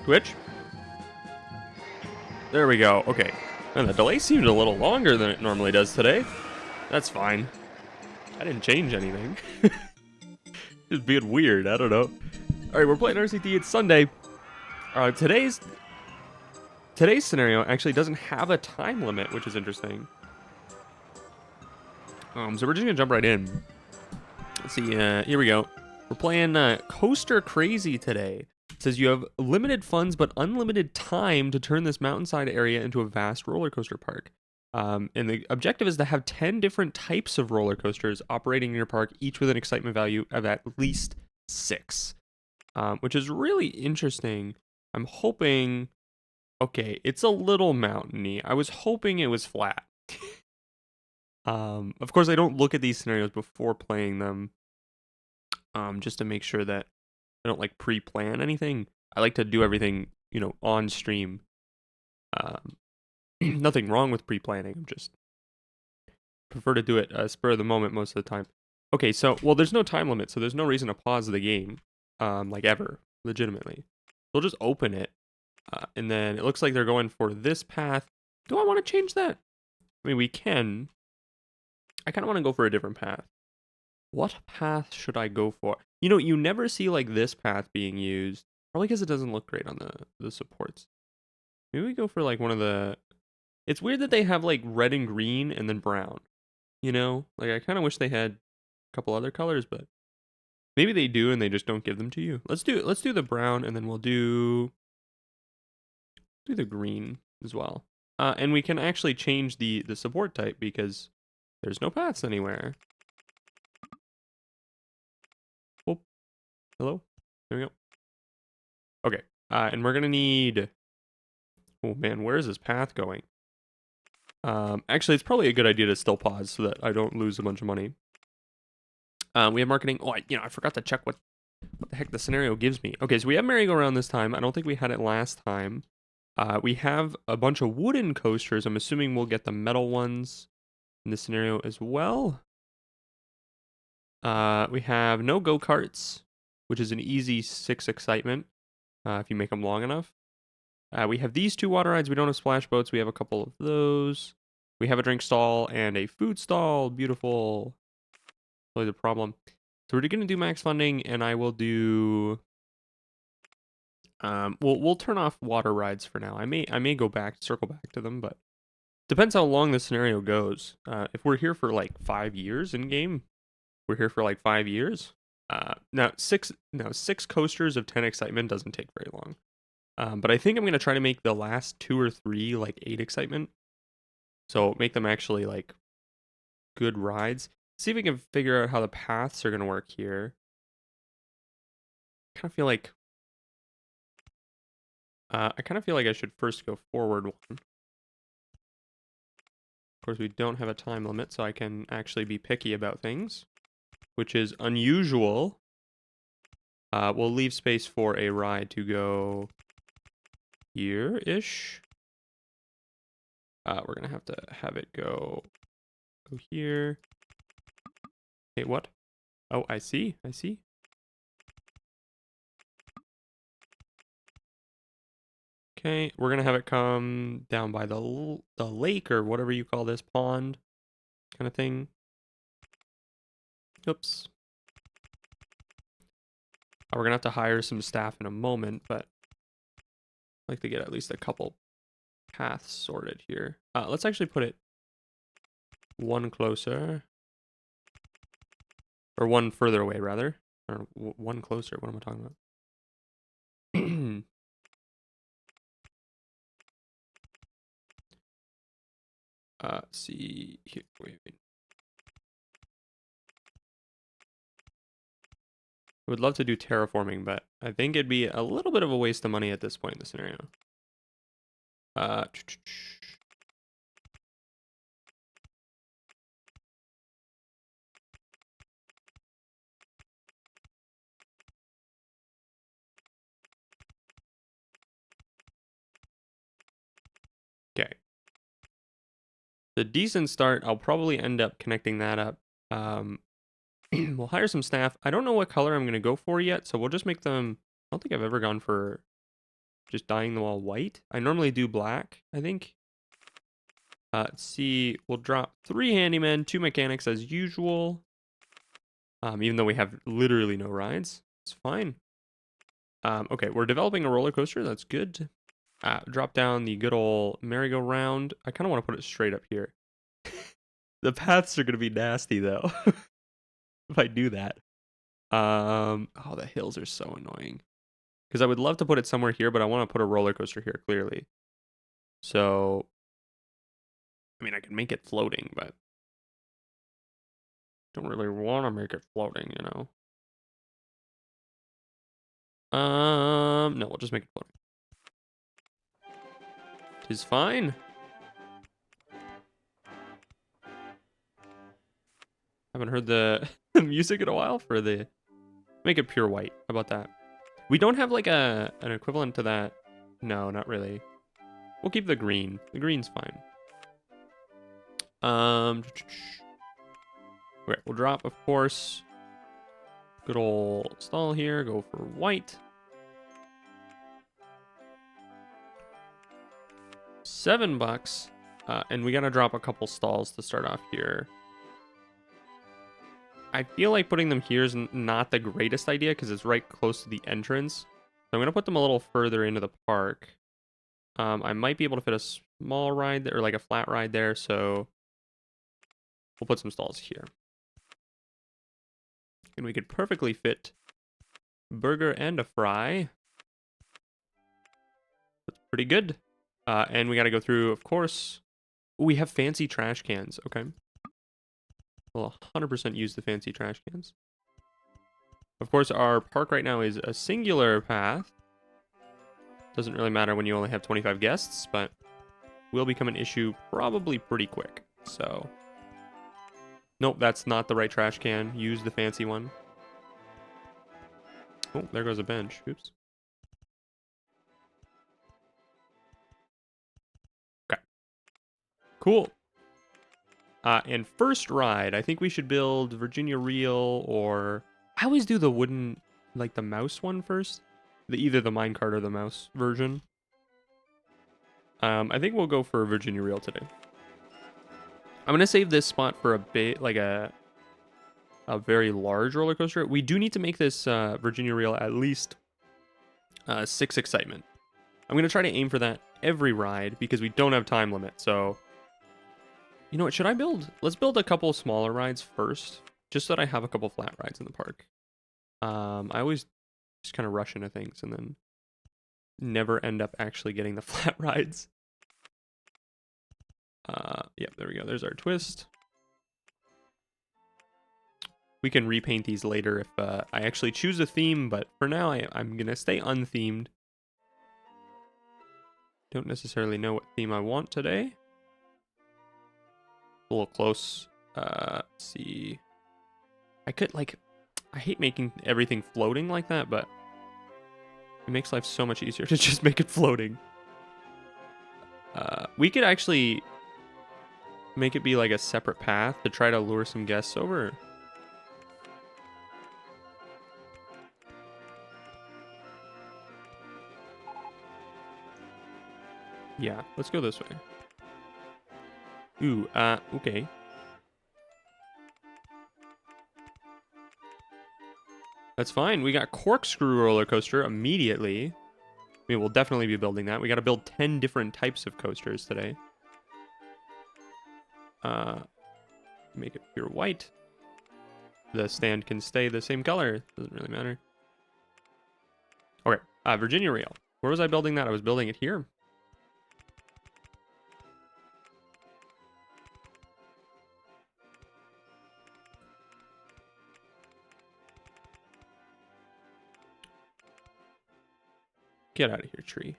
Twitch. There we go. Okay. And the delay seemed a little longer than it normally does today. That's fine. I didn't change anything. Just being weird. I don't know. All right, we're playing RCT. It's Sunday. Today's scenario actually doesn't have a time limit, which is interesting. So we're just gonna jump right in. Let's see. Here we go. We're playing Coaster Crazy today. It says you have limited funds but unlimited time to turn this mountainside area into a vast roller coaster park. And the objective is to have 10 different types of roller coasters operating in your park, each with an excitement value of at least 6, which is really interesting. I'm hoping... Okay, it's a little mountainy. I was hoping it was flat. Of course, I don't look at these scenarios before playing them, just to make sure that I don't like pre-plan anything. I like to do everything, on stream. Nothing wrong with pre-planning. I'm just prefer to do it spur of the moment most of the time. Okay, so there's no time limit, so there's no reason to pause the game, like ever, legitimately. We'll just open it, and then it looks like they're going for this path. Do I want to change that? I mean, we can. I kind of want to go for a different path. What path should I go for? You never see like this path being used. Probably because it doesn't look great on the supports. Maybe we go for like one of the... It's weird that they have like red and green and then brown. Like I kind of wish they had a couple other colors, but maybe they do and they just don't give them to you. Let's do the brown, and then we'll do the green as well. And we can actually change the support type because there's no paths anywhere. Oh, hello. There we go. Okay. And we're gonna need... Oh man, where is this path going? Actually, it's probably a good idea to still pause so that I don't lose a bunch of money. We have marketing. Oh, I forgot to check what the heck the scenario gives me. Okay, so we have merry-go-round this time. I don't think we had it last time. We have a bunch of wooden coasters. I'm assuming we'll get the metal ones in this scenario as well. We have no go-karts, which is an easy 6 excitement if you make them long enough. We have these 2 water rides. We don't have splash boats. We have a couple of those. We have a drink stall and a food stall. Beautiful. Really the problem. So we're going to do max funding, and I will do... we'll turn off water rides for now. I may circle back to them, but depends how long the scenario goes. If we're here for like 5 years in game, we're here for like 5 years. Now 6 coasters of 10 excitement doesn't take very long. But I think I'm going to try to make the last 2 or 3 like 8 excitement. So make them actually like good rides. See if we can figure out how the paths are going to work here. I kind of feel like I should first go forward one. Of course, we don't have a time limit, so I can actually be picky about things, which is unusual. We'll leave space for a ride to go here-ish. We're going to have it go here. Okay, what? Oh, I see. Okay, we're going to have it come down by the lake or whatever you call this, pond kind of thing. Oops. We're going to have to hire some staff in a moment, but I'd like to get at least a couple paths sorted here. Let's actually put it one closer. Or one further away, rather. Or one closer. What am I talking about? See here. Wait. I would love to do terraforming, but I think it'd be a little bit of a waste of money at this point in the scenario. Okay. The decent start, I'll probably end up connecting that up. We'll hire some staff. I don't know what color I'm going to go for yet, so we'll just make them... I don't think I've ever gone for just dyeing them all white. I normally do black, I think. Let's see. We'll drop 3 handymen, 2 mechanics as usual. Even though we have literally no rides. It's fine. Okay, we're developing a roller coaster. That's good. Drop down the good old merry-go-round. I kind of want to put it straight up here. The paths are going to be nasty, though, if I do that. Oh, the hills are so annoying. Because I would love to put it somewhere here, but I want to put a roller coaster here, clearly. So, I mean, I can make it floating, but don't really want to make it floating, you know? No, we'll just make it floating. Tis fine. Haven't heard the music in a while for the... Make it pure white. How about that? We don't have like an equivalent to that. No, not really. We'll keep the green. The green's fine. Okay, we'll drop, of course. Good old stall here. Go for white. $7. And we gotta drop a couple stalls to start off here. I feel like putting them here is not the greatest idea because it's right close to the entrance. So I'm going to put them a little further into the park. I might be able to fit a small ride there, or like a flat ride there, so we'll put some stalls here. And we could perfectly fit a burger and a fry. That's pretty good. And we got to go through, of course. Ooh, we have fancy trash cans. Okay. We'll 100% use the fancy trash cans. Of course, our park right now is a singular path. Doesn't really matter when you only have 25 guests, but will become an issue probably pretty quick. So, nope, that's not the right trash can. Use the fancy one. Oh, there goes a bench. Oops. Okay. Cool. And first ride, I think we should build Virginia Reel, or I always do the wooden, like the mouse one first. Either the minecart or the mouse version. I think we'll go for Virginia Reel today. I'm gonna save this spot for a bit, like a very large roller coaster. We do need to make this Virginia Reel at least 6 excitement. I'm gonna try to aim for that every ride because we don't have time limit. So, you know what? Should I build? Let's build a couple smaller rides first, just so that I have a couple flat rides in the park. I always just kind of rush into things and then never end up actually getting the flat rides. Yeah, there we go. There's our twist. We can repaint these later if I actually choose a theme, but for now I'm going to stay unthemed. Don't necessarily know what theme I want today. A little close. Let's see. I could, like, I hate making everything floating like that, but it makes life so much easier to just make it floating. We could actually make it be like a separate path to try to lure some guests over. Yeah, let's go this way. Ooh, okay. That's fine. We got corkscrew roller coaster immediately. I mean, we'll definitely be building that. We got to build 10 different types of coasters today. Make it pure white. The stand can stay the same color. Doesn't really matter. Okay, Virginia Reel. Where was I building that? I was building it here. Get out of here, tree.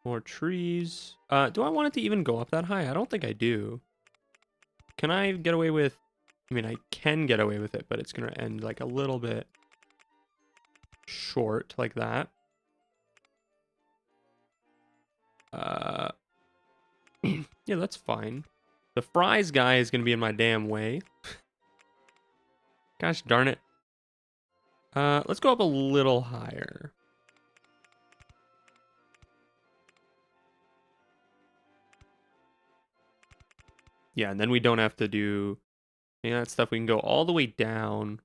More trees. Do I want it to even go up that high? I don't think I do. Can I get away with... I mean, I can get away with it, but it's going to end like a little bit short like that. Yeah, that's fine. The fries guy is going to be in my damn way. Gosh darn it. Let's go up a little higher. Yeah, and then we don't have to do any of that stuff. We can go all the way down.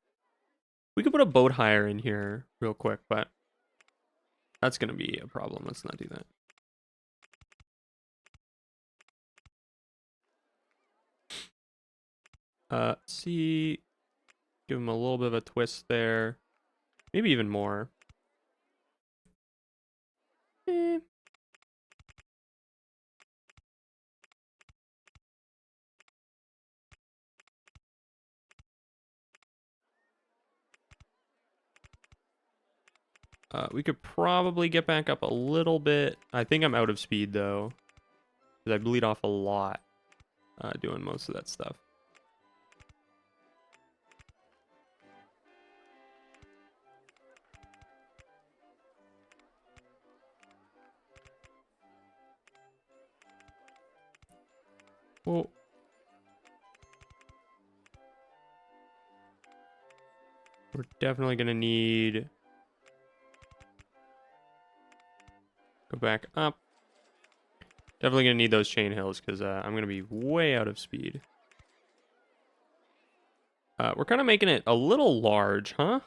We could put a boat hire in here real quick, but that's going to be a problem. Let's not do that. See, give him a little bit of a twist there. Maybe even more. Eh. We could probably get back up a little bit. I think I'm out of speed, though, because I bleed off a lot doing most of that stuff. Well, we're definitely going to need... Go back up. Definitely going to need those chain hills, because I'm going to be way out of speed. We're kind of making it a little large, huh?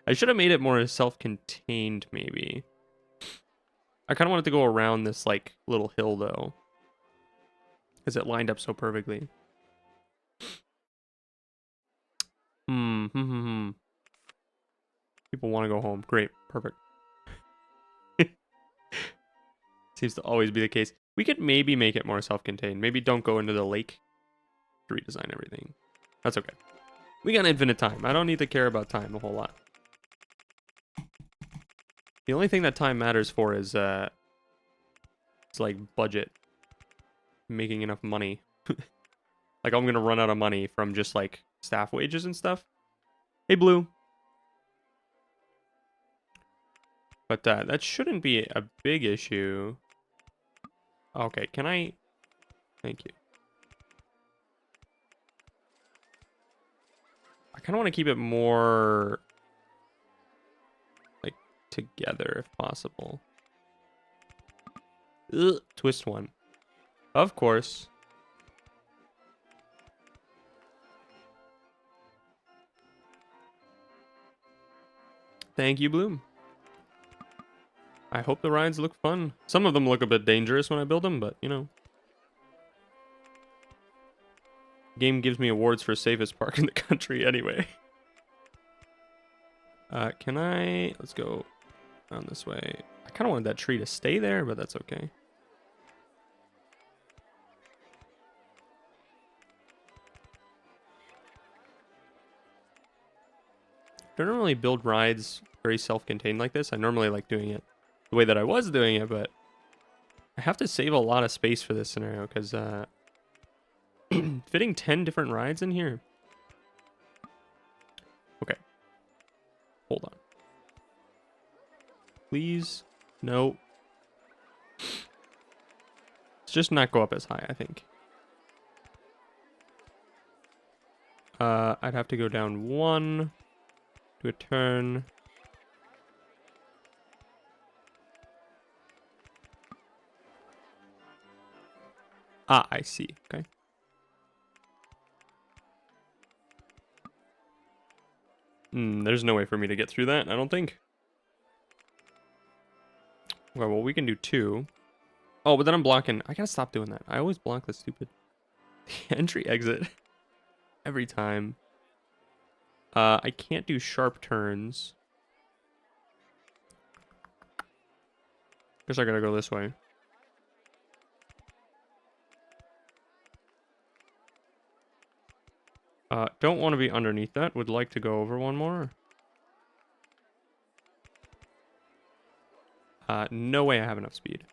I should have made it more self-contained, maybe. I kind of wanted to go around this, like, little hill, though. Because it lined up so perfectly. People want to go home. Great. Perfect. Seems to always be the case. We could maybe make it more self-contained. Maybe don't go into the lake to redesign everything. That's okay. We got infinite time. I don't need to care about time a whole lot. The only thing that time matters for is it's like budget. Making enough money. Like I'm gonna run out of money from just like staff wages and stuff. Hey Blue. But that shouldn't be a big issue. Okay, can I... Thank you. I kind of want to keep it more... like, together if possible. Ugh, twist one. Of course. Thank you, Bloom. I hope the rides look fun. Some of them look a bit dangerous when I build them, but, you know. Game gives me awards for safest park in the country anyway. Can I... Let's go down this way. I kind of wanted that tree to stay there, but that's okay. I don't normally build rides very self-contained like this. I normally like doing it the way that I was doing it, but I have to save a lot of space for this scenario because fitting 10 different rides in here. Okay. Hold on. Please. No. Let's just not go up as high, I think. I'd have to go down one. Do a turn. Ah, I see. Okay. There's no way for me to get through that, I don't think. Okay, well, we can do two. Oh, but then I'm blocking. I gotta stop doing that. I always block the stupid entry exit every time. I can't do sharp turns. Guess I gotta go this way. Don't want to be underneath that. Would like to go over one more. No way I have enough speed.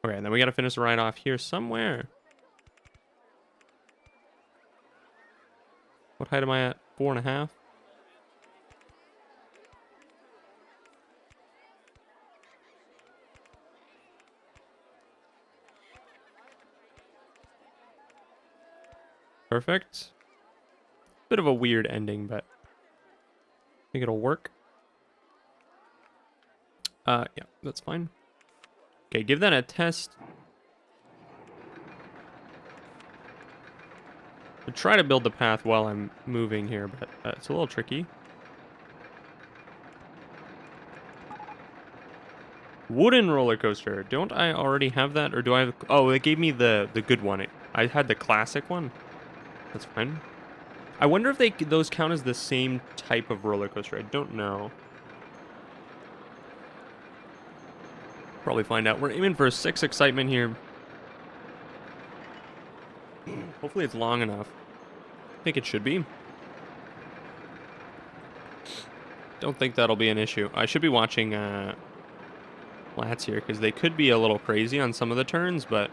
Okay, and then we gotta finish the ride off here somewhere. What height am I at? 4.5? Perfect. Bit of a weird ending, but I think it'll work. Yeah, that's fine. Okay, give that a test. I try to build the path while I'm moving here, but it's a little tricky. Wooden roller coaster. Don't I already have that, or do I have? Oh, they gave me the good one. I had the classic one. That's fine. I wonder if those count as the same type of roller coaster. I don't know. Probably find out. We're aiming for 6 excitement here. Hopefully it's long enough. I think it should be. Don't think that'll be an issue. I should be watching flats here because they could be a little crazy on some of the turns, but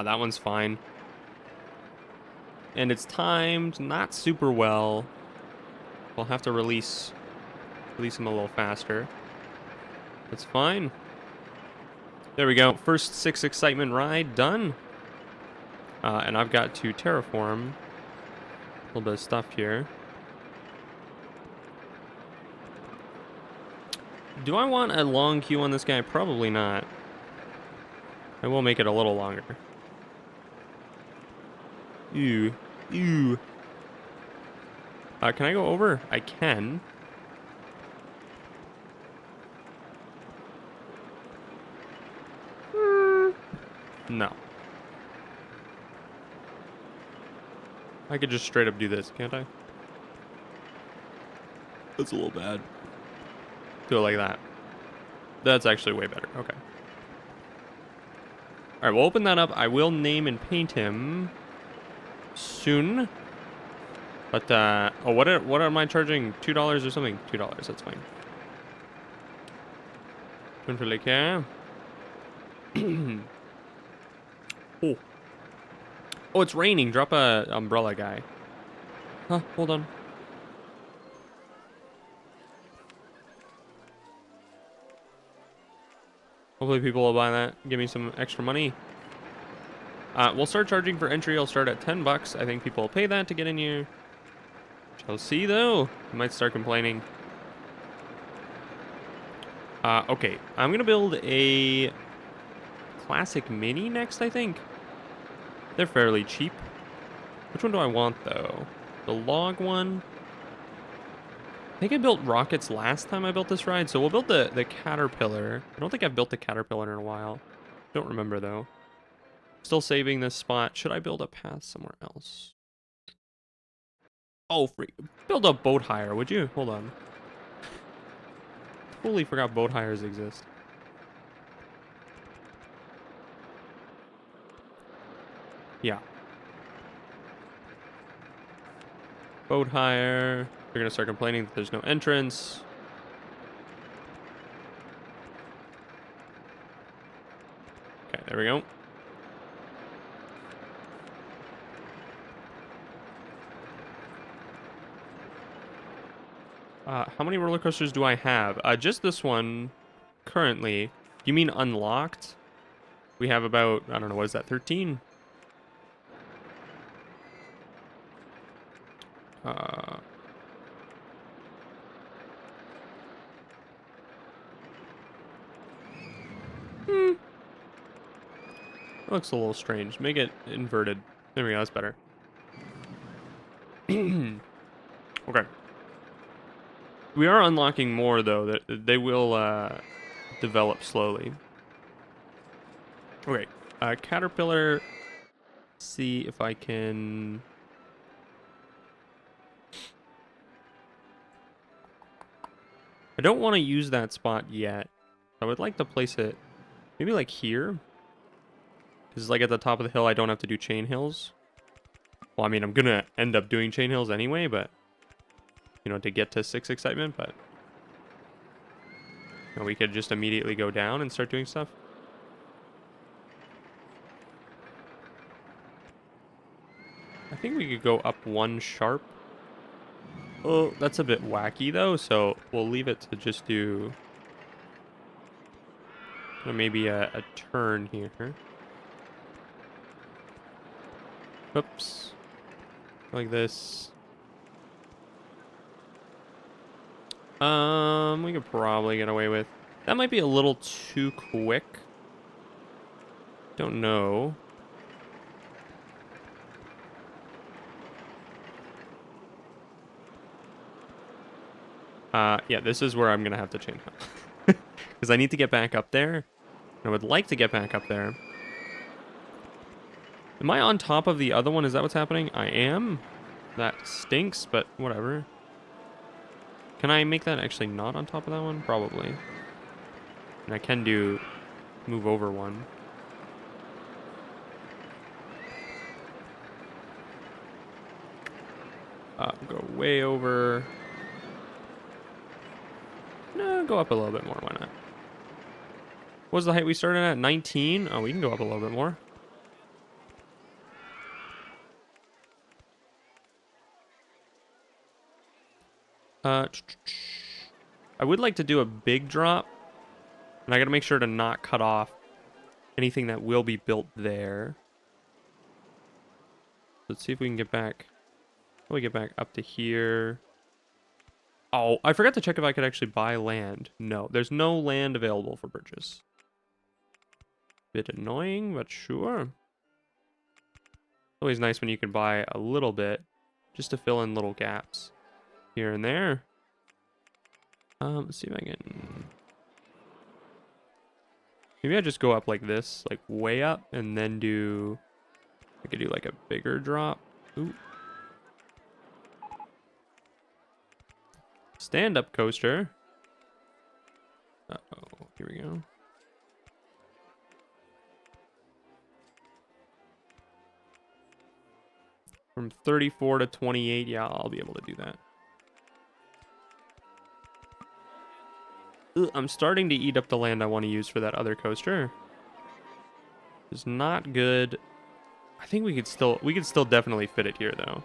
that one's fine. And it's timed not super well. We'll have to release them a little faster. That's fine. There we go. First 6 excitement ride done. And I've got to terraform a little bit of stuff here. Do I want a long queue on this guy? Probably not. I will make it a little longer. Ew. Ew. Can I go over? I can. No. I could just straight up do this, can't I? That's a little bad. Do it like that. That's actually way better. Okay. Alright, we'll open that up. I will name and paint him soon. But, oh, what am I charging? $2 or something? $2, that's fine. Oh. Oh, it's raining. Drop a umbrella guy. Huh, hold on. Hopefully people will buy that. Give me some extra money. We'll start charging for entry. I'll start at $10. I think people will pay that to get in here. Shall see, though. I might start complaining. Okay. I'm going to build a classic mini next, I think. They're fairly cheap. Which one do I want, though? The log one? I think I built rockets last time I built this ride, so we'll build the caterpillar. I don't think I've built the caterpillar in a while. Don't remember, though. Still saving this spot. Should I build a path somewhere else? Oh, build a boat hire, would you? Hold on. Totally forgot boat hires exist. Yeah. Boat hire. They're gonna start complaining that there's no entrance. Okay, there we go. How many roller coasters do I have? Just this one currently. You mean unlocked? We have about, I don't know, what is that, 13? It looks a little strange. Make it inverted. There we go, that's better. Okay. We are unlocking more, though, that they will develop slowly. Okay. Caterpillar. See if I can... I don't want to use that spot yet. I would like to place it maybe like here. Because like at the top of the hill, I don't have to do chain hills. Well, I mean, I'm going to end up doing chain hills anyway, but... You know, to get to 6 excitement, but... You know, we could just immediately go down and start doing stuff. I think we could go up 1 sharp. Oh, that's a bit wacky, though, so we'll leave it to just do... Or maybe a turn here. Oops. Like this. We could probably get away with. That might be a little too quick. Don't know. Yeah, this is where I'm gonna have to chain up. Because I need to get back up there. I would like to get back up there. Am I on top of the other one? Is that what's happening? I am. That stinks, but whatever. Can I make that actually not on top of that one? Probably. And I can do move over one. Go way over. No, go up a little bit more. Why not? What was the height we started at? 19? Oh, we can go up a little bit more. I would like to do a big drop. And I gotta make sure to not cut off anything that will be built there. Let's see if we can get back. How do we get back up to here? Oh, I forgot to check if I could actually buy land. No, there's no land available for purchase. Bit annoying, but sure. Always nice when you can buy a little bit just to fill in little gaps here and there. Let's see if I can. Maybe I just go up like this, like way up, and then do. I could do like a bigger drop. Ooh. Stand-up coaster. Uh-oh, here we go. From 34 to 28, yeah, I'll be able to do that. Ugh, I'm starting to eat up the land I want to use for that other coaster. It's not good. I think we could still definitely fit it here though.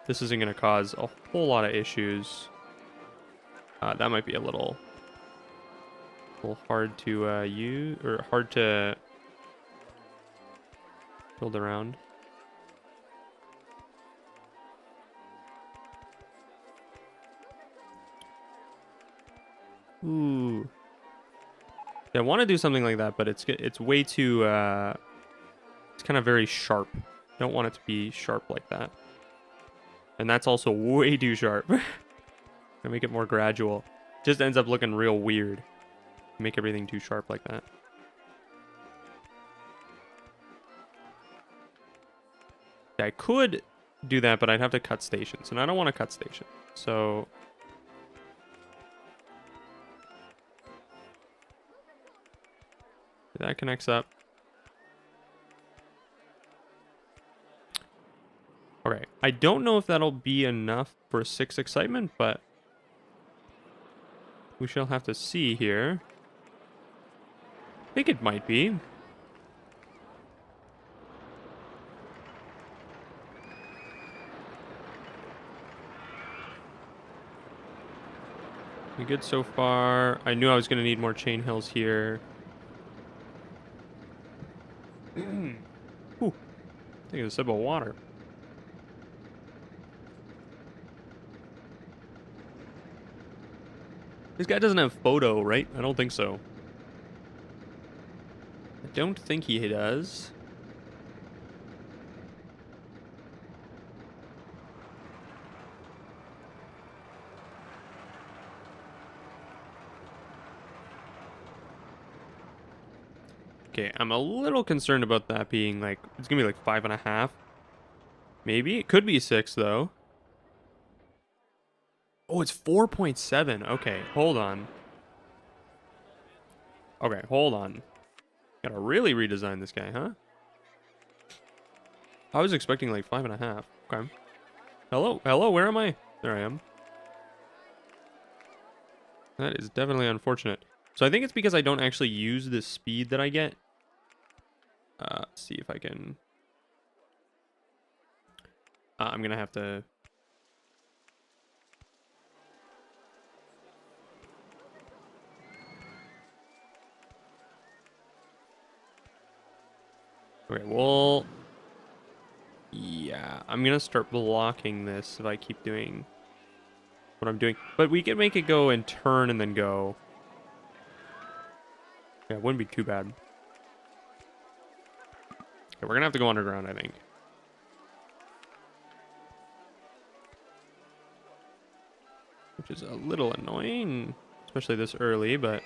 This isn't going to cause a whole lot of issues. That might be a little hard to use or hard to build around. Ooh. Yeah, I want to do something like that, but it's way too it's kind of very sharp. I don't want it to be sharp like that. And that's also way too sharp. And make it more gradual. Just ends up looking real weird. Make everything too sharp like that. Yeah, I could do that, but I'd have to cut stations, and I don't want to cut stations. So that connects up. Okay, I don't know if that'll be enough for 6 excitement, but we shall have to see here. I think it might be. We good so far. I knew I was going to need more chain hills here. Ooh, take a sip of water. This guy doesn't have photo, right? I don't think so. I don't think he does. Okay, I'm a little concerned about that being like, it's gonna be like 5.5. Maybe. It could be 6 though. Oh, it's 4.7. Okay, hold on. Okay, hold on. Gotta really redesign this guy, huh? I was expecting like 5.5. Okay. Hello, hello, where am I? There I am. That is definitely unfortunate. So I think it's because I don't actually use the speed that I get. See if I can. I'm gonna have to. Okay, well... Yeah, I'm gonna start blocking this if I keep doing what I'm doing. But we can make it go and turn and then go. Yeah, it wouldn't be too bad. Okay, we're gonna have to go underground, I think. Which is a little annoying, especially this early, but...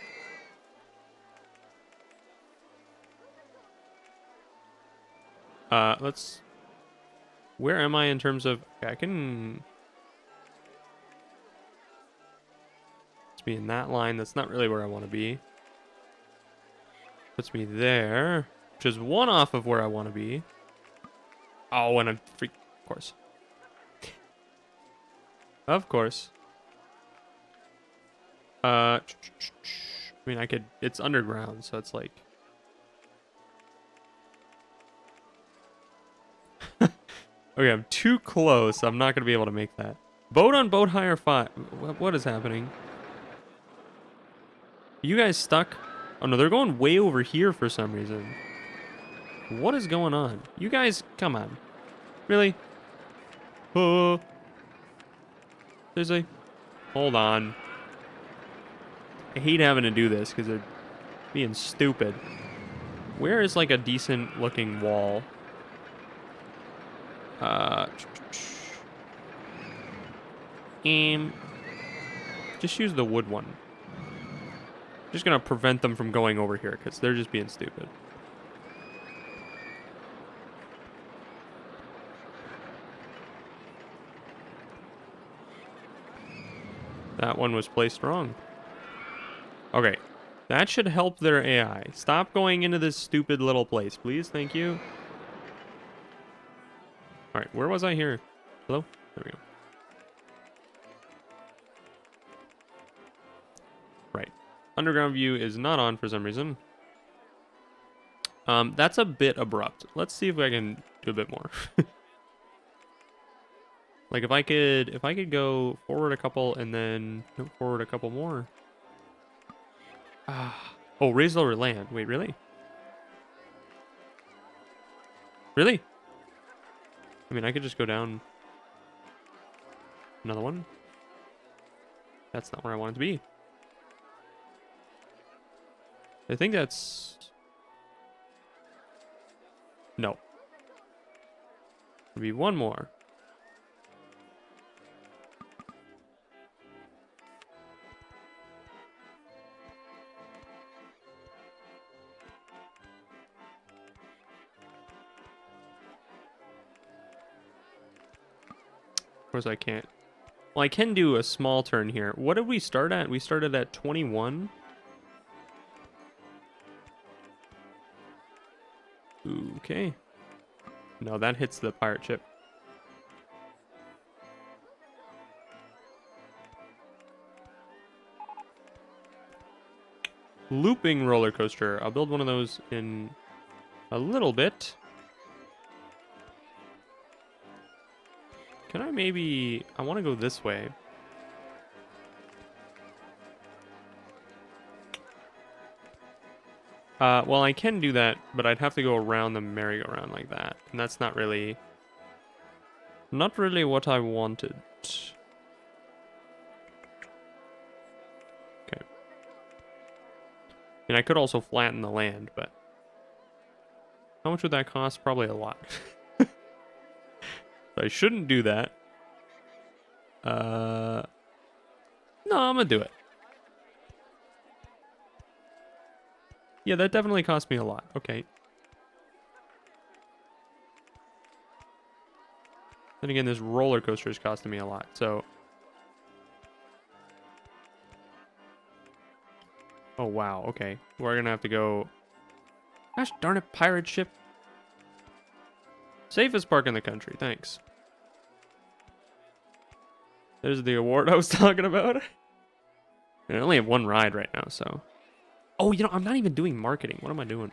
let's... Where am I in terms of... Okay, I can... Let's be in that line. That's not really where I want to be. Puts me there, which is one off of where I want to be. Oh, and I'm freak... Of course. Of course. I mean, I could... It's underground, so it's like... Okay, I'm too close. I'm not going to be able to make that. Boat on boat hire 5. What is happening? Are you guys stuck? Oh, no, they're going way over here for some reason. What is going on? You guys, come on. Really? Oh. Seriously? Hold on. I hate having to do this because they're being stupid. Where is like a decent looking wall? Just use the wood one. Just gonna prevent them from going over here because they're just being stupid. That one was placed wrong. Okay. That should help their AI. Stop going into this stupid little place, please. Thank you. Alright, where was I here? Hello? There we go. Right. Underground view is not on for some reason. That's a bit abrupt. Let's see if I can do a bit more. Like if I could go forward a couple and then no, forward a couple more. Oh, raise lower land. Wait, really? Really? I mean, I could just go down another one. That's not where I want it to be. I think that's... No. Maybe one more. Of course I can't. Well, I can do a small turn here. What did we start at? We started at 21. Okay. No, that hits the pirate ship. Looping roller coaster. I'll build one of those in a little bit. Can I maybe... I want to go this way. Well, I can do that, but I'd have to go around the merry-go-round like that. And that's not really... Not really what I wanted. Okay. And I could also flatten the land, but... How much would that cost? Probably a lot. So I shouldn't do that. No, I'm gonna do it. Yeah, that definitely cost me a lot. Okay. Then again, this roller coaster is costing me a lot, so... Oh, wow, okay. We're gonna have to go... Gosh darn it, pirate ship. Safest park in the country, thanks. There's the award I was talking about. I only have one ride right now, so... Oh, you know, I'm not even doing marketing. What am I doing?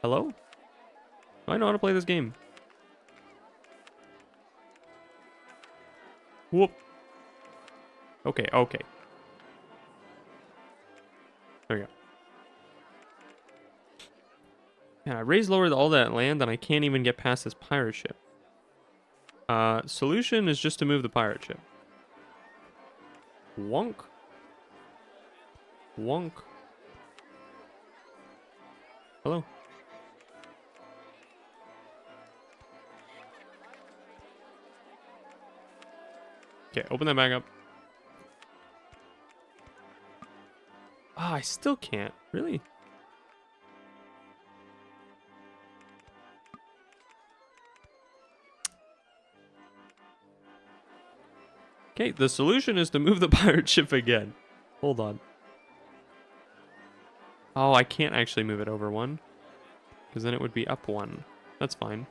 Hello? Do I know how to play this game? Whoop. Okay, okay. There we go. Yeah, I raised lower all that land and I can't even get past this pirate ship. Solution is just to move the pirate ship. Wonk. Wonk. Hello. Okay, open that back up. Ah, I still can't. Really? Okay, the solution is to move the pirate ship again. Hold on. Oh, I can't actually move it over one. Because then it would be up one. That's fine.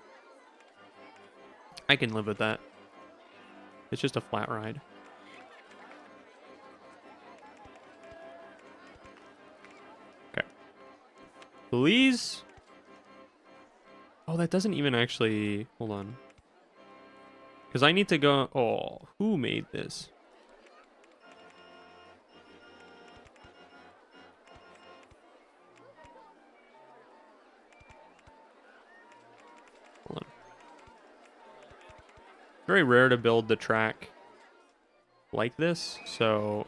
I can live with that. It's just a flat ride. Okay. Please? Oh, that doesn't even actually... Hold on. Because I need to go... Oh, who made this? Hold on. Very rare to build the track like this, so...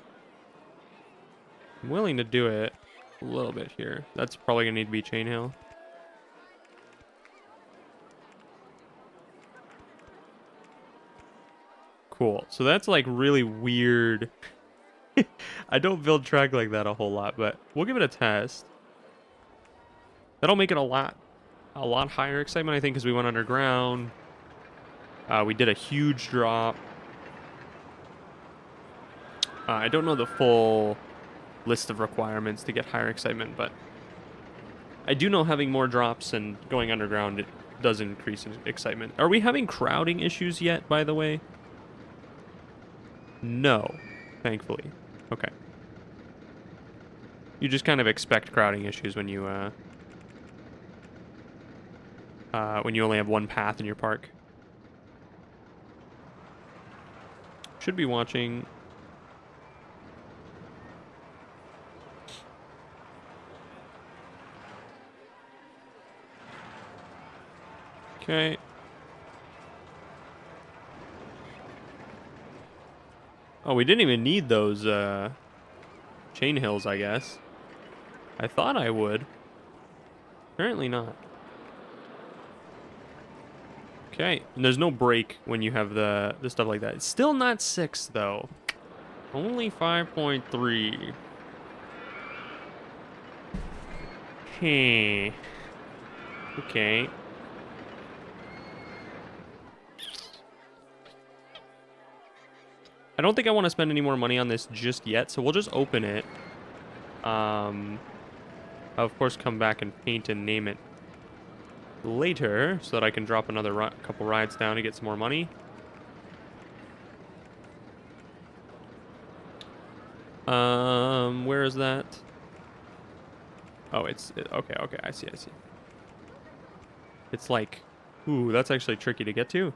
I'm willing to do it a little bit here. That's probably going to need to be chain hail. Cool. So that's like really weird. I don't build track like that a whole lot, but we'll give it a test. That'll make it a lot higher excitement, I think, because we went underground. We did a huge drop. I don't know the full list of requirements to get higher excitement, but I do know having more drops and going underground, it does increase in excitement. Are we having crowding issues yet, by the way? No, thankfully. Okay. You just kind of expect crowding issues when you only have one path in your park. Should be watching. Okay. Oh, we didn't even need those chain hills, I guess. I thought I would. Apparently not. Okay, and there's no break when you have the stuff like that. It's still not 6 though. Only 5.3. Okay. Okay. I don't think I want to spend any more money on this just yet, so we'll just open it. I'll of course come back and paint and name it later so that I can drop another couple rides down to get some more money. Where is that? Oh, okay, I see. It's like, ooh, that's actually tricky to get to.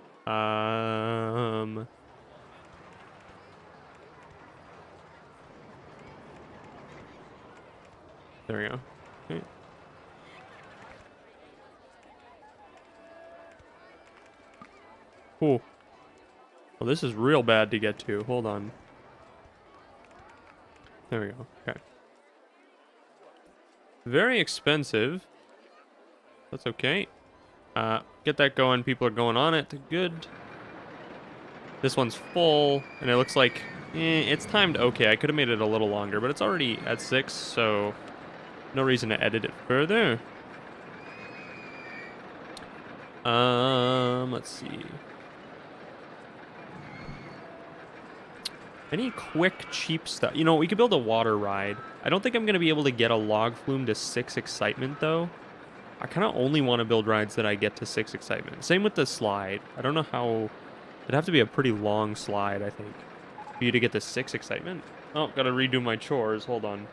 There we go. Okay. Cool. Well, this is real bad to get to. Hold on. There we go. Okay. Very expensive. That's okay. Get that going. People are going on it. Good. This one's full, and it looks like it's timed okay. I could have made it a little longer, but it's already at 6, so no reason to edit it further. Let's see. Any quick, cheap stuff? You know, we could build a water ride. I don't think I'm going to be able to get a log flume to 6 excitement, though. I kind of only want to build rides that I get to 6 excitement. Same with the slide. I don't know how... It'd have to be a pretty long slide, I think, for you to get to 6 excitement. Oh, gotta redo my chores. Hold on.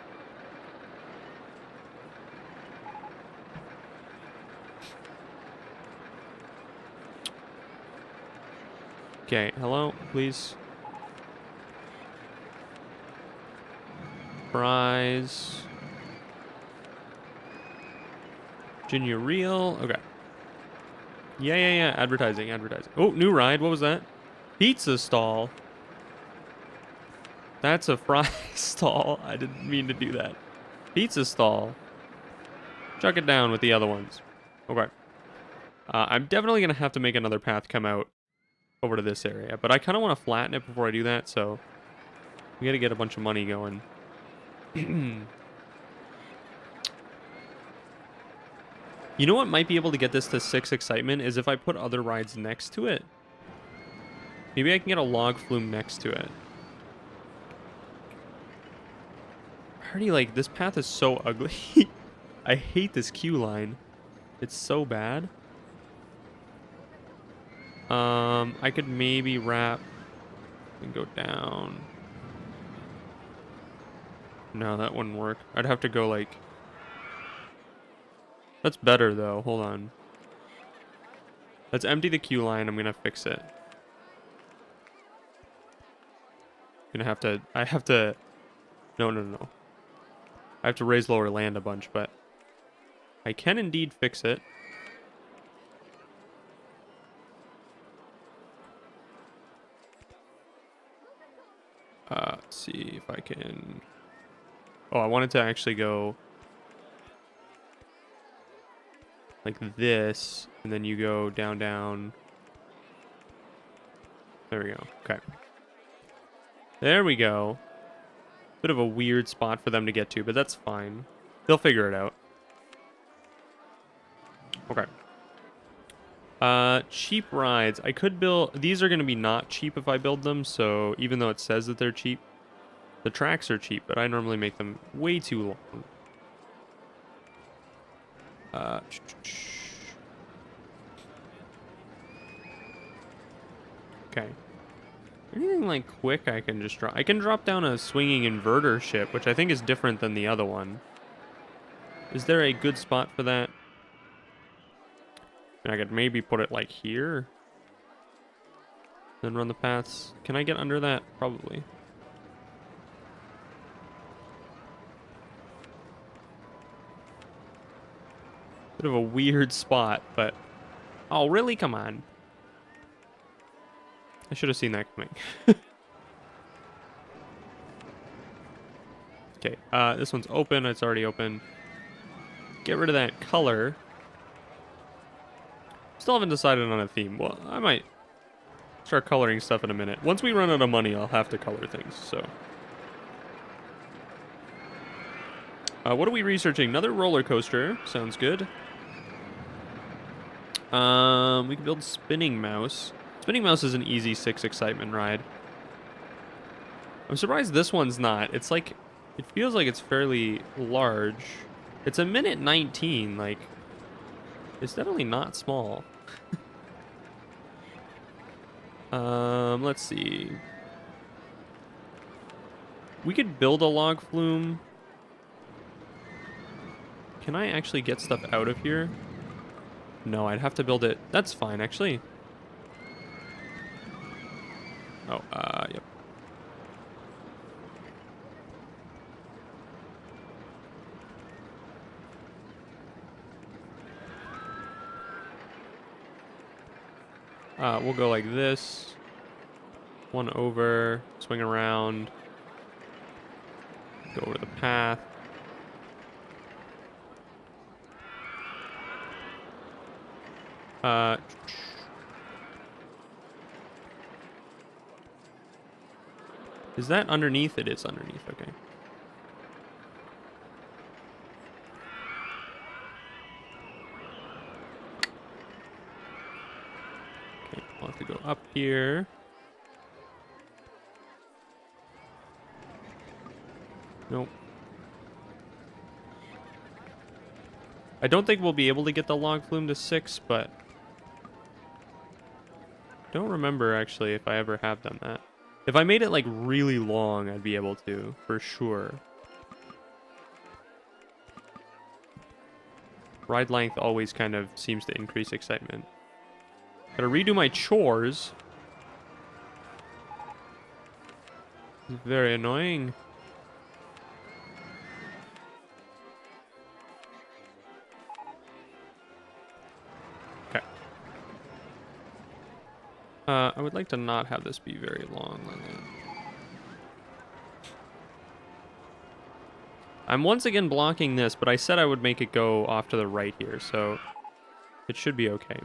Okay, hello, please. Fries. Virginia Real. Okay. Yeah. Advertising. Oh, new ride. What was that? Pizza stall. That's a fry stall. I didn't mean to do that. Pizza stall. Chuck it down with the other ones. Okay. I'm definitely going to have to make another path come out over to this area. But I kind of want to flatten it before I do that. So we got to get a bunch of money going. You know what might be able to get this to 6 excitement is if I put other rides next to it. Maybe I can get a log flume next to it. I already like, this path is so ugly. I hate this queue line. It's so bad. I could maybe wrap and go down. No, that wouldn't work. I'd have to go like... That's better though. Hold on. Let's empty the queue line. I'm gonna fix it. I have to... No. I have to raise lower land a bunch, but... I can indeed fix it. Let's see if I can... Oh, I wanted to actually go... like this, and then you go down. There we go. Okay. There we go. Bit of a weird spot for them to get to, but that's fine. They'll figure it out. Okay. Cheap rides. I could build... These are going to be not cheap if I build them, so even though it says that they're cheap, the tracks are cheap, but I normally make them way too long. Okay. Anything like quick I can just drop? I can drop down a swinging inverter ship, which I think is different than the other one. Is there a good spot for that? And I could maybe put it like here. Then run the paths. Can I get under that? Probably. Bit of a weird spot, but... Oh, really? Come on. I should have seen that coming. Okay, this one's open. It's already open. Get rid of that color. Still haven't decided on a theme. Well, I might start coloring stuff in a minute. Once we run out of money, I'll have to color things, so... what are we researching? Another roller coaster. Sounds good. We can build Spinning Mouse. Spinning Mouse is an easy 6 excitement ride. I'm surprised this one's not. It's like... It feels like it's fairly large. It's a minute 19, like... It's definitely not small. Let's see. We could build a log flume. Can I actually get stuff out of here? No, I'd have to build it. That's fine, actually. Oh, yep. We'll go like this. One over, swing around. Go over the path. Is that underneath? It is underneath, okay. Okay, I'll have to go up here. Nope. I don't think we'll be able to get the log flume to 6, but... Don't remember, actually, if I ever have done that. If I made it, like, really long, I'd be able to, for sure. Ride length always kind of seems to increase excitement. Gotta redo my chores. It's very annoying. I'd like to not have this be very long like that. I'm once again blocking this, but I said I would make it go off to the right here, so it should be okay.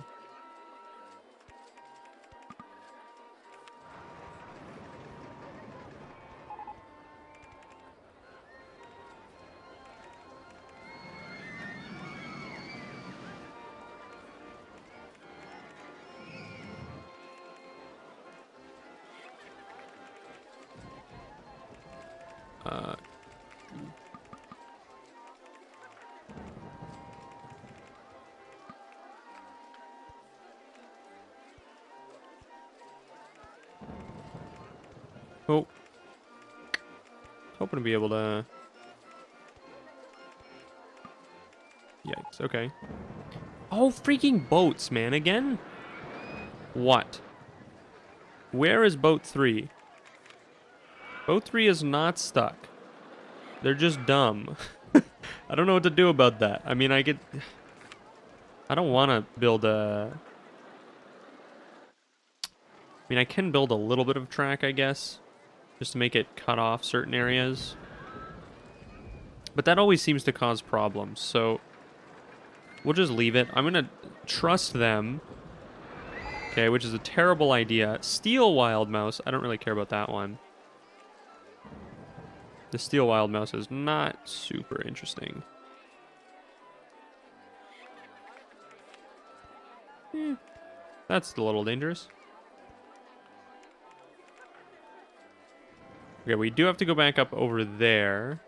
Oh. Hoping to be able to... Yikes, okay. Oh, freaking boats, man, again? What? Where is boat 3? Boat 3 is not stuck. They're just dumb. I don't know what to do about that. I mean, I don't want to build a... I mean, I can build a little bit of track, I guess. Just to make it cut off certain areas. But that always seems to cause problems, so... We'll just leave it. I'm going to trust them. Okay, which is a terrible idea. Steel wild mouse. I don't really care about that one. The steel wild mouse is not super interesting. That's a little dangerous. Okay, we do have to go back up over there.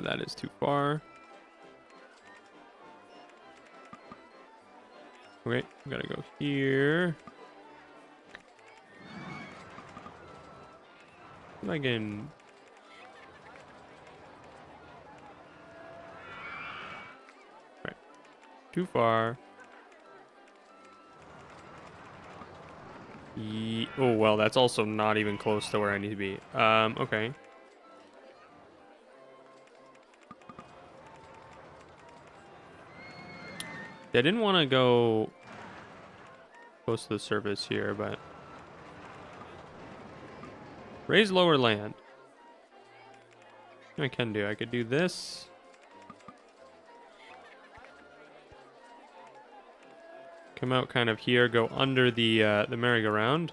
That is too far. Okay, we gotta go here. If I can... Right. Too far. Oh, well, that's also not even close to where I need to be. Okay. I didn't want to go close to the surface here, but... Raise lower land. I can do. I could do this. Come out kind of here, go under the merry-go-round.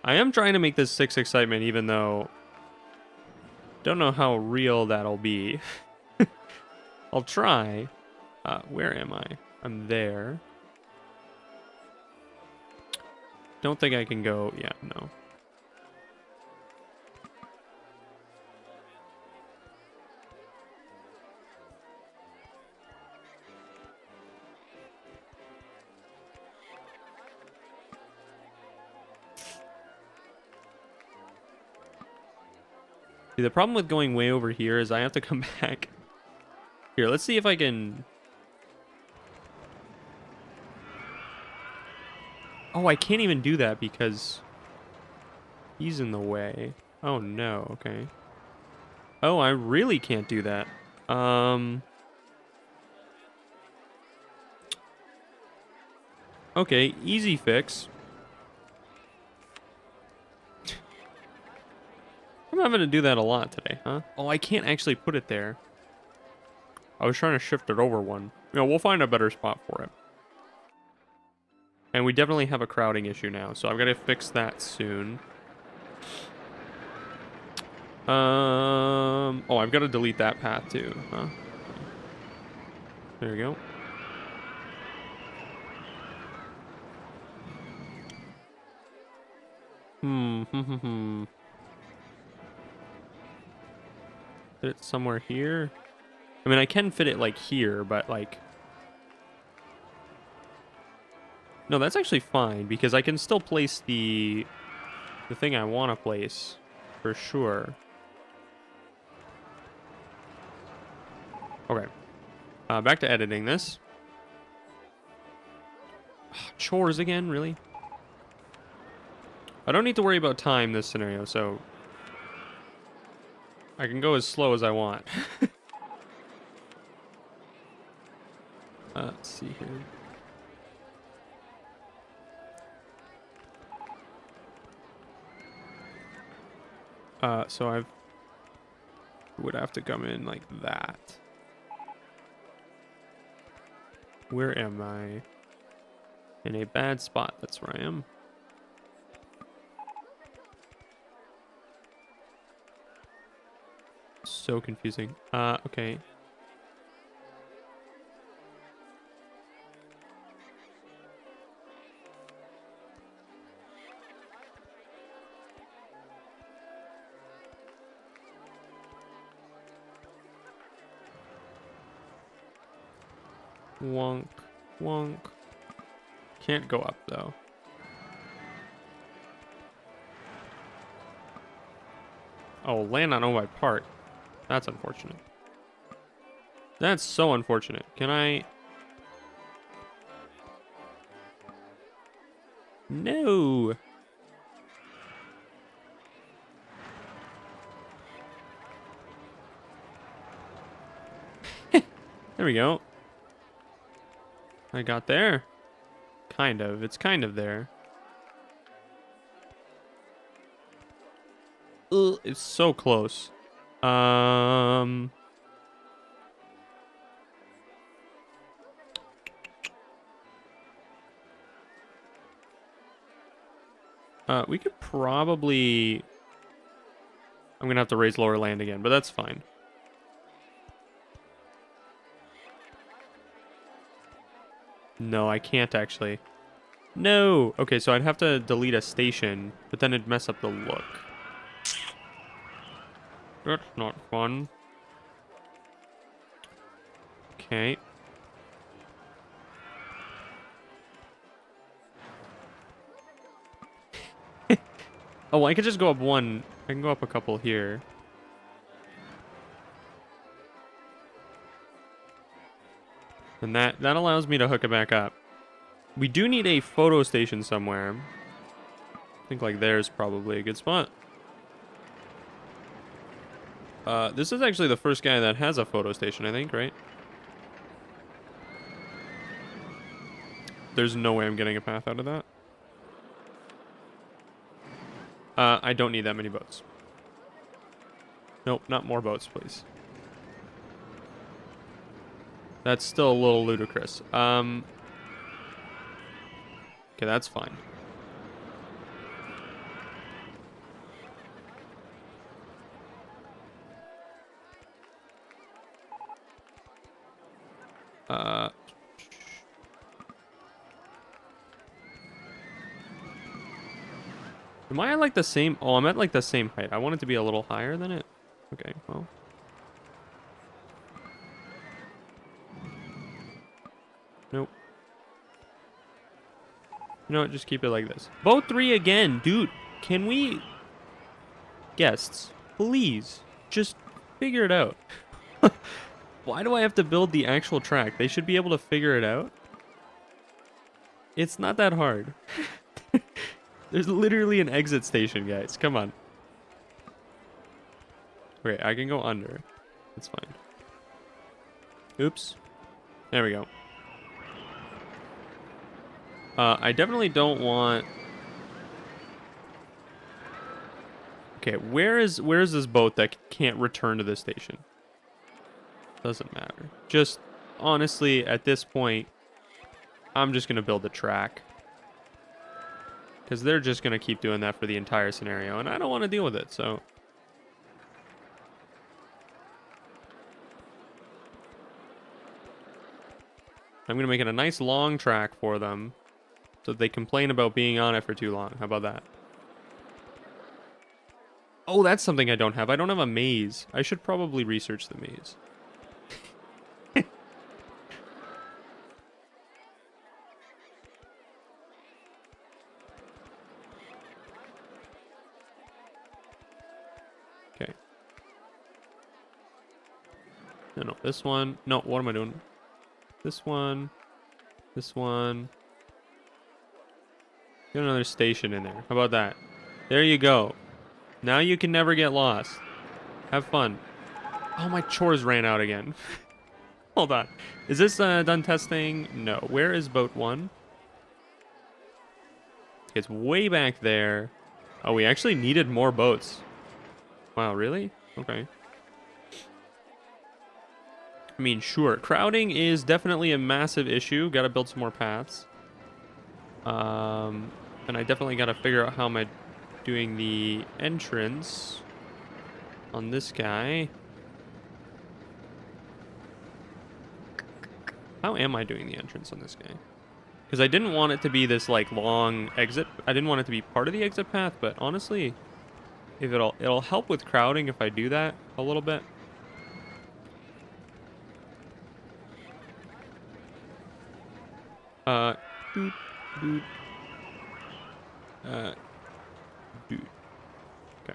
I am trying to make this 6 excitement, even though... Don't know how real that'll be. I'll try. Where am I? I'm there. Don't think I can go... Yeah, no. See, the problem with going way over here is I have to come back. Here, let's see if I can... Oh, I can't even do that because he's in the way. Oh, no. Okay. Oh, I really can't do that. Okay, easy fix. I'm having to do that a lot today, huh? Oh, I can't actually put it there. I was trying to shift it over one. You know, we'll find a better spot for it. And we definitely have a crowding issue now, so I've got to fix that soon. Oh, I've got to delete that path too, huh? There we go. Fit it somewhere here? I mean, I can fit it, like, here, but, like... No, that's actually fine, because I can still place the thing I want to place, for sure. Okay. Back to editing this. Chores again, really? I don't need to worry about time this scenario, so... I can go as slow as I want. Let's see here. So I would have to come in like that. Where am I? In a bad spot. That's where I am. So confusing. Okay. Wonk, wonk. Can't go up though. Oh, land on Ojai Park. That's unfortunate. That's so unfortunate. Can I? No. There we go. I got there. Kind of. It's kind of there. Ugh, it's so close. We could probably... I'm gonna have to raise lower land again, but that's fine. No, I can't actually. No! Okay, so I'd have to delete a station, but then it'd mess up the look. That's not fun. Okay. Oh, I could just go up one. I can go up a couple here. And that allows me to hook it back up. We do need a photo station somewhere. I think like there's probably a good spot. This is actually the first guy that has a photo station, I think, right? There's no way I'm getting a path out of that. I don't need that many boats. Nope, not more boats, please. That's still a little ludicrous. Okay, that's fine. Am I at like the same? Oh, I'm at like the same height. I want it to be a little higher than it. Okay, well. Nope. You know what? Just keep it like this. Boat 3 again. Dude, can we... Guests, please, just figure it out. Why do I have to build the actual track? They should be able to figure it out. It's not that hard. There's literally an exit station, guys. Come on. Okay, I can go under. That's fine. Oops. There we go. I definitely don't want... Okay, where is this boat that can't return to this station? Doesn't matter. Just, honestly, at this point, I'm just going to build the track. Because they're just going to keep doing that for the entire scenario, and I don't want to deal with it, so... I'm going to make it a nice long track for them, so that they complain about being on it for too long. How about that? Oh, that's something I don't have. I don't have a maze. I should probably research the maze. Okay. No, this one. No, what am I doing? This one. This one. Get another station in there. How about that? There you go. Now you can never get lost. Have fun. Oh, my chores ran out again. Hold on. Is this done testing? No. Where is boat 1? It's way back there. Oh, we actually needed more boats. Wow, really? Okay. I mean, sure. Crowding is definitely a massive issue. Gotta build some more paths. And I definitely gotta figure out how am I doing the entrance on this guy. How am I doing the entrance on this guy? Because I didn't want it to be this, like, long exit. I didn't want it to be part of the exit path, but honestly, if it'll help with crowding if I do that a little bit. Doot, doot, doot. Okay. Here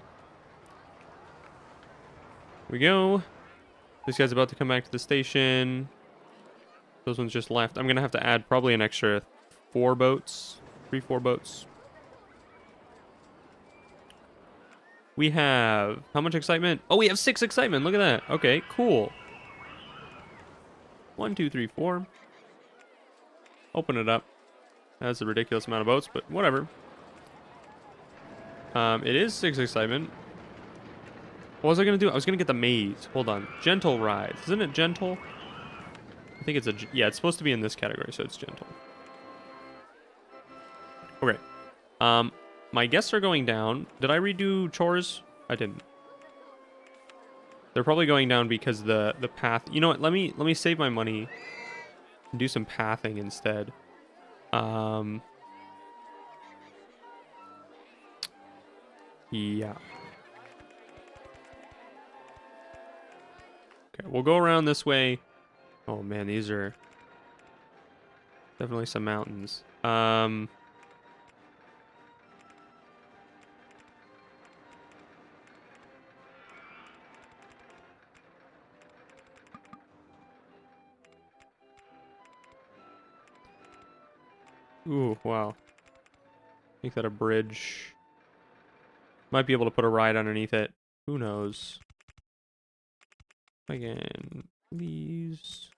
we go. This guy's about to come back to the station. Those ones just left. I'm gonna have to add probably an extra 4 boats. 3-4 boats. We have... How much excitement? Oh, we have 6 excitement. Look at that. Okay, cool. 1, 2, 3, 4. Open it up. That's a ridiculous amount of boats, but whatever. It is 6 excitement. What was I gonna do? I was gonna get the maze. Hold on. Gentle rides. Isn't it gentle? I think it's a... Yeah, it's supposed to be in this category, so it's gentle. Okay. My guests are going down. Did I redo chores? I didn't. They're probably going down because the path... You know what? Let me save my money and do some pathing instead. Yeah. Okay, we'll go around this way. Oh man, these are definitely some mountains. Ooh, wow. Make that a bridge. Might be able to put a ride underneath it. Who knows? Again, please.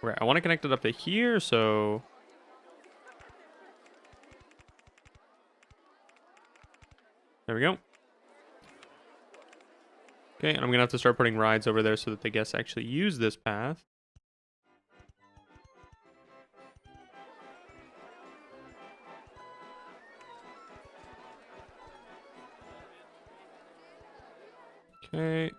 Okay, I want to connect it up to here, so... There we go. Okay, and I'm gonna have to start putting rides over there so that the guests actually use this path. Okay.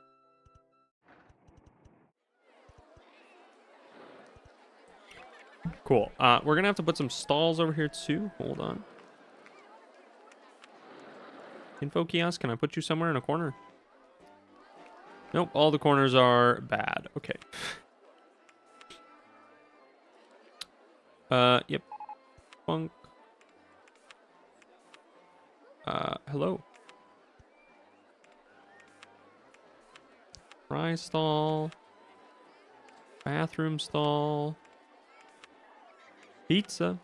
Cool. We're gonna have to put some stalls over here too. Hold on. Info kiosk, can I put you somewhere in a corner? Nope, all the corners are bad. Okay. Yep. Funk. Hello. Fry stall. Bathroom stall. Pizza.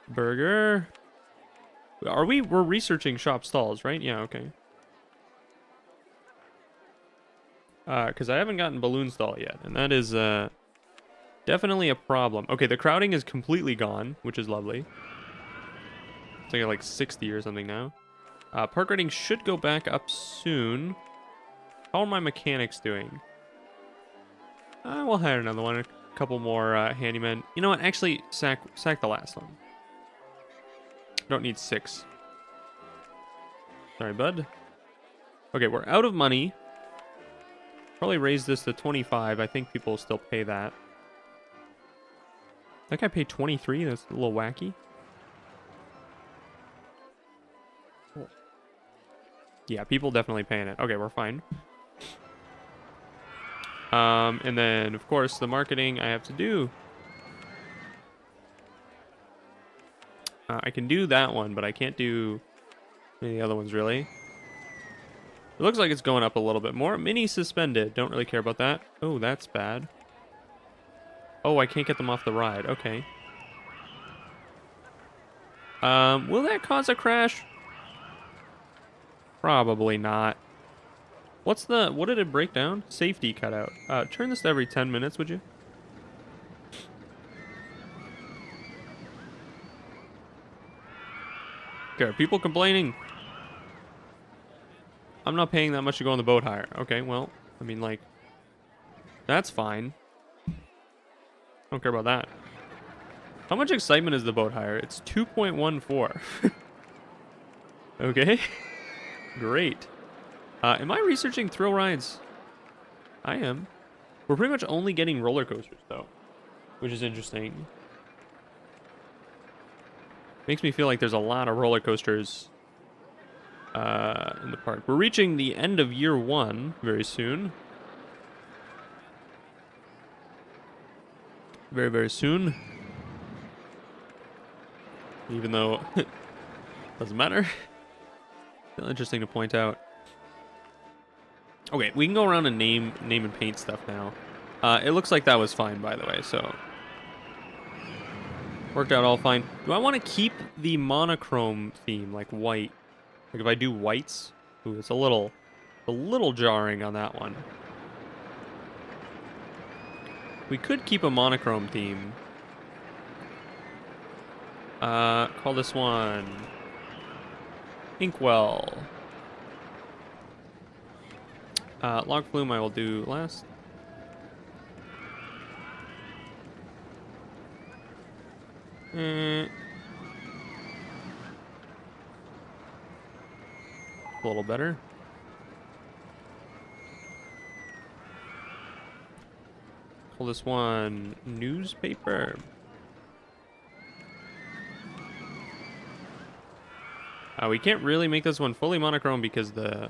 Burger. We're researching shop stalls, right? Yeah, okay. Because I haven't gotten balloon stall yet, and that is, definitely a problem. Okay, the crowding is completely gone, which is lovely. It's like 60 or something now. Park rating should go back up soon. How are my mechanics doing? We'll hire another one. A couple more handymen. You know what? Actually, sack the last one. Don't need 6. Sorry, bud. Okay, we're out of money. Probably raise this to 25. I think people will still pay that. I think I paid 23. That's a little wacky. Cool. Yeah, people definitely paying it. Okay, we're fine. And then, of course, the marketing I have to do. I can do that one, but I can't do any of the other ones, really. It looks like it's going up a little bit more. Mini suspended. Don't really care about that. Oh, that's bad. Oh, I can't get them off the ride. Okay. Will that cause a crash? Probably not. What did it break down? Safety cutout. Turn this to every 10 minutes, would you? Okay, are people complaining? I'm not paying that much to go on the boat hire. Okay, well, I mean, like, that's fine. Don't care about that. How much excitement is the boat hire? It's 2.14. Okay. Great. Am I researching thrill rides? I am. We're pretty much only getting roller coasters, though, which is interesting. Makes me feel like there's a lot of roller coasters in the park. We're reaching the end of year 1 very soon. Very, very soon. Even though it doesn't matter. Still interesting to point out. Okay, we can go around and name and paint stuff now. It looks like that was fine, by the way, so worked out all fine. Do I want to keep the monochrome theme, like white? Like if I do whites, ooh, it's a little jarring on that one. We could keep a monochrome theme. Call this one Inkwell. Log flume I will do last. A little better. Call this one newspaper. We can't really make this one fully monochrome because you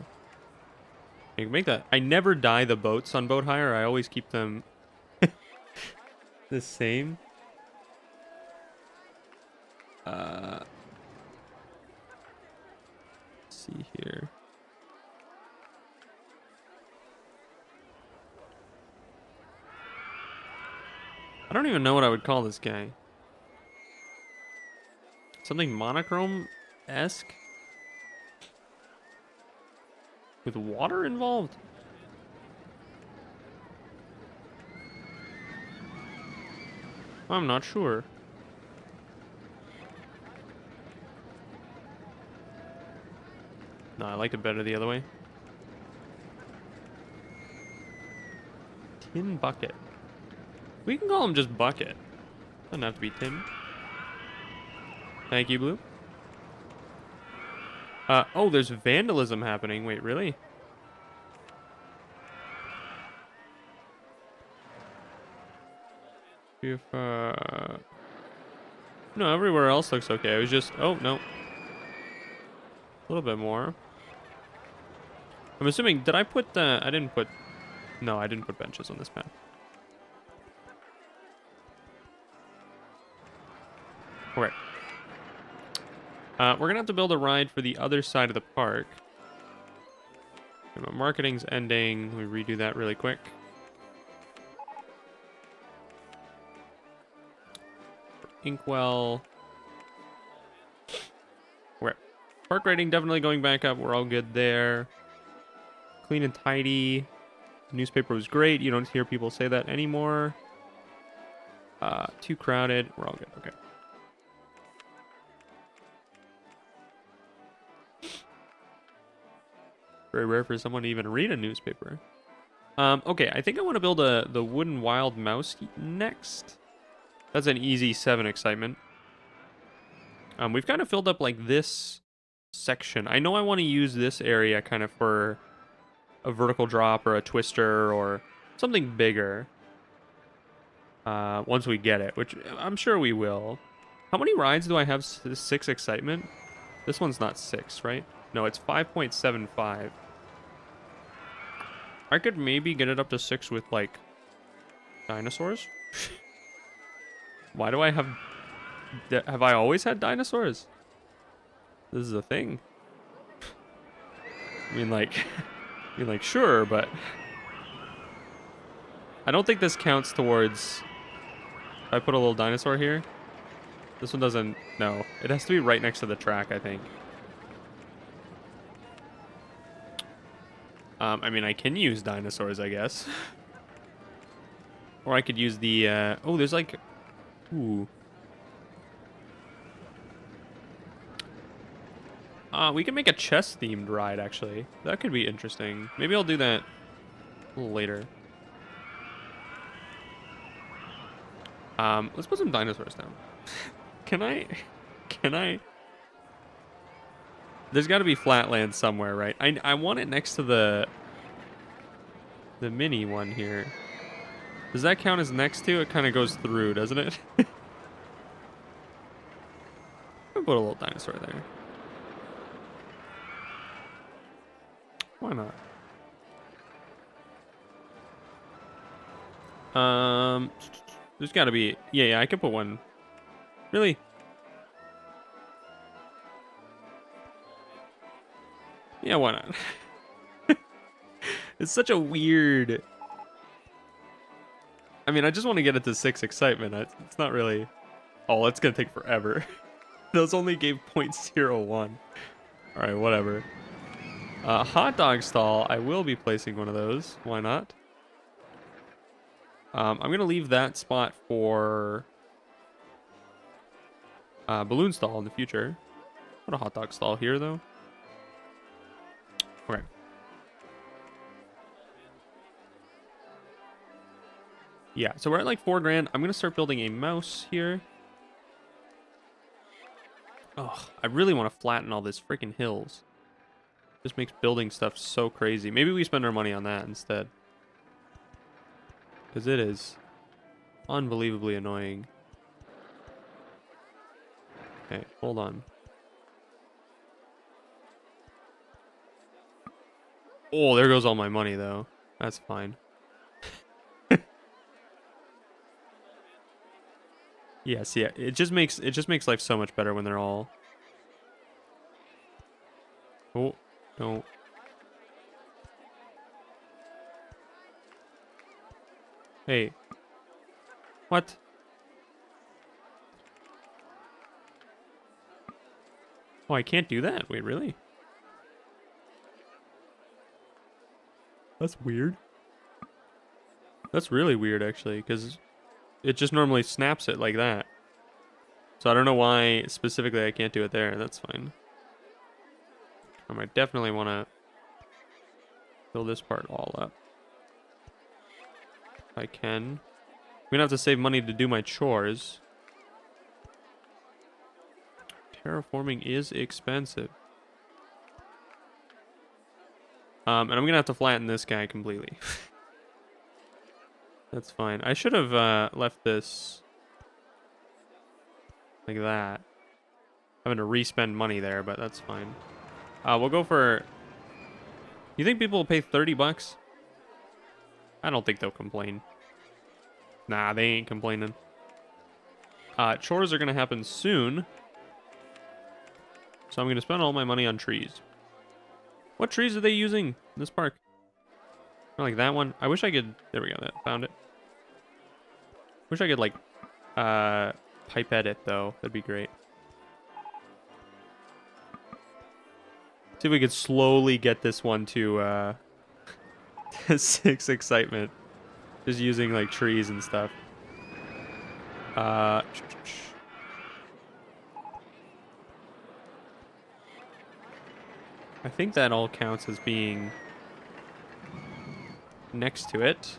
can make that. I never dye the boats on boat hire. I always keep them the same. Let's see here. I don't even know what I would call this guy. Something monochrome-esque? With water involved? I'm not sure. No, I liked it better the other way. Tin Bucket. We can call him just Bucket. Doesn't have to be Tim. Thank you, Blue. Oh, there's vandalism happening. Wait, really? If, no, everywhere else looks okay. It was just, oh, no. A little bit more. I'm assuming, did I put, I didn't put, no, I didn't put benches on this path. Okay. We're gonna have to build a ride for the other side of the park. My marketing's ending. Let me redo that really quick. Inkwell. Okay. Park rating definitely going back up. We're all good there. Clean and tidy. The newspaper was great. You don't hear people say that anymore. Too crowded. We're all good. Okay. Very rare for someone to even read a newspaper. Okay, I think I want to build the wooden wild mouse next. That's an easy 7 excitement. We've kind of filled up like this section. I know I want to use this area kind of for a vertical drop or a twister or something bigger. Once we get it, which I'm sure we will. How many rides do I have? 6 excitement? This one's not 6, right? No, it's 5.75. I could maybe get it up to 6 with, like, dinosaurs? Why do I have... Have I always had dinosaurs? This is a thing. I mean, like... sure, but... I don't think this counts towards... If I put a little dinosaur here... This one doesn't... No. It has to be right next to the track, I think. I mean, I can use dinosaurs, I guess. Or I could use the, oh, there's like, ooh. We can make a chess-themed ride, actually. That could be interesting. Maybe I'll do that a little later. Let's put some dinosaurs down. Can I? Can I? There's got to be flat land somewhere, right? I want it next to the mini one here. Does that count as next to? It kind of goes through, doesn't it? I'll put a little dinosaur there. Why not? There's got to be. Yeah, I could put one. Really? Yeah, why not? It's such a weird. I mean, I just want to get it to 6 excitement. It's not really. Oh, it's gonna take forever. Those only gave 0.01. All right, whatever. Hot dog stall. I will be placing one of those. Why not? I'm gonna leave that spot for balloon stall in the future. Put a hot dog stall here though. Okay. Yeah, so we're at like 4 grand. I'm gonna start building a mouse here. Oh, I really want to flatten all this freaking hills. Just makes building stuff so crazy. Maybe we spend our money on that instead. Because it is unbelievably annoying. Okay, hold on. Oh, there goes all my money though. That's fine. Yes, yeah. It just makes life so much better when they're all. Oh, no. Hey. What? Oh, I can't do that? Wait, really? That's weird. That's really weird, actually, because it just normally snaps it like that. So I don't know why specifically I can't do it there. That's fine. I might definitely want to fill this part all up. If I can. I'm gonna have to save money to do my chores. Terraforming is expensive. And I'm gonna have to flatten this guy completely. That's fine. I should have left this like that. Having to re-spend money there, but that's fine. We'll go for. You think people will pay 30 bucks? I don't think they'll complain. Nah, they ain't complaining. Chores are gonna happen soon. So I'm gonna spend all my money on trees. What trees are they using in this park? I like that one. I wish I could. There we go. That found it. Wish I could like pipette it though. That'd be great. See if we could slowly get this one to 6 excitement. Just using like trees and stuff. I think that all counts as being next to it.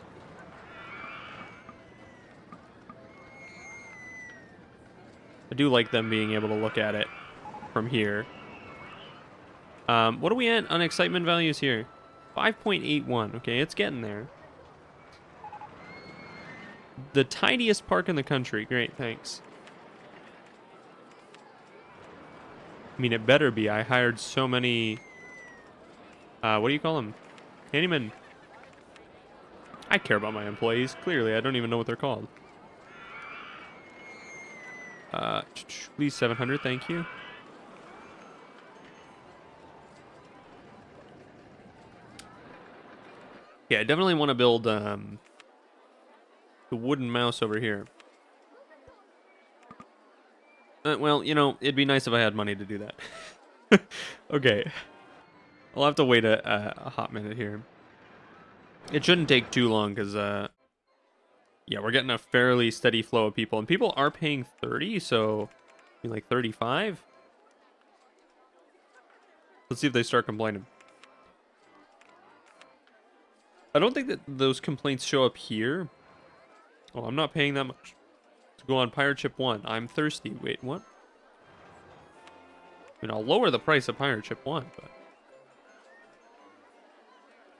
I do like them being able to look at it from here. What are we at on excitement values here? 5.81. Okay, it's getting there. The tiniest park in the country. Great, thanks. I mean, it better be. I hired so many... what do you call them? Handyman. I care about my employees. Clearly, I don't even know what they're called. Please 700, thank you. Yeah, I definitely want to build the wooden mouse over here. Well, you know, it'd be nice if I had money to do that. Okay. I'll have to wait a hot minute here. It shouldn't take too long because, yeah, we're getting a fairly steady flow of people. And people are paying 30, so, I mean, like 35? Let's see if they start complaining. I don't think that those complaints show up here. Oh, I'm not paying that much to go on Pirate Ship 1. I'm thirsty. Wait, what? I mean, I'll lower the price of Pirate Ship 1, but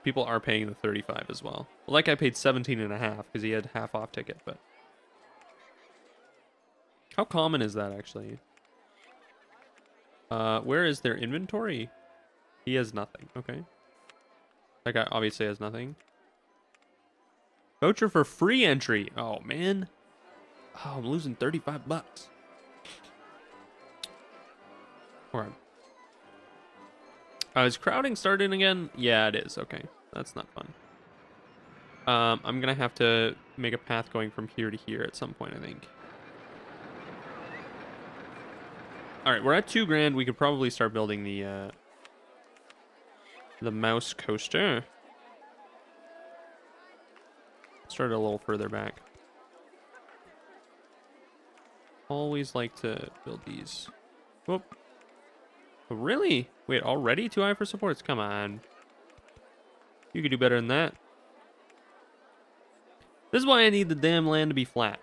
people are paying the 35 as well. Like I paid 17.5 because he had half off ticket, but how common is that actually? Where is their inventory? He has nothing. Okay. That guy obviously has nothing. Voucher for free entry. Oh, man. Oh, I'm losing 35 bucks. Alright. Is crowding starting again? Yeah, it is. Okay. That's not fun. I'm gonna have to make a path going from here to here at some point, I think. Alright, we're at 2 grand. We could probably start building the mouse coaster. Start a little further back. Always like to build these. Whoop. Oh, really? Wait, already too high for supports? Come on. You could do better than that. This is why I need the damn land to be flat.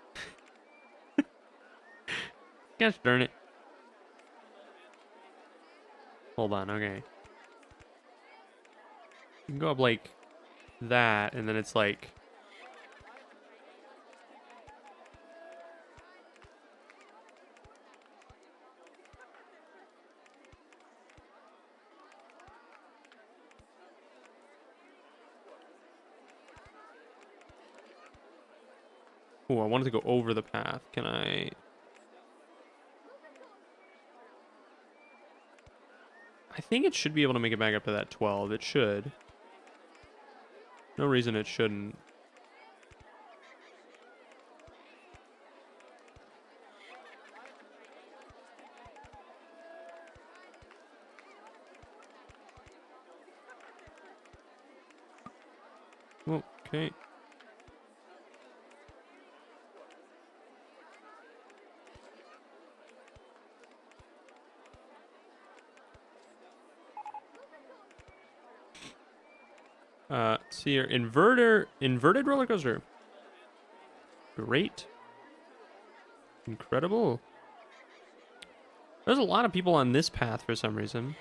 Gosh darn it. Hold on, okay. You can go up like that, and then it's like... Oh, I wanted to go over the path. Can I... I think it should be able to make it back up to that 12. It should. No reason it shouldn't. Okay. See here. Inverted roller coaster. Great. Incredible. There's a lot of people on this path for some reason.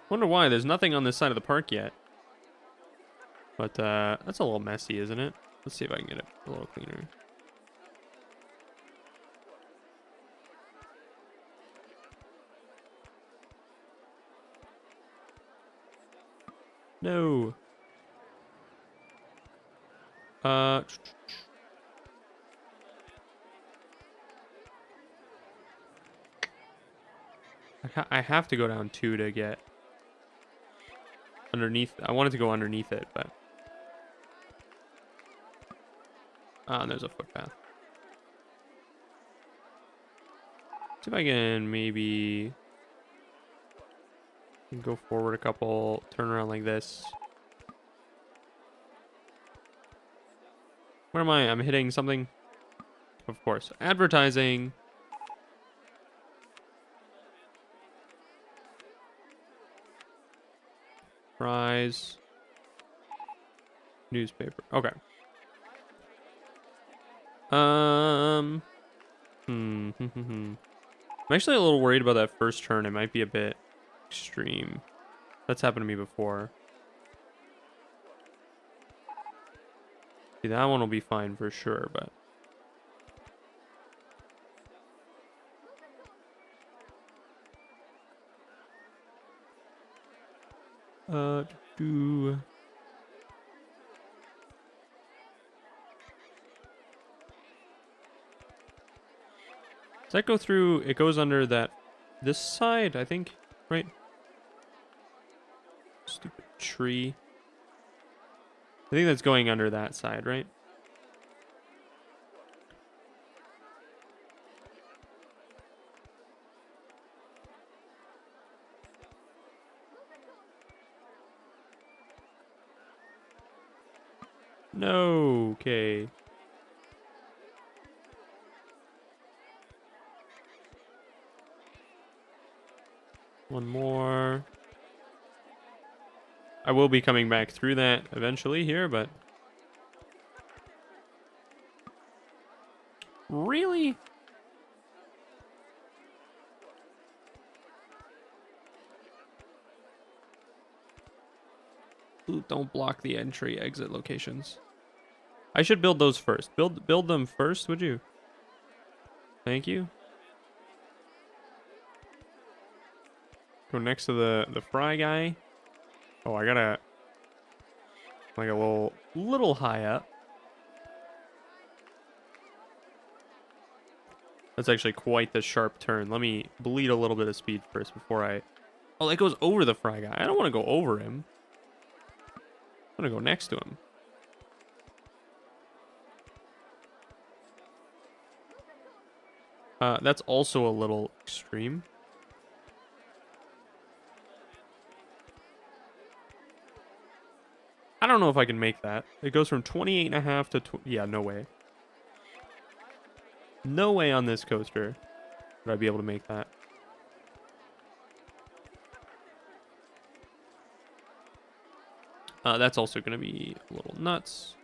Wonder why. There's nothing on this side of the park yet. But that's a little messy, isn't it? Let's see if I can get it a little cleaner. No. I have to go down 2 to get underneath. I wanted to go underneath it, but... and there's a footpath. See if I can maybe go forward a couple, turn around like this. Where am I? I'm hitting something. Of course. Advertising. Fries. Newspaper. Okay. I'm actually a little worried about that first turn. It might be a bit extreme. That's happened to me before. See, that one will be fine for sure, but... Does that go through? It goes under that... This side, I think, right? Stupid tree. I think that's going under that side, right? No, okay. One more. I will be coming back through that eventually here, but... Really? Ooh, don't block the entry exit locations. I should build those first. Build them first, would you? Thank you. Go next to the fry guy. Oh, I gotta like a little high up. That's actually quite the sharp turn. Let me bleed a little bit of speed first before I... Oh, that goes over the fry guy. I don't want to go over him. I want to go next to him. That's also a little extreme. I don't know if I can make that. It goes from 28.5 to... Yeah, no way. No way on this coaster would I be able to make that. That's also going to be a little nuts.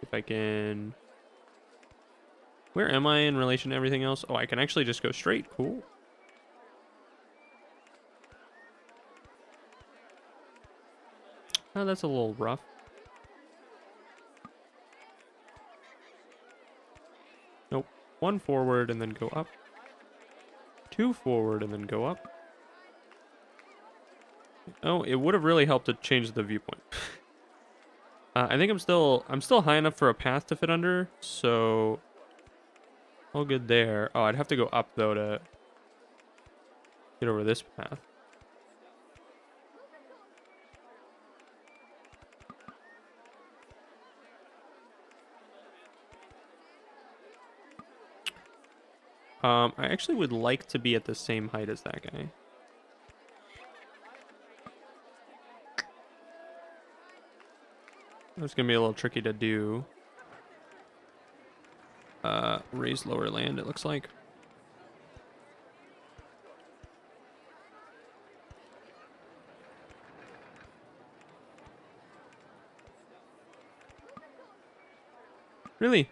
If I can... Where am I in relation to everything else? Oh, I can actually just go straight. Cool. Oh, that's a little rough. Nope. One forward and then go up. Two forward and then go up. Oh, it would have really helped to change the viewpoint. I think I'm still high enough for a path to fit under, so all good there. Oh, I'd have to go up though to get over this path. I actually would like to be at the same height as that guy. It's gonna be a little tricky to do. Raise lower land, it looks like. Really?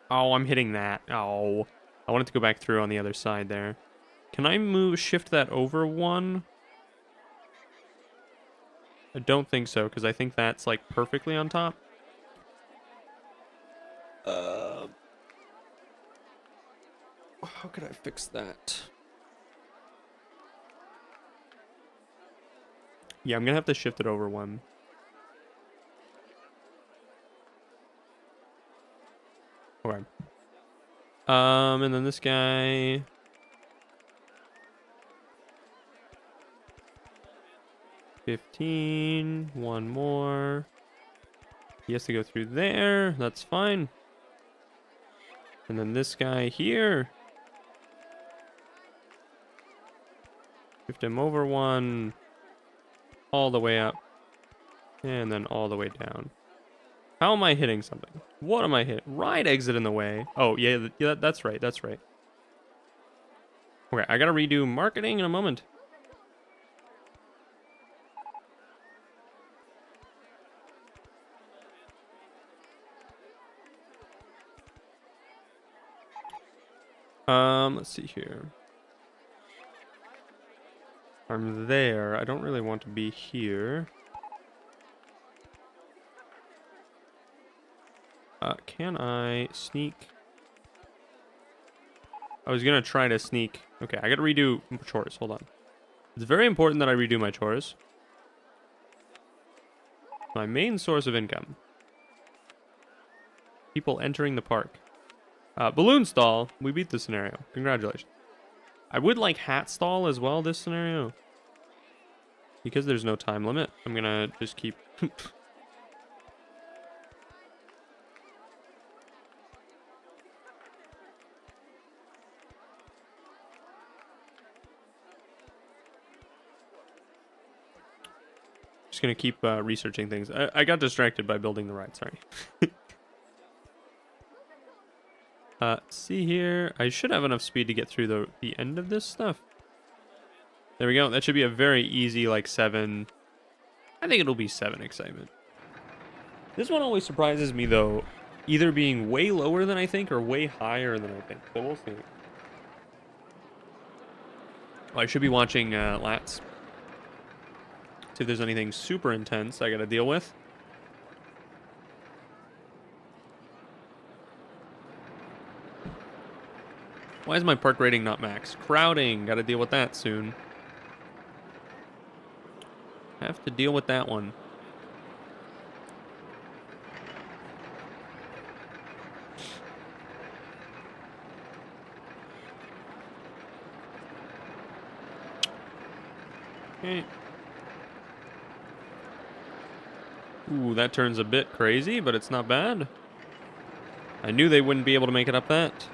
Oh, I'm hitting that. Oh, I wanted to go back through on the other side there. Can I shift that over one? I don't think so, because I think that's like perfectly on top. How could I fix that? Yeah, I'm gonna have to shift it over one. Okay. And then this guy. One more. He has to go through there. That's fine. And then this guy here. Shift him over one. All the way up. And then all the way down. How am I hitting something? What am I hitting? Ride exit in the way. Oh, yeah, that's right. That's right. Okay, I gotta redo marketing in a moment. Let's see here. I'm there. I don't really want to be here. Can I sneak? I was gonna try to sneak. Okay, I gotta redo chores. Hold on. It's very important that I redo my chores. My main source of income. People entering the park. Balloon stall. We beat the scenario. Congratulations. I would like hat stall as well this scenario. Because there's no time limit, I'm gonna just keep... Just gonna keep researching things. I got distracted by building the ride, sorry. See here. I should have enough speed to get through the end of this stuff. There we go. That should be a very easy, like, 7. I think it'll be 7 excitement. This one always surprises me, though, either being way lower than I think or way higher than I think. So we'll see. Well, I should be watching Lats. See if there's anything super intense I gotta deal with. Why is my park rating not max? Crowding. Gotta deal with that soon. Have to deal with that one. Okay. Ooh, that turns a bit crazy, but it's not bad. I knew they wouldn't be able to make it up that.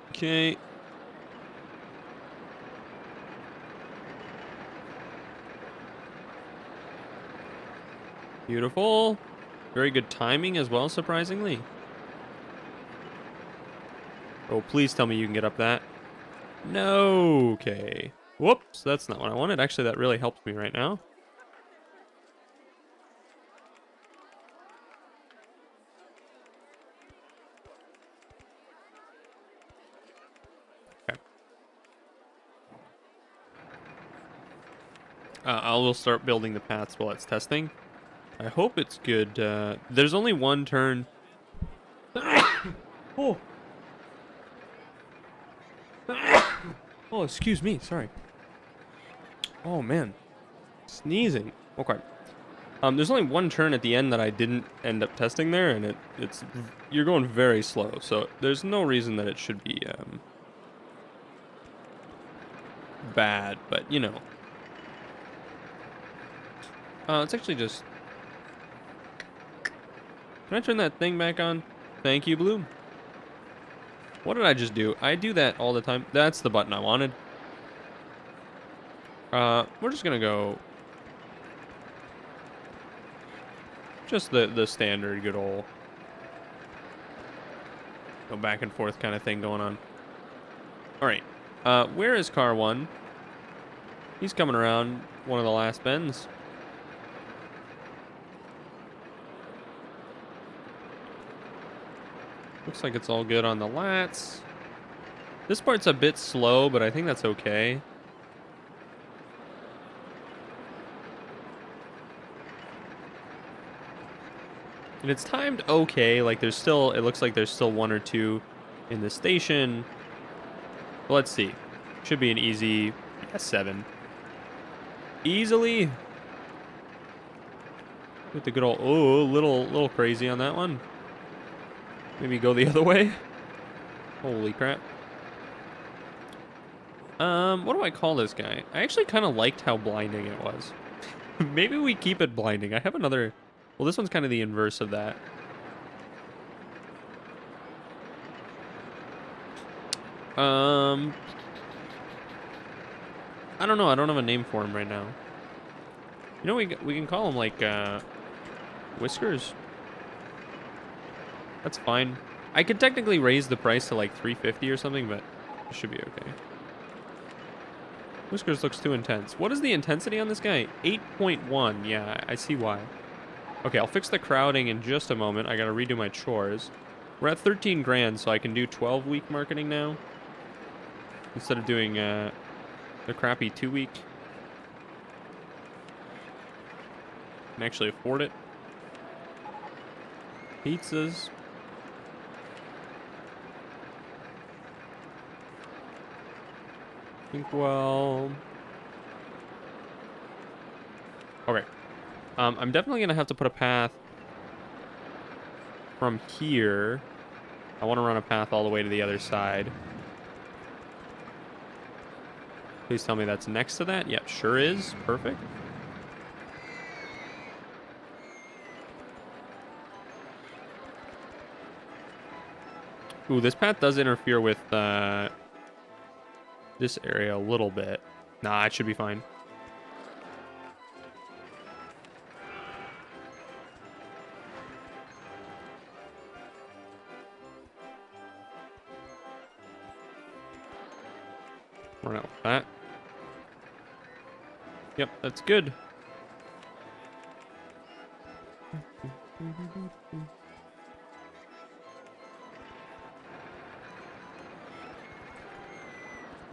Okay. Beautiful. Very good timing as well, surprisingly. Oh, please tell me you can get up that. No. Okay. Whoops, that's not what I wanted. Actually, that really helps me right now. Okay. I will start building the paths while it's testing. I hope it's good. There's only one turn. Oh. Oh, excuse me. Sorry. Oh, man. Sneezing. Okay. There's only one turn at the end that I didn't end up testing there, and it's you're going very slow, so there's no reason that it should be bad, but you know. It's actually just. Can I turn that thing back on? Thank you, Bloom. What did I just do? I do that all the time. That's the button I wanted. We're just gonna go. Just the standard good old go back and forth kind of thing going on. All right. Where is car 1? He's coming around one of the last bends. Looks like it's all good on the lats. This part's a bit slow, but I think that's okay. And it's timed okay. Like there's still, it looks like there's still 1 or 2 in the station. But let's see. Should be an easy 7. Easily. With the good old, oh, little crazy on that one. Maybe go the other way. Holy crap. What do I call this guy? I actually kind of liked how blinding it was. Maybe we keep it blinding. I have another, well, this one's kind of the inverse of that. I don't know. I don't have a name for him right now. You know, we can call him like Whiskers. That's fine. I could technically raise the price to like 350 or something, but it should be okay. Whiskers looks too intense. What is the intensity on this guy? 8.1. Yeah, I see why. Okay, I'll fix the crowding in just a moment. I gotta redo my chores. We're at 13 grand, so I can do 12-week marketing now instead of doing the crappy 2-week. Can actually afford it. Pizzas. Think well. Okay. I'm definitely gonna have to put a path from here. I want to run a path all the way to the other side. Please tell me that's next to that. Yep, sure is. Perfect. Ooh, this path does interfere with this area a little bit. Nah, it should be fine. Run out with that. Yep, that's good.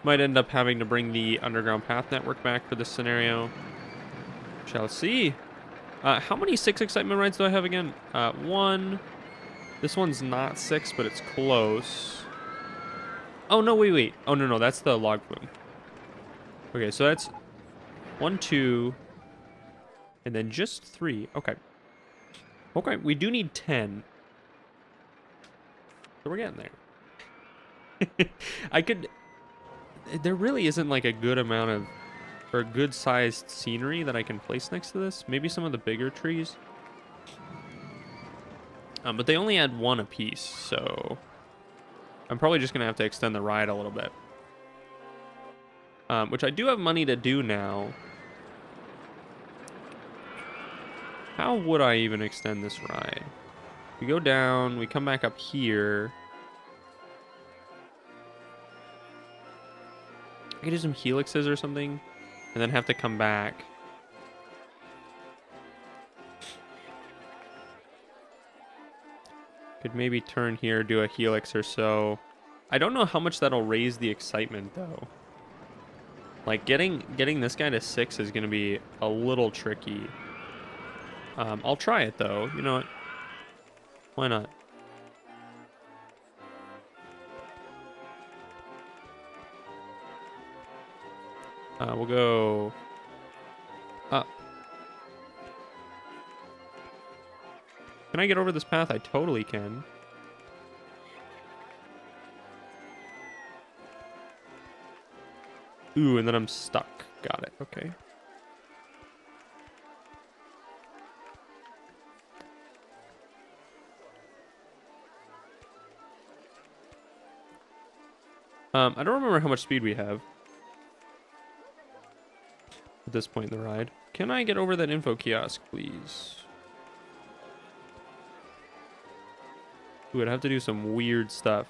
Might end up having to bring the underground path network back for this scenario. Shall see. How many 6 excitement rides do I have again? 1. This one's not 6, but it's close. Oh, no, wait. Oh, no, that's the log flume. Okay, so that's 1, 2, and then just 3. Okay. Okay, we do need 10. So we're getting there. I could... There really isn't like a good amount of... or a good-sized scenery that I can place next to this. Maybe some of the bigger trees. But they only add 1 apiece, so... I'm probably just going to have to extend the ride a little bit. Which I do have money to do now. How would I even extend this ride? We go down, we come back up here. I could do some helixes or something, and then have to come back. Could maybe turn here, do a helix or so. I don't know how much that'll raise the excitement, though. Like, getting this guy to 6 is going to be a little tricky. I'll try it, though. You know what? Why not? We'll go up. Can I get over this path? I totally can. Ooh, and then I'm stuck. Got it. Okay. I don't remember how much speed we have at this point in the ride. Can I get over that info kiosk, please? Ooh, I'd have to do some weird stuff.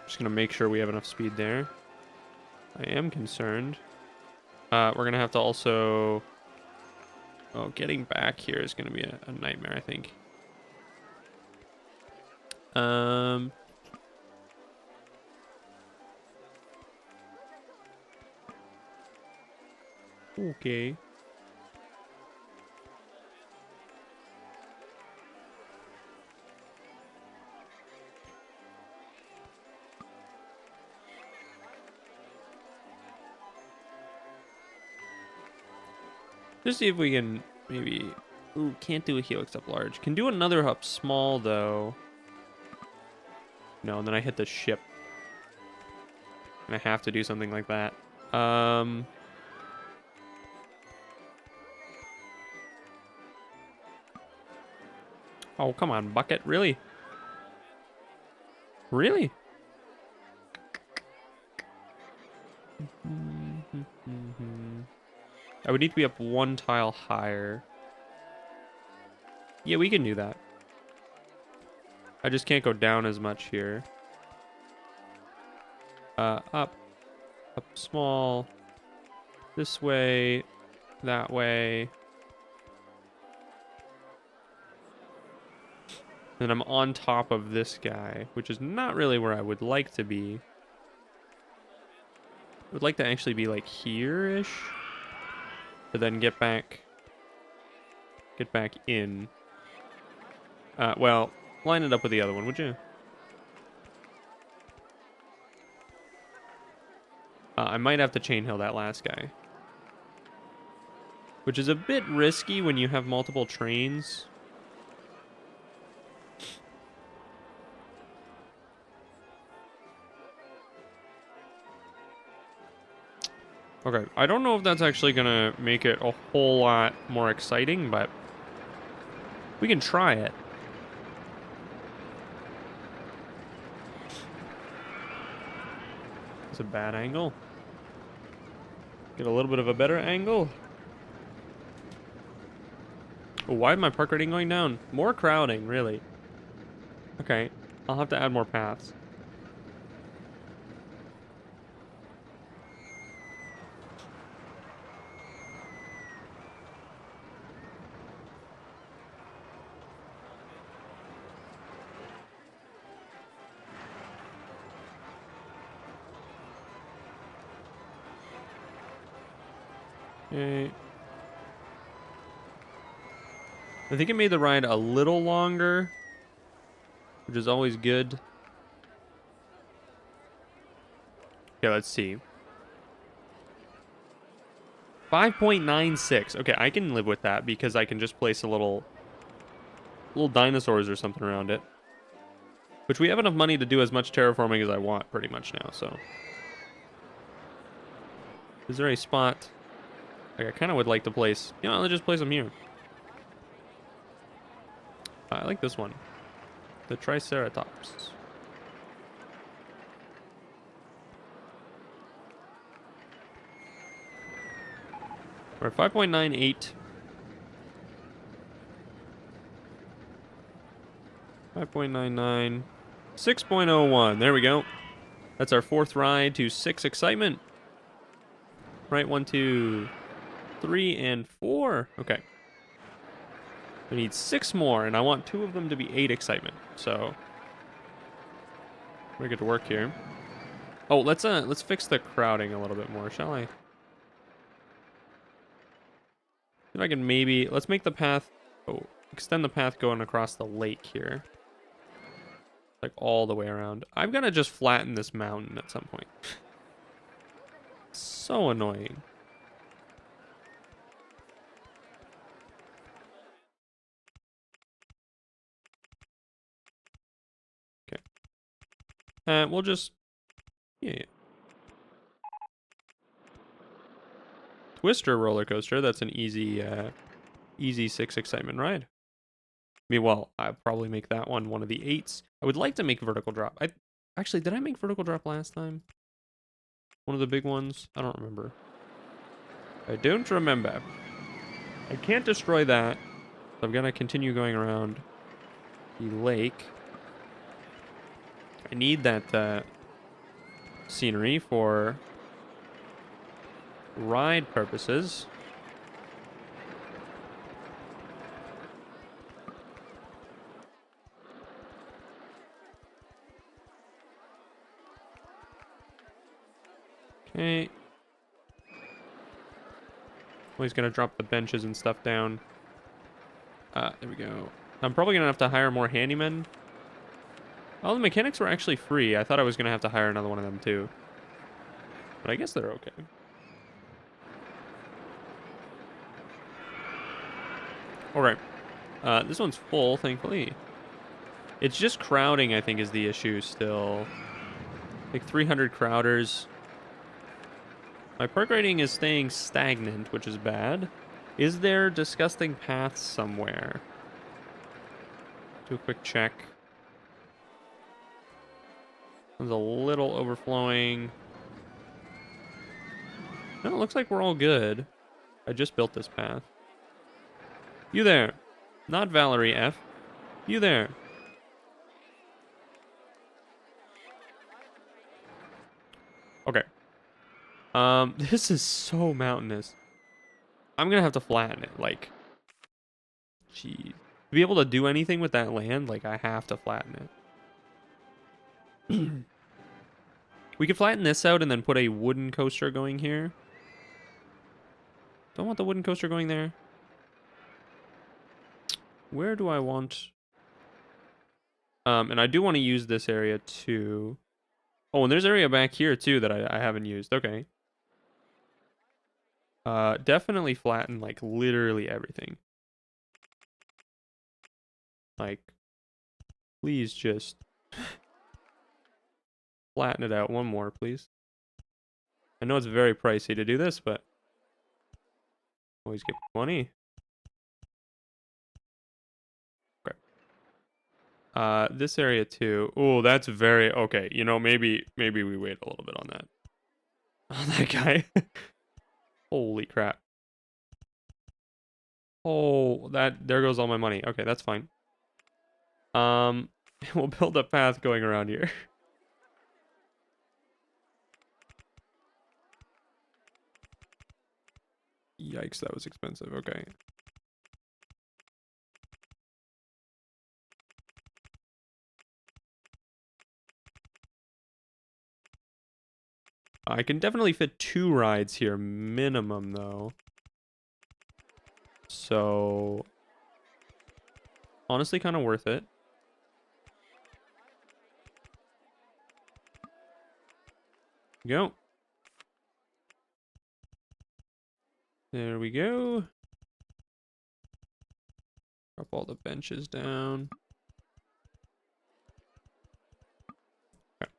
Just gonna make sure we have enough speed there. I am concerned. We're gonna have to also... Oh, getting back here is gonna be a nightmare, I think. Okay. Just see if we can maybe... Ooh, can't do a helix up large. Can do another up small, though. No, and then I hit the ship. And I have to do something like that. Oh, come on, bucket. Really? Really? I would need to be up 1 tile higher. Yeah, we can do that. I just can't go down as much here. Up small, this way, that way. And I'm on top of this guy, which is not really where I would like to be. I would like to actually be like here-ish. To then get back in. Well, line it up with the other one, would you? I might have to chain hill that last guy. Which is a bit risky when you have multiple trains. Okay, I don't know if that's actually gonna make it a whole lot more exciting, but we can try it. a bad angle. Get a little bit of a better angle. Oh, why is my park rating going down? More crowding, really. Okay, I'll have to add more paths. Okay. I think it made the ride a little longer, which is always good. Okay, let's see. 5.96. Okay, I can live with that because I can just place a little dinosaurs or something around it. Which we have enough money to do as much terraforming as I want pretty much now, so. Is there a spot? Like, I kind of would like to place, you know, let's just place them here. I like this one. The Triceratops. We're at 5.98. 5.99. 6.01. There we go. That's our fourth ride to 6 excitement. Right, 1, 2, 3, and 4. Okay. We need 6 more, and I want 2 of them to be 8 excitement. So we're good to work here. Oh, let's fix the crowding a little bit more, shall I? If I can maybe let's make the path extend the path going across the lake here. Like all the way around. I'm gonna just flatten this mountain at some point. So annoying. Okay. We'll just yeah. Twister roller coaster. That's an easy 6 excitement ride. I mean, well, I'll probably make that one of the 8s. I would like to make vertical drop. Actually, did I make vertical drop last time? One of the big ones? I don't remember. I don't remember. I can't destroy that. So I'm gonna continue going around the lake. I need that scenery for ride purposes. Okay. Oh, he's gonna drop the benches and stuff down. There we go. I'm probably gonna have to hire more handymen. Oh, the mechanics were actually free. I thought I was gonna have to hire another one of them too. But I guess they're okay. Alright. This one's full, thankfully. It's just crowding, I think, is the issue still. Like 300 crowders. My park rating is staying stagnant, which is bad. Is there disgusting paths somewhere? Do a quick check. There's a little overflowing. No, it looks like we're all good. I just built this path. You there. Not Valerie F. You there. Okay. This is so mountainous. I'm gonna have to flatten it, like. Gee. To be able to do anything with that land, like, I have to flatten it. We could flatten this out and then put a wooden coaster going here. Don't want the wooden coaster going there. Where do I want... and I do want to use this area too. Oh, and there's area back here too that I haven't used. Okay. Definitely flatten, like, literally everything. Like, please just flatten it out one more, please. I know it's very pricey to do this, but always get money. Okay. This area too. Oh, that's very okay. You know, maybe we wait a little bit on that. Oh, that guy. Holy crap. Oh, there goes all my money. Okay, that's fine. We'll build a path going around here. Yikes, that was expensive. Okay. I can definitely fit 2 rides here minimum though. So honestly kind of worth it. Go. There we go. Drop all the benches down. Okay.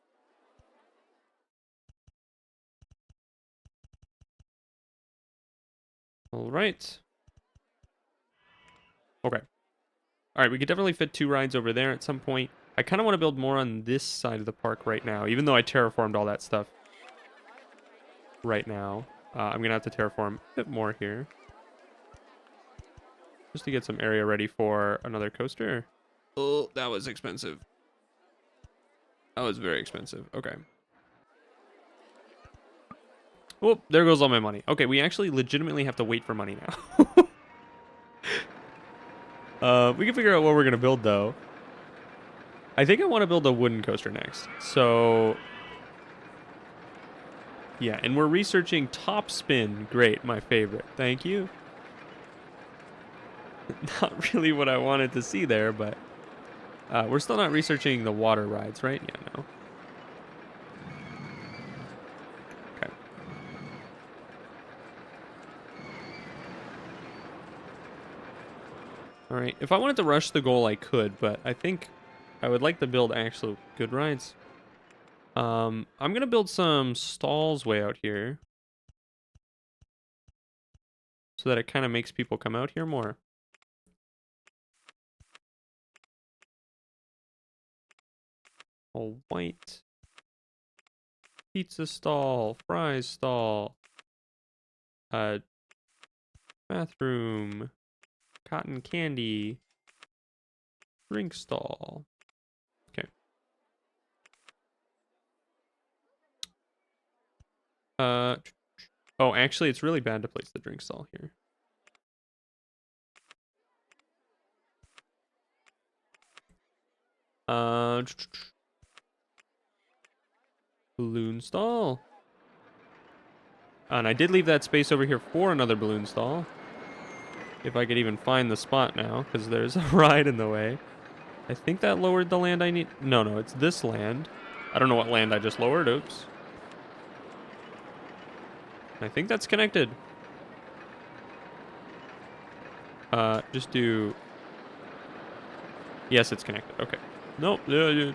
All right. Okay. All right, we could definitely fit 2 rides over there at some point. I kind of want to build more on this side of the park right now, even though I terraformed all that stuff right now. I'm going to have to terraform a bit more here. Just to get some area ready for another coaster. Oh, that was expensive. That was very expensive. Okay. Oh, there goes all my money. Okay, we actually legitimately have to wait for money now. We can figure out what we're going to build, though. I think I want to build a wooden coaster next. So, yeah, and we're researching top spin. Great, my favorite. Thank you. Not really what I wanted to see there, but we're still not researching the water rides, right? Yeah, no. Okay. All right. If I wanted to rush the goal, I could, but I think I would like to build actual good rides. I'm gonna build some stalls way out here, so that it kind of makes people come out here more. All white. Pizza stall, fries stall, bathroom, cotton candy, drink stall. Okay. Oh, actually, it's really bad to place the drink stall here. Balloon stall. And I did leave that space over here for another balloon stall. If I could even find the spot now, because there's a ride in the way. I think that lowered the land I need. No, no, it's this land. I don't know what land I just lowered. Oops. I think that's connected. Just do... Yes, it's connected. Okay. Nope. Yeah.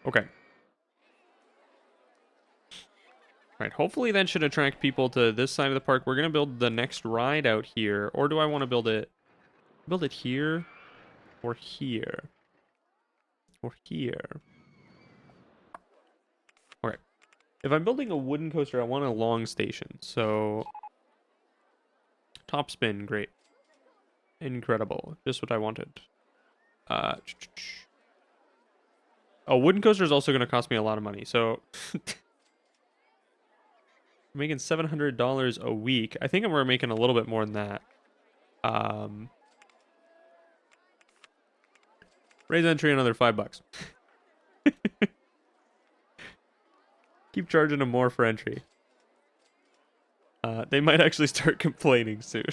Okay. Alright, hopefully that should attract people to this side of the park. We're going to build the next ride out here. Or do I want to build it here? Or here? Or here? Alright. If I'm building a wooden coaster, I want a long station. So... Top spin, great. Incredible. Just what I wanted. Oh, wooden coaster is also going to cost me a lot of money. So... I'm making $700 a week. I think we're making a little bit more than that. Raise entry another $5. Keep charging them more for entry. They might actually start complaining soon.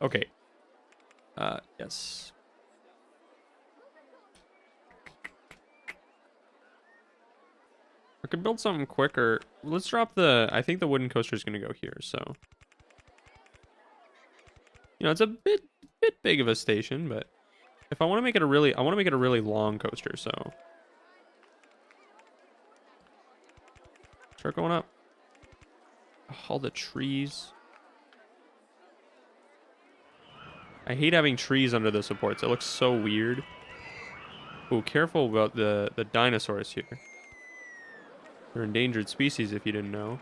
Okay. Yes. I could build something quicker. Let's drop the... I think the wooden coaster is going to go here, so... You know, it's a bit big of a station, but... If I want to make it a really... I want to make it a really long coaster, so... Start going up. All the trees. I hate having trees under the supports. It looks so weird. Ooh, careful about the dinosaurs here. They're endangered species if you didn't know.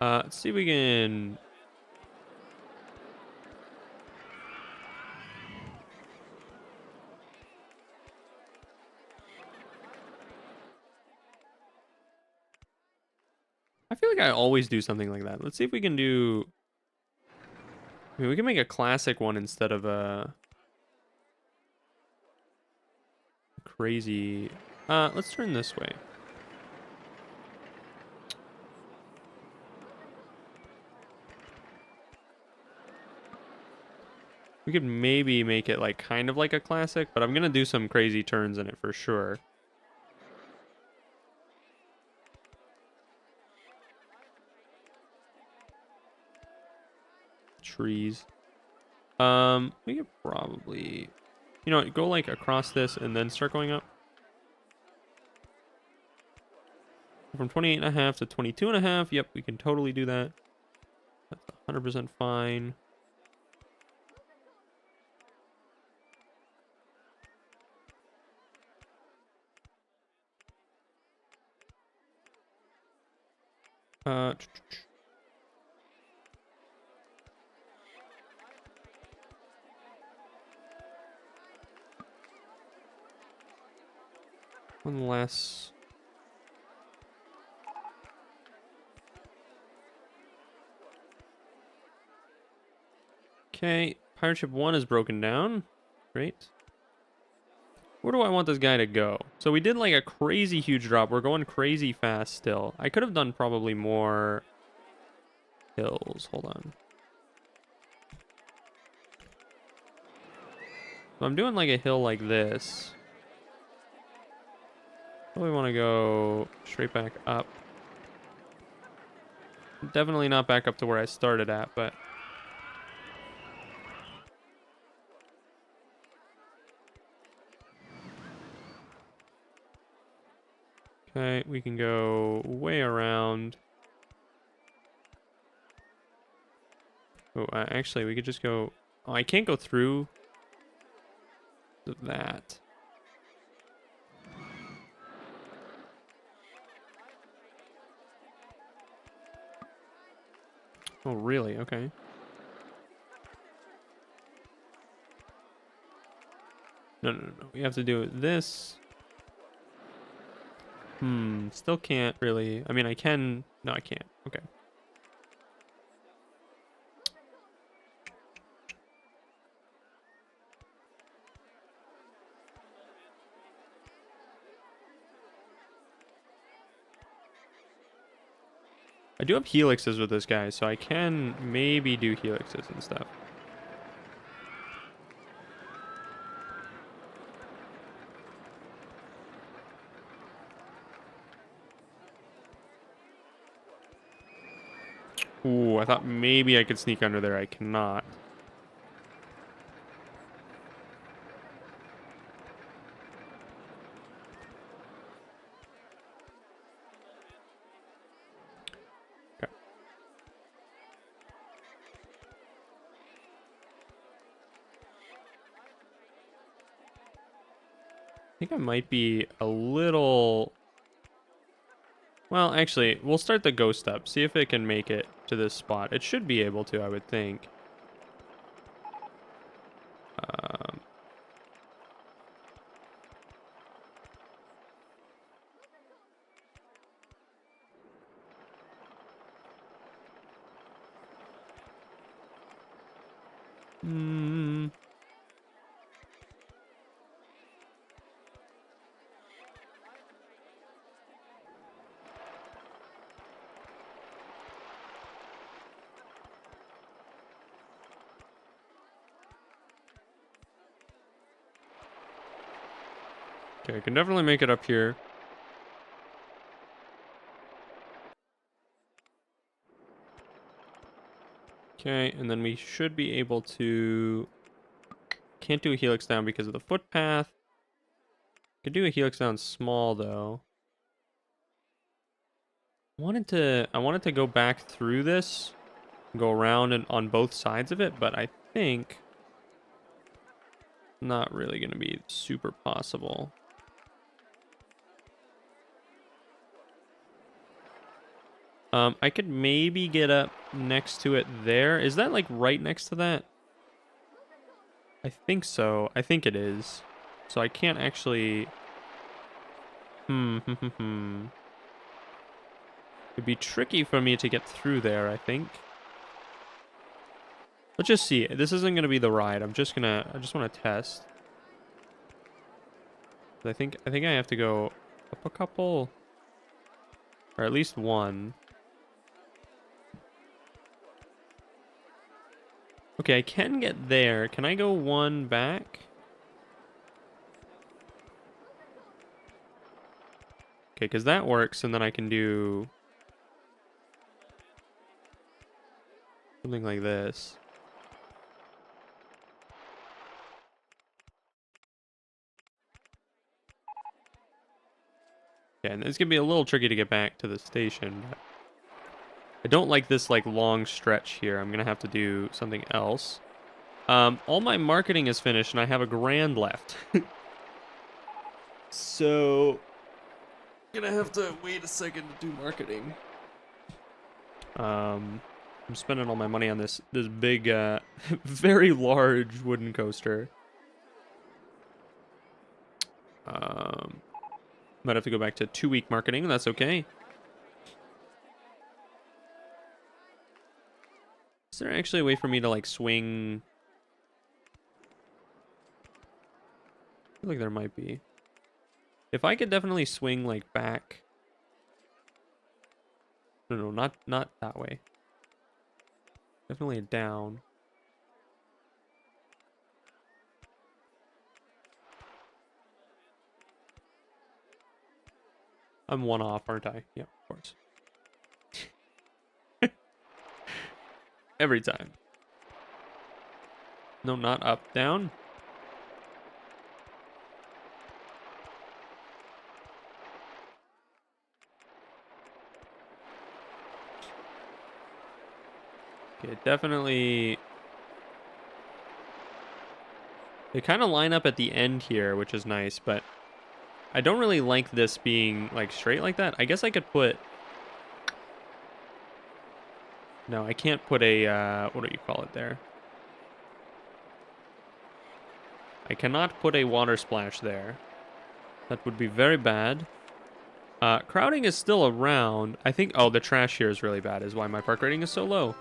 Let's see if we can... I feel like I always do something like that. Let's see if we can do... I mean, we can make a classic one instead of a crazy... let's turn this way. We could maybe make it like kind of like a classic, but I'm gonna do some crazy turns in it for sure. Trees. We could probably, you know, go like across this and then start going up. From 28.5 to 22.5. Yep, we can totally do that. That's 100% fine. One less. Okay, pirate ship 1 is broken down. Great. Where do I want this guy to go? So we did like a crazy huge drop. We're going crazy fast still. I could have done probably more hills. Hold on. So I'm doing like a hill like this. Probably want to go straight back up. Definitely not back up to where I started at, but... Okay, we can go way around. Oh, actually, we could just go... Oh, I can't go through that. Oh, really? Okay. No, no, no, no. We have to do this. Still can't really... I mean, I can... No, I can't. Okay. I do have helixes with this guy, so I can maybe do helixes and stuff. Ooh, I thought maybe I could sneak under there. I cannot. Okay. I think I might be a little... Well, actually, we'll start the ghost up. See if it can make it to this spot. It should be able to, I would think. Um, hmm. Okay, I can definitely make it up here. Okay, and then we should be able to... Can't do a helix down because of the footpath. Could do a helix down small, though. I wanted to go back through this, go around and on both sides of it, but I think not really going to be super possible. I could maybe get up next to it there. Is that like right next to that? I think so. I think it is. So I can't actually... It'd be tricky for me to get through there, I think. Let's just see. This isn't going to be the ride. I just want to test. I think I have to go up a couple. Or at least one. Okay, I can get there. Can I go one back? Okay, because that works, and then I can do something like this. Yeah, and it's going to be a little tricky to get back to the station. But I don't like this like long stretch here. I'm going to have to do something else. All my marketing is finished, and I have a grand left. So, gonna have to wait a second to do marketing. I'm spending all my money on this big, very large wooden coaster. Might have to go back to 2-week marketing. That's okay. Is there actually a way for me to like swing? I feel like there might be. If I could definitely swing like back. No, not that way. Definitely down. I'm one off, aren't I? Yeah, of course. Every time. No, not up, down. Okay, definitely. They kind of line up at the end here, which is nice, but I don't really like this being like straight like that. I guess I could put... No, I can't put a, what do you call it there? I cannot put a water splash there. That would be very bad. Crowding is still around. I think, oh, the trash here is really bad, is why my park rating is so low.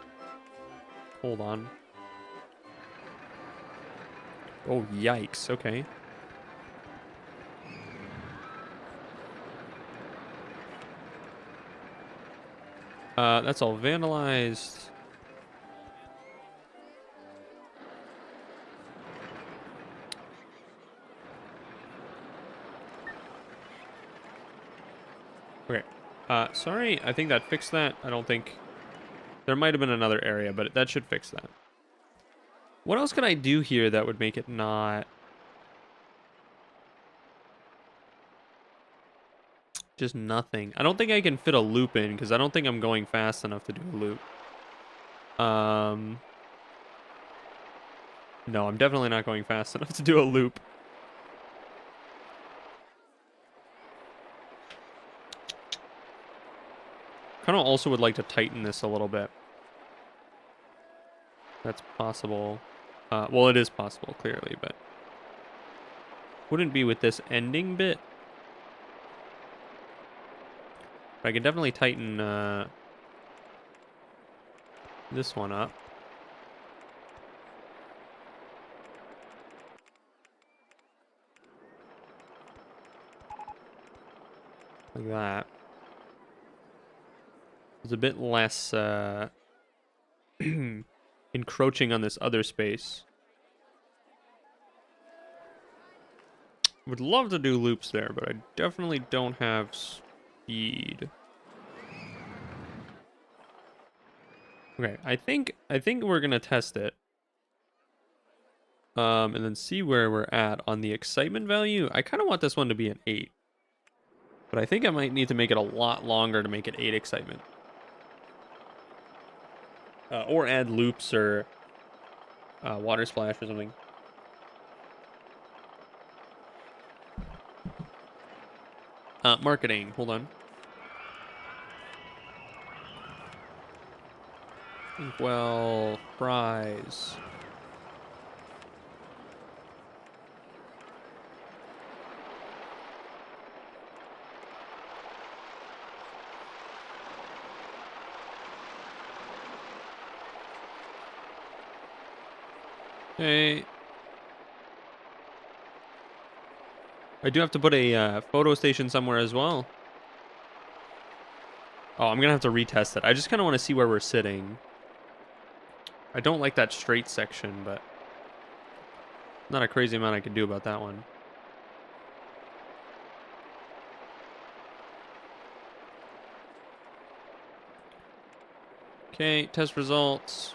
Hold on. Oh, yikes. Okay. That's all vandalized. Okay. Sorry, I think that fixed that. I don't think... There might have been another area, but that should fix that. What else could I do here that would make it not... Just nothing. I don't think I can fit a loop in, because I don't think I'm going fast enough to do a loop. No, I'm definitely not going fast enough to do a loop. Kind of also would like to tighten this a little bit. That's possible. Well, it is possible, clearly, but... Wouldn't be with this ending bit. But I can definitely tighten this one up. Like that. It's a bit less encroaching on this other space. Would love to do loops there, but I definitely don't have speed. Okay, I think we're gonna test it. And then see where we're at on the excitement value. I kind of want this one to be an 8. But I think I might need to make it a lot longer to make it 8 excitement. Or add loops or water splash or something. Marketing, hold on. Inkwell, fries. Okay. I do have to put a photo station somewhere as well. Oh, I'm gonna have to retest it. I just kind of want to see where we're sitting. I don't like that straight section, but not a crazy amount I can do about that one. Okay, test results.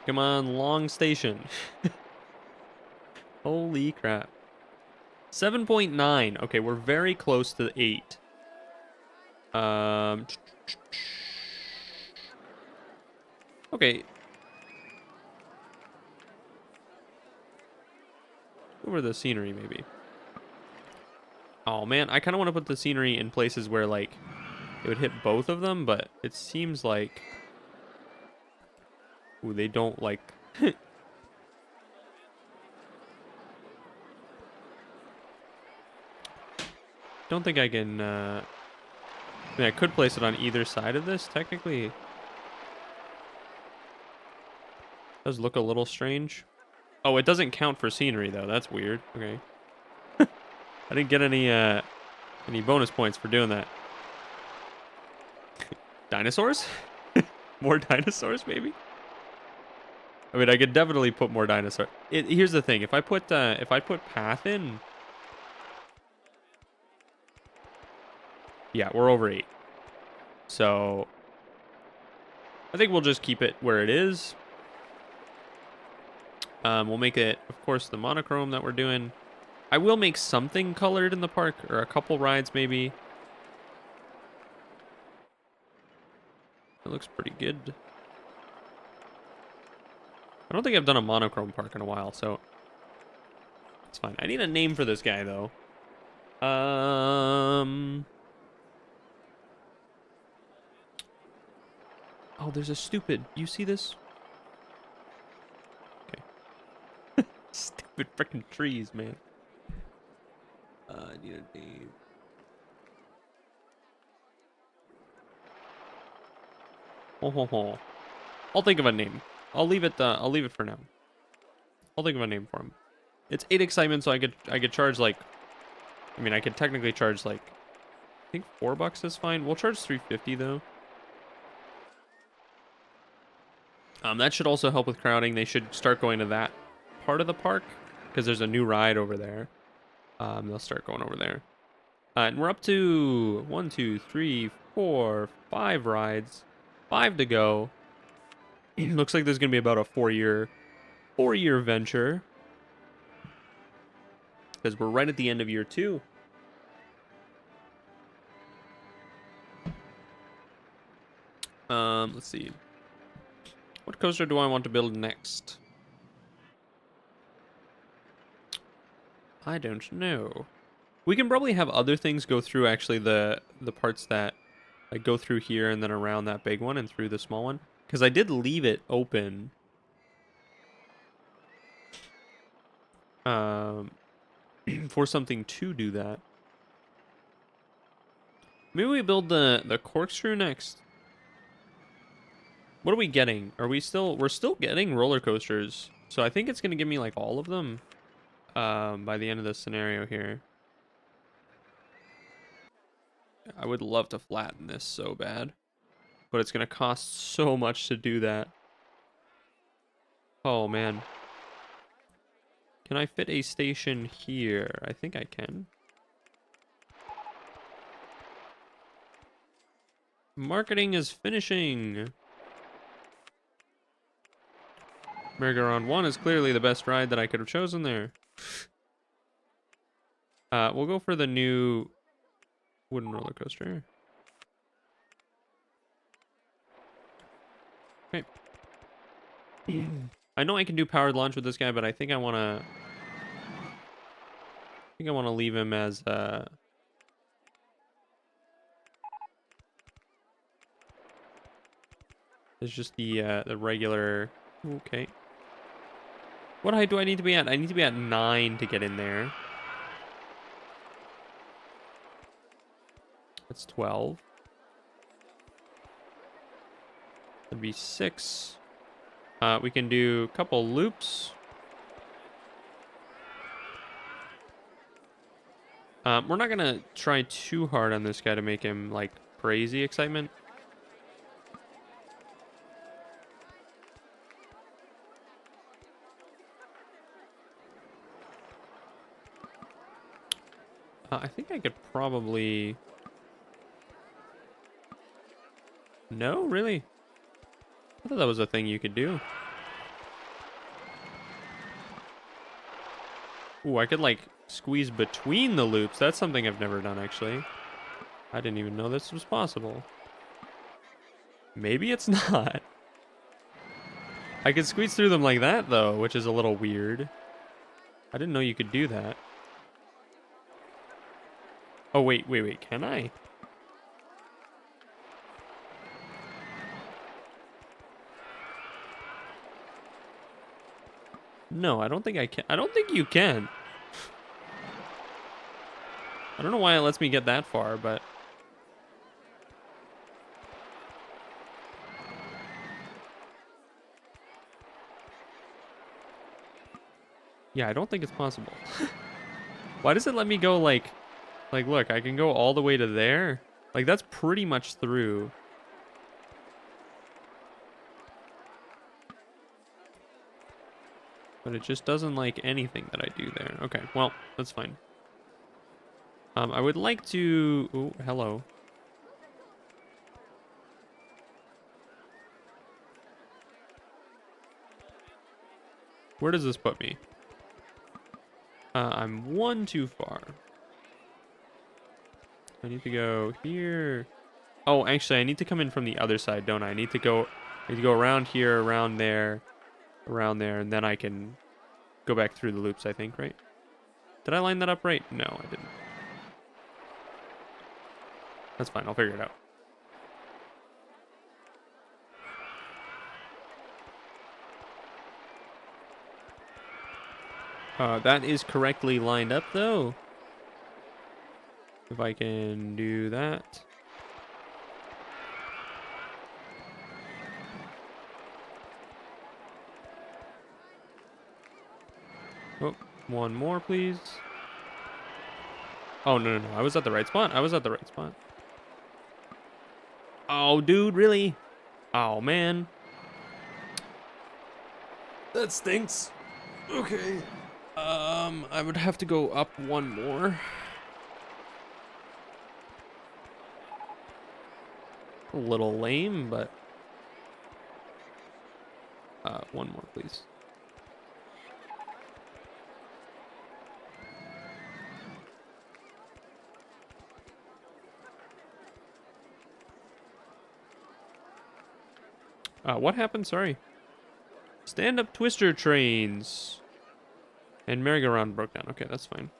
Come on, long station. Holy crap. 7.9. Okay, we're very close to 8. Okay. Over the scenery, maybe. Oh, man, I kind of want to put the scenery in places where, like, it would hit both of them, but it seems like... Ooh, they don't, like... Don't think I can, I mean, I could place it on either side of this, technically. Does look a little strange. Oh, it doesn't count for scenery, though. That's weird. Okay. I didn't get any bonus points for doing that. Dinosaurs? More dinosaurs, maybe? I mean, I could definitely put more dinosaurs. Here's the thing: if I put path in, yeah, we're over 8. So I think we'll just keep it where it is. We'll make it, of course, the monochrome that we're doing. I will make something colored in the park, or a couple rides maybe. It looks pretty good. I don't think I've done a monochrome park in a while, so it's fine. I need a name for this guy, though. Oh, there's a stupid. You see this? Okay. Stupid freaking trees, man. I need a name. Ho ho ho. I'll think of a name. I'll leave it. I'll leave it for now. I'll think of a name for him. It's 8 excitement, so I could charge like. I mean, I could technically charge like. I think $4 is fine. We'll charge 350 though. That should also help with crowding. They should start going to that part of the park because there's a new ride over there. They'll start going over there. And we're up to 1, 2, 3, 4, 5 rides, 5 to go. Looks like there's gonna be about a 4-year venture because we're right at the end of year 2. Let's see. What coaster do I want to build next? I don't know. We can probably have other things go through actually the parts that like go through here and then around that big one and through the small one because I did leave it open. For something to do that. Maybe we build the corkscrew next. What are we getting? We're still getting roller coasters. So I think it's gonna give me like all of them by the end of this scenario here. I would love to flatten this so bad. But it's gonna cost so much to do that. Oh man. Can I fit a station here? I think I can. Marketing is finishing. Merry-Go-Round 1 is clearly the best ride that I could have chosen there. We'll go for the new wooden roller coaster. Okay. I know I can do powered launch with this guy, but I think I think I want to leave him as it's just the regular. Okay. What height do I need to be at? I need to be at 9 to get in there. That's 12. That'd be 6. We can do a couple loops. We're not gonna try too hard on this guy to make him like crazy excitement. I think I could probably... No, really? I thought that was a thing you could do. Ooh, I could like squeeze between the loops. That's something I've never done, actually. I didn't even know this was possible. Maybe it's not. I could squeeze through them like that, though, which is a little weird. I didn't know you could do that. Oh, wait, can I? No, I don't think I can. I don't think you can. I don't know why it lets me get that far, but... Yeah, I don't think it's possible. Why does it let me go like, look, I can go all the way to there. Like, that's pretty much through. But it just doesn't like anything that I do there. Okay, well, that's fine. I would like to... Oh, hello. Where does this put me? I'm one too far. I need to go here. Oh, actually, I need to come in from the other side, don't I? I need to go around here, around there, and then I can go back through the loops, I think, right? Did I line that up right? No, I didn't. That's fine, I'll figure it out. That is correctly lined up, though. If I can do that. Oh, one more, please. Oh, no. I was at the right spot. Oh, dude, really? Oh, man. That stinks. Okay. I would have to go up one more. A little lame, but... one more, please. What happened? Sorry. Stand-up twister trains. And merry-go-round broke down. Okay, that's fine.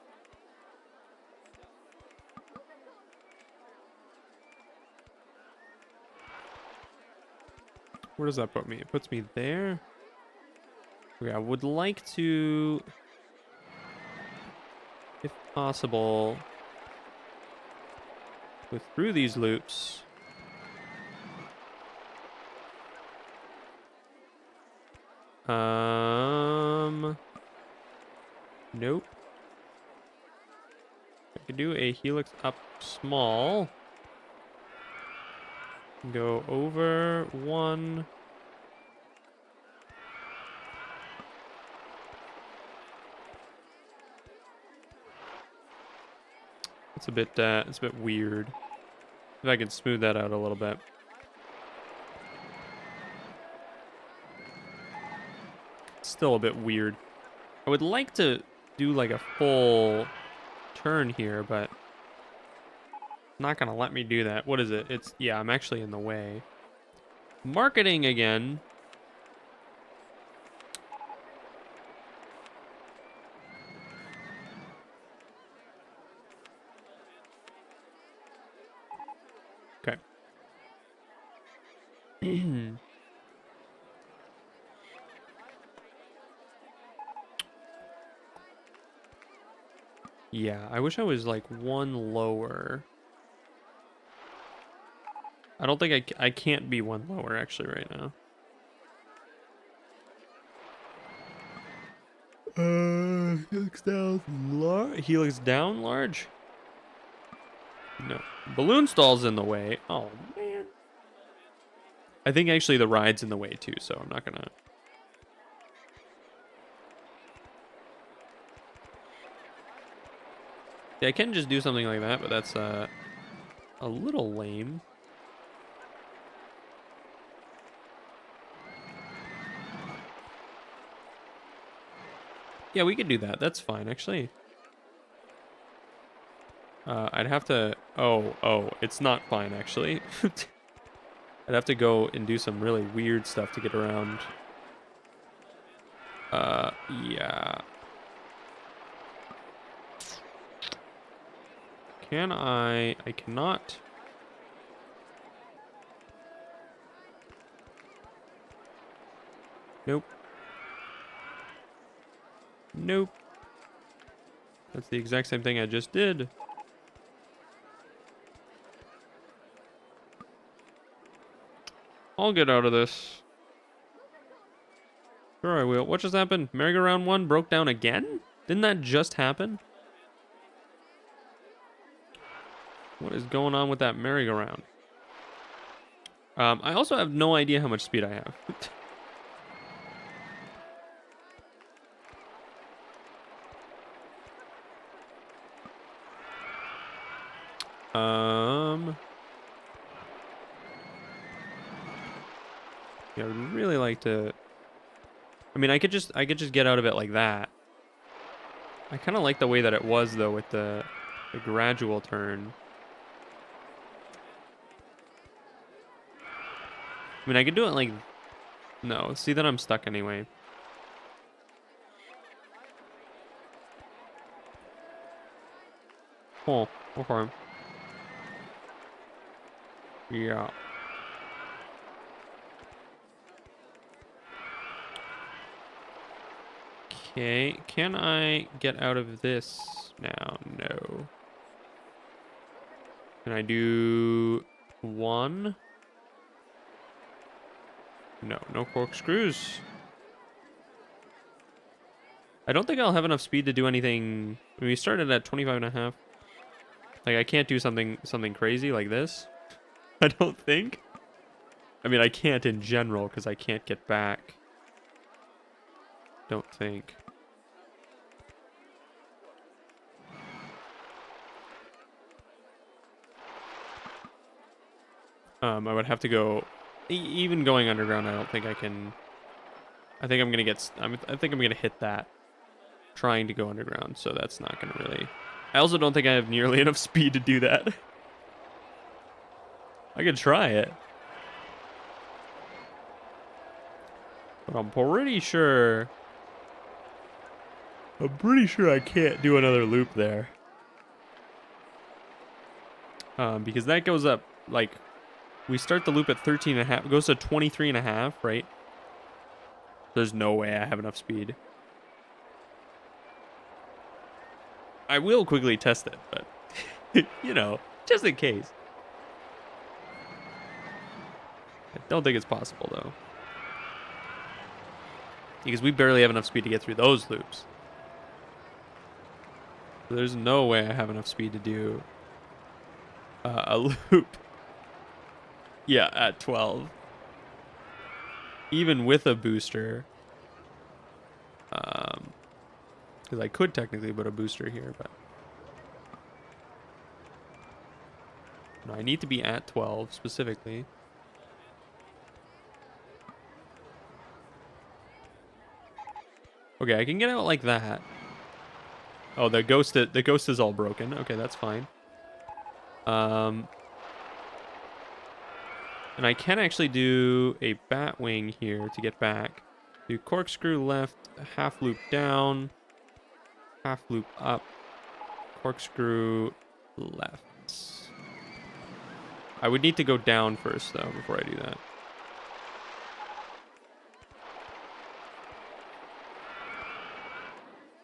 Where does that put me? It puts me there. Okay, I would like to, if possible, go through these loops. Nope. I could do a helix up small. Go over one. It's a bit weird. If I could smooth that out a little bit. Still a bit weird. I would like to do like a full turn here, but not gonna let me do that. What is it? Yeah, I'm actually in the way. Marketing again. Yeah, I wish I was like one lower. I don't think I can't be one lower actually right now. Helix down large. Helix down large? No. Balloon stall's in the way. Oh, man. I think actually the ride's in the way too, so I'm not gonna... Yeah, I can just do something like that, but that's a little lame. Yeah, we could do that. That's fine, actually. I'd have to... Oh, it's not fine, actually. I'd have to go and do some really weird stuff to get around. Yeah. Can I... I cannot... Nope. Nope. That's the exact same thing I just did. I'll get out of this. Sure I will. What just happened? Merry-go-round 1 broke down again? Didn't that just happen? What is going on with that merry-go-round? I also have no idea how much speed I have. Yeah, I would really like to... I mean, I could just get out of it like that. I kind of like the way that it was, though, with the gradual turn. I mean, I could do it like... No, see that I'm stuck anyway. Oh, okay. Yeah. Okay, can I get out of this now? No. Can I do 1? No, no corkscrews. I don't think I'll have enough speed to do anything. When we started at 25.5. Like, I can't do something crazy like this. I don't think. I mean, I can't in general because I can't get back. Don't think. I would have to go... even going underground, I don't think I can... I think I'm gonna get... I think I'm gonna hit that. Trying to go underground, so that's not gonna really... I also don't think I have nearly enough speed to do that. I could try it. But I'm pretty sure... I can't do another loop there. Because that goes up, like... We start the loop at 13.5. It goes to 23.5, right? There's no way I have enough speed. I will quickly test it, but... you know, just in case. I don't think it's possible, though. Because we barely have enough speed to get through those loops. So there's no way I have enough speed to do a loop. Yeah, at 12. Even with a booster. Because I could technically put a booster here, but... No, I need to be at 12 specifically. Okay, I can get out like that. Oh, the ghost is all broken. Okay, that's fine. And I can actually do a bat wing here to get back. Do corkscrew left, half loop down, half loop up, corkscrew left. I would need to go down first though before I do that.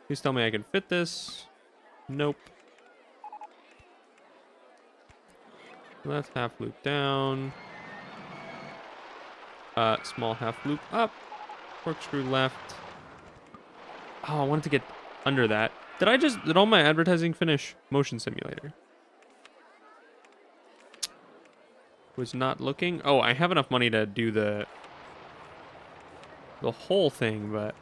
Please tell me I can fit this. Nope. Left half loop down. Small half loop up. Corkscrew left. Oh, I wanted to get under that. Did all my advertising finish? Motion simulator. Was not looking. Oh, I have enough money to do the whole thing, but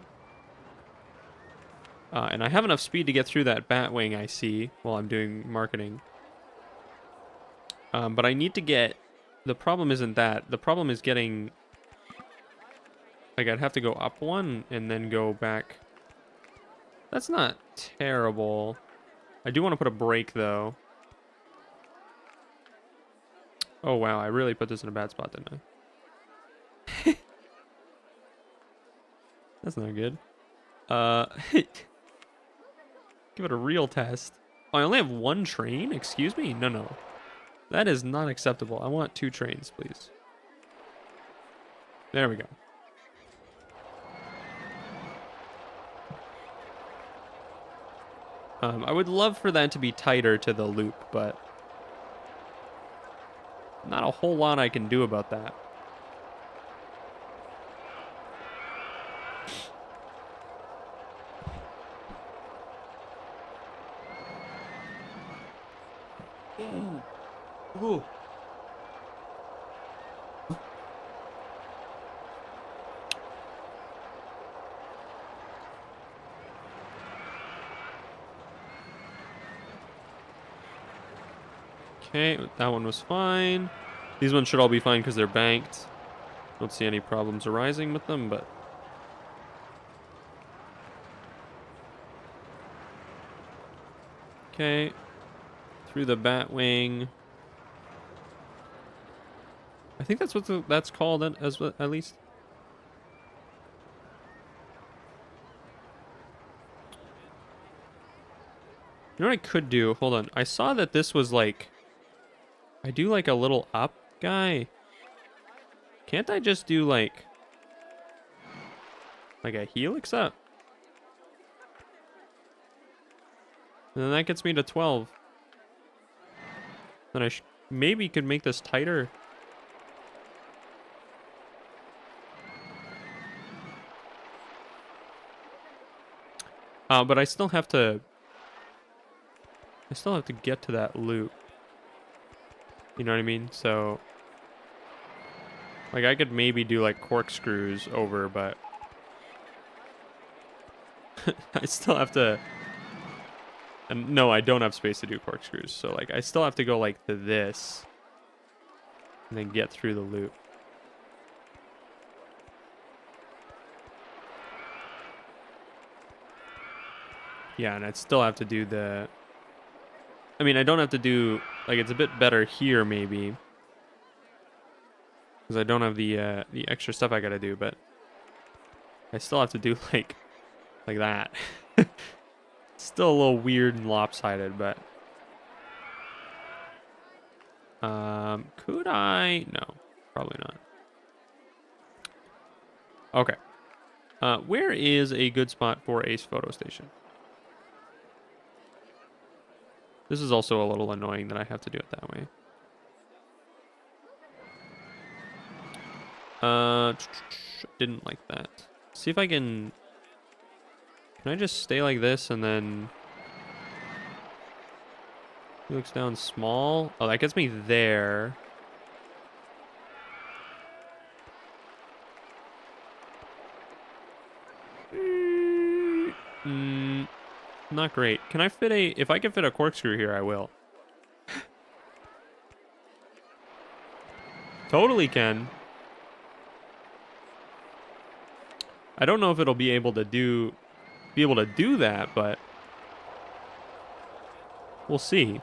and I have enough speed to get through that bat wing I see while I'm doing marketing. But I need to get. The problem isn't that. The problem is getting. Like I'd have to go up one and then go back. That's not terrible. I do want to put a brake though. Oh wow, I really put this in a bad spot, didn't I? That's not good. Give it a real test. Oh, I only have one train? Excuse me? No. That is not acceptable. I want 2 trains, please. There we go. I would love for that to be tighter to the loop, but not a whole lot I can do about that. Ooh. Okay, that one was fine. These ones should all be fine because they're banked. Don't see any problems arising with them, but... Okay. Through the bat wing. I think that's what that's called at least. You know what I could do? Hold on. I saw that this was like... I do like a little up guy. Can't I just do like a helix up? And then that gets me to 12. Then I maybe could make this tighter. But I still have to get to that loop. You know what I mean? So like I could maybe do like corkscrews over, but I still have to. And no, I don't have space to do corkscrews. So like I still have to go like to this and then get through the loop. Yeah, and I'd still have to do the... I mean, I don't have to do... Like, it's a bit better here, maybe. Because I don't have the extra stuff I gotta do, but... I still have to do, like that. Still a little weird and lopsided, but... Could I? No, probably not. Okay. Where is a good spot for Ace Photo Station? This is also a little annoying that I have to do it that way. Didn't like that. See if I can... Can I just stay like this and then... He looks down small. Oh, that gets me there. Not great. Can I fit a... If I can fit a corkscrew here, I will. Totally can. I don't know if it'll be able to do that, but we'll see.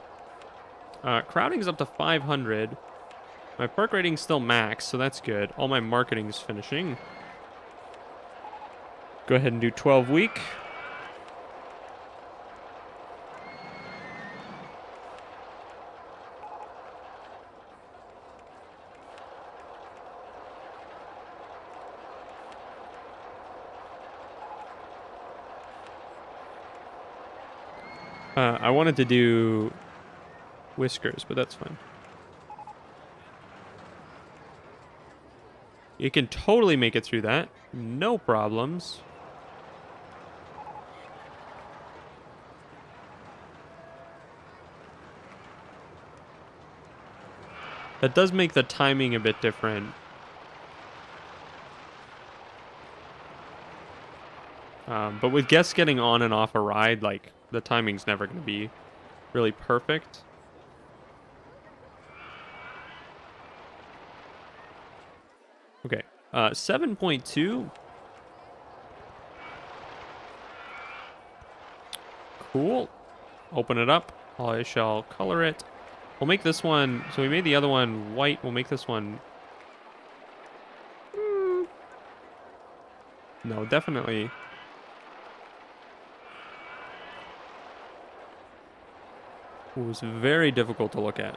Crowding's up to 500. My park rating's still max, so that's good. All my marketing's finishing. Go ahead and do 12 week. I wanted to do whiskers, but that's fine. You can totally make it through that. No problems. That does make the timing a bit different. But with guests getting on and off a ride, like, the timing's never going to be really perfect. Okay. 7.2. Cool. Open it up. I shall color it. We'll make this one... So we made the other one white. We'll make this one... No, definitely... It was very difficult to look at.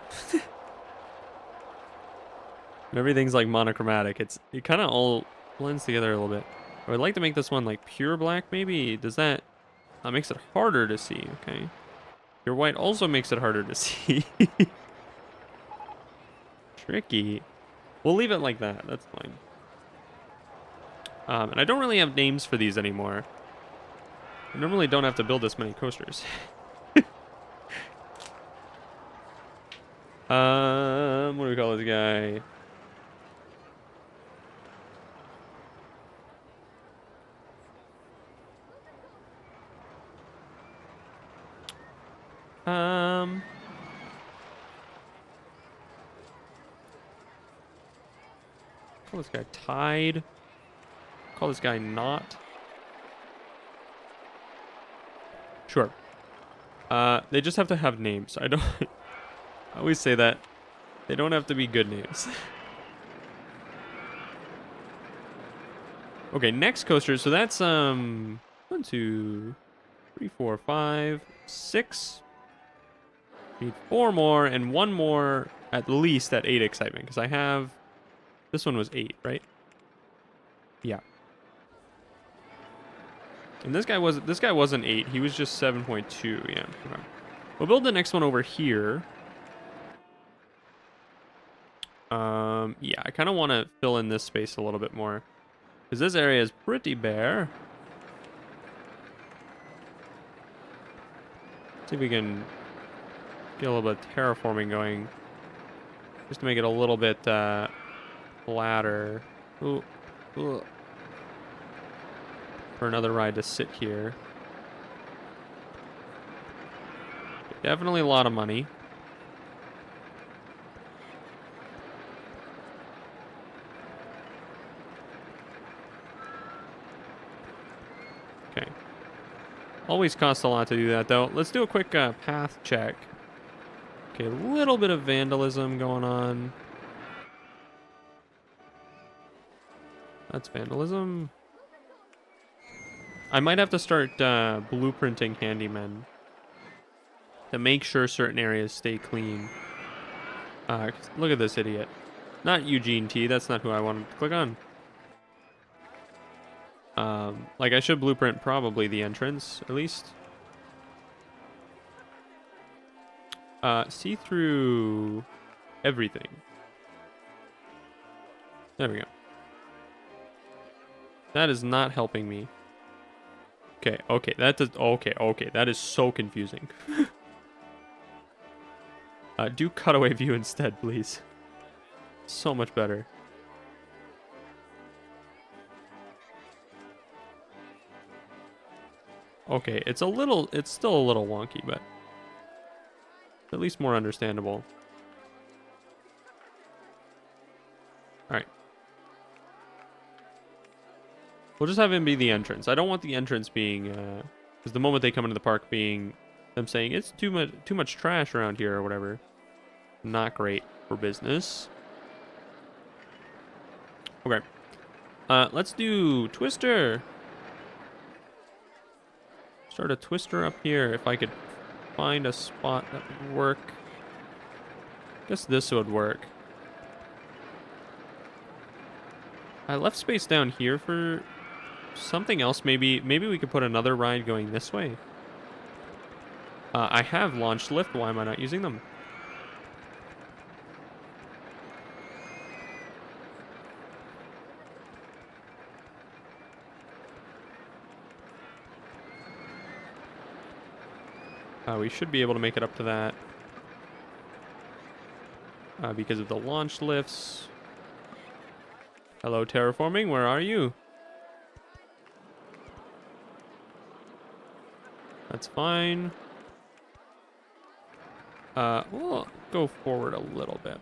Everything's like monochromatic. It kind of all blends together a little bit. I would like to make this one like pure black maybe. Does that makes it harder to see, okay. Your white also makes it harder to see. Tricky. We'll leave it like that. That's fine. And I don't really have names for these anymore. I normally don't have to build this many coasters. What do we call this guy? Call this guy Tide. Call this guy Not. Sure. They just have to have names. I always say that. They don't have to be good names. Okay, next coaster. So that's 1, 2, 3, 4, 5, 6. Need 4 more and 1 more at least at 8 excitement because I have this one was 8, right? Yeah. And this guy wasn't 8. He was just 7.2. Yeah. Okay. We'll build the next one over here. Yeah, I kind of want to fill in this space a little bit more because this area is pretty bare. See if we can get a little bit of terraforming going just to make it a little bit flatter. Ooh. Ooh. For another ride to sit here. Definitely a lot of money. Okay. Always costs a lot to do that, though. Let's do a quick path check. Okay, a little bit of vandalism going on. That's vandalism. I might have to start blueprinting handymen to make sure certain areas stay clean. Look at this idiot. Not Eugene T. That's not who I wanted to click on. Like I should blueprint probably the entrance at least. See through everything. There we go. That is not helping me. Okay, okay, that does. Okay, that is so confusing. Do cutaway view instead, please. So much better. Okay, it's still a little wonky, but at least more understandable. Alright. We'll just have him be the entrance. I don't want the entrance being, because the moment they come into the park being them saying, it's too much trash around here or whatever. Not great for business. Okay. Let's do Twister. Start a Twister up here if I could find a spot that would work. Guess this would work. I left space down here for something else. Maybe we could put another ride going this way. I have launched lift. Why am I not using them? We should be able to make it up to that. Because of the launch lifts. Hello, terraforming. Where are you? That's fine. We'll go forward a little bit.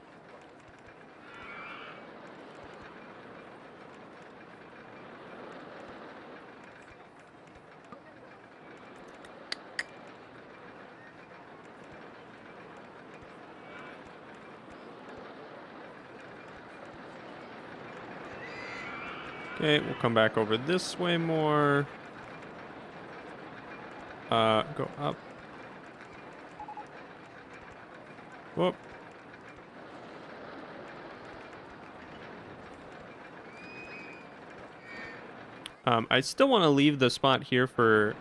Okay, we'll come back over this way more. Go up. Whoop. I still want to leave the spot here for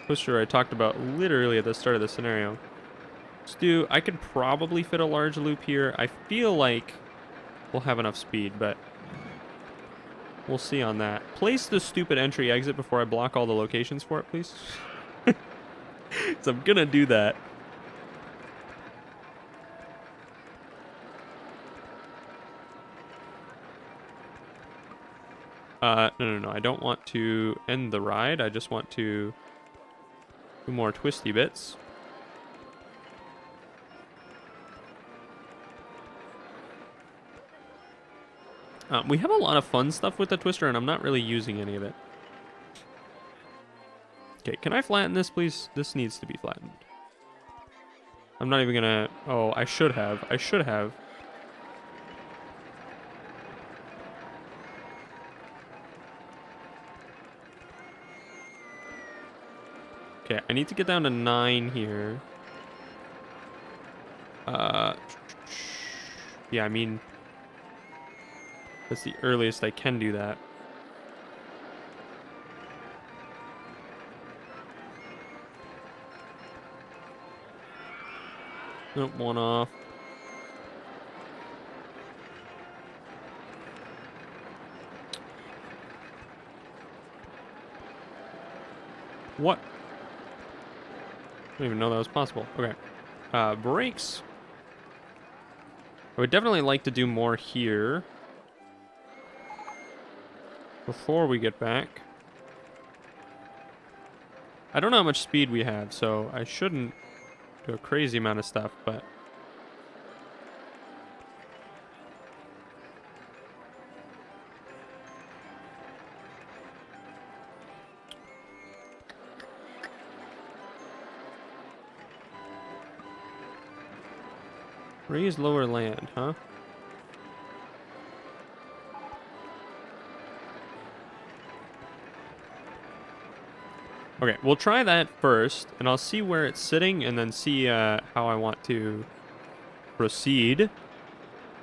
Twister I talked about literally at the start of the scenario. Stu, I could probably fit a large loop here. I feel like we'll have enough speed, but we'll see on that. Place the stupid entry exit before I block all the locations for it, please. So I'm gonna do that. No. I don't want to end the ride. I just want to do more twisty bits. We have a lot of fun stuff with the twister, and I'm not really using any of it. Okay, can I flatten this, please? This needs to be flattened. I'm not even gonna... Oh, I should have. I should have. Okay, I need to get down to 9 here. Yeah, I mean... That's the earliest I can do that. Nope, one off. What? I didn't even know that was possible. Okay. Brakes. I would definitely like to do more here before we get back. I don't know how much speed we have, so I shouldn't do a crazy amount of stuff, but... Raise lower land, huh? Okay, we'll try that first, and I'll see where it's sitting, and then see how I want to proceed.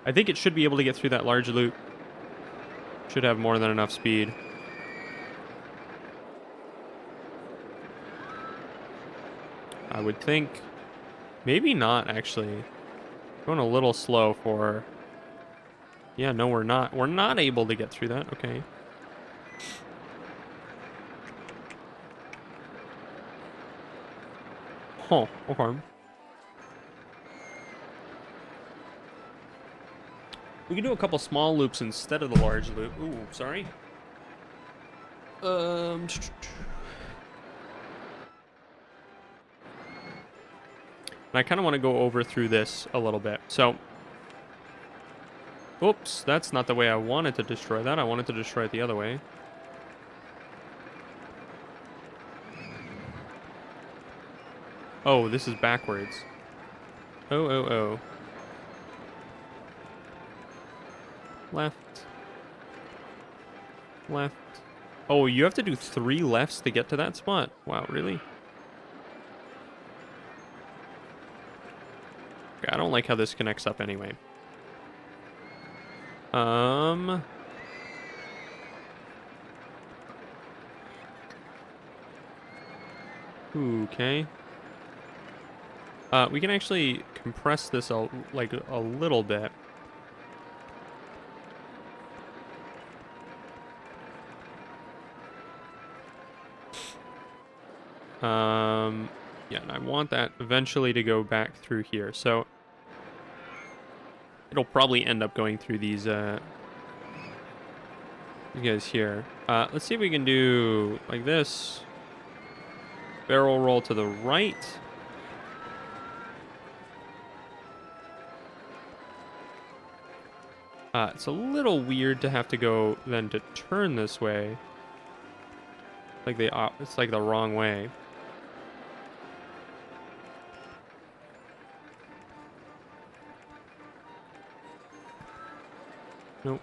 I think it should be able to get through that large loop. Should have more than enough speed. I would think. Maybe not, actually. Going a little slow for... Yeah, no, we're not. We're not able to get through that. Okay. Huh, okay. We can do a couple small loops instead of the large loop. Ooh, sorry. And I kind of want to go over through this a little bit. So, oops, that's not the way I wanted to destroy that. I wanted to destroy it the other way. Oh, this is backwards. Oh. Left. Left. Oh, you have to do 3 lefts to get to that spot? Wow, really? I don't like how this connects up anyway. Okay. We can actually compress this like a little bit. Yeah, and I want that eventually to go back through here. So it'll probably end up going through these you guys here. Let's see if we can do like this. Barrel roll to the right. It's a little weird to have to go then to turn this way. Like it's like the wrong way. Nope.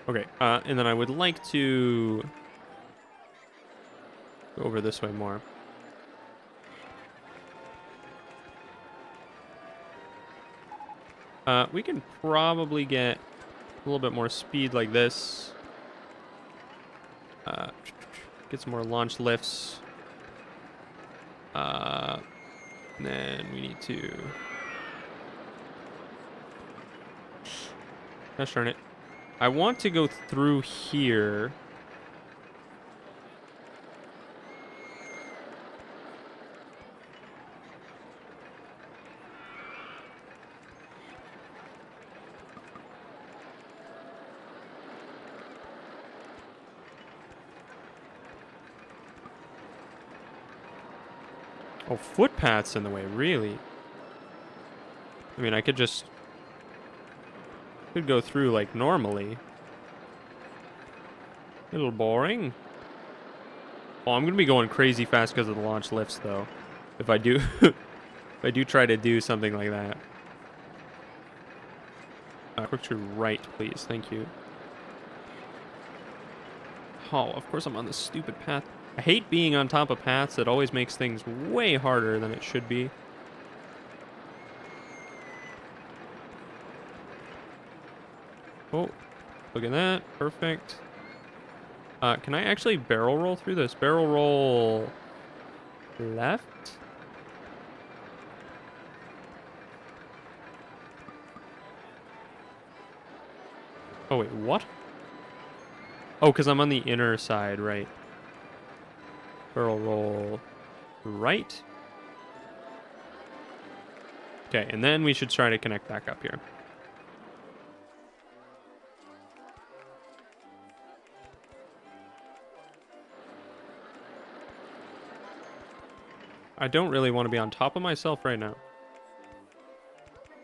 Okay, and then I would like to go over this way more. We can probably get a little bit more speed like this. Get some more launch lifts. Then we need to... Gosh darn it. I want to go through here. Oh, footpaths in the way, really? I mean, I could go through like normally. A little boring. Oh, I'm gonna be going crazy fast because of the launch lifts, though. If I do, if I do try to do something like that. Quick to right, please. Thank you. Oh, of course I'm on this stupid path. I hate being on top of paths. It always makes things way harder than it should be. Oh, look at that. Perfect. Can I actually barrel roll through this? Barrel roll left? Oh, wait, what? Oh, because I'm on the inner side, right. Barrel roll right. Okay, and then we should try to connect back up here. I don't really want to be on top of myself right now.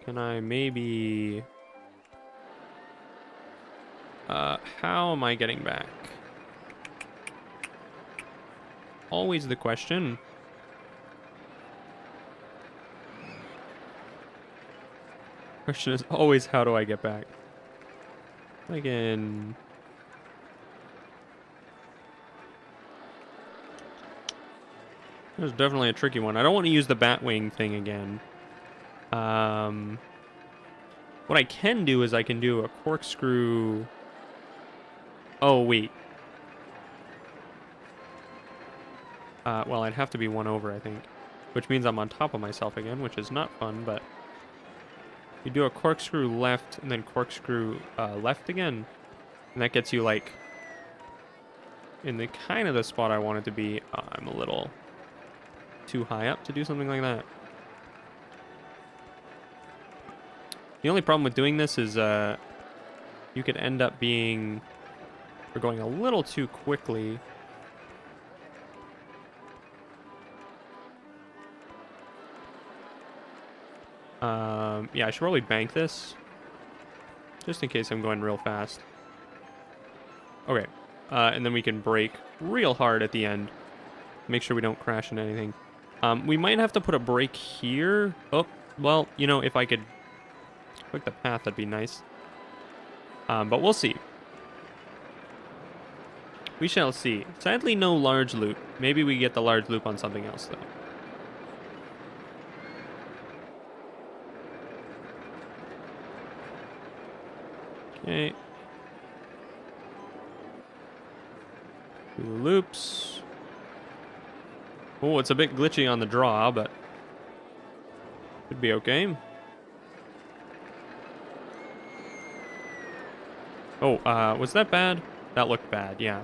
Can I maybe... how am I getting back? Always the question. Question is always, how do I get back? Again... There's definitely a tricky one. I don't want to use the Batwing thing again. What I can do is I can do a corkscrew... Oh, wait. Well, I'd have to be one over, I think. Which means I'm on top of myself again, which is not fun, but... You do a corkscrew left, and then corkscrew left again. And that gets you, like... in the kind of the spot I want it to be. I'm a little... too high up to do something like that. The only problem with doing this is you could end up being... We're going a little too quickly. Yeah, I should probably bank this. Just in case I'm going real fast. Okay. And then we can brake real hard at the end. Make sure we don't crash into anything. We might have to put a brake here. Oh, well, you know, if I could click the path, that'd be nice. But we'll see. We shall see. Sadly, no large loop. Maybe we get the large loop on something else, though. Okay. Do the loops. Oh, it's a bit glitchy on the draw, but should be okay. Oh, was that bad? That looked bad, yeah.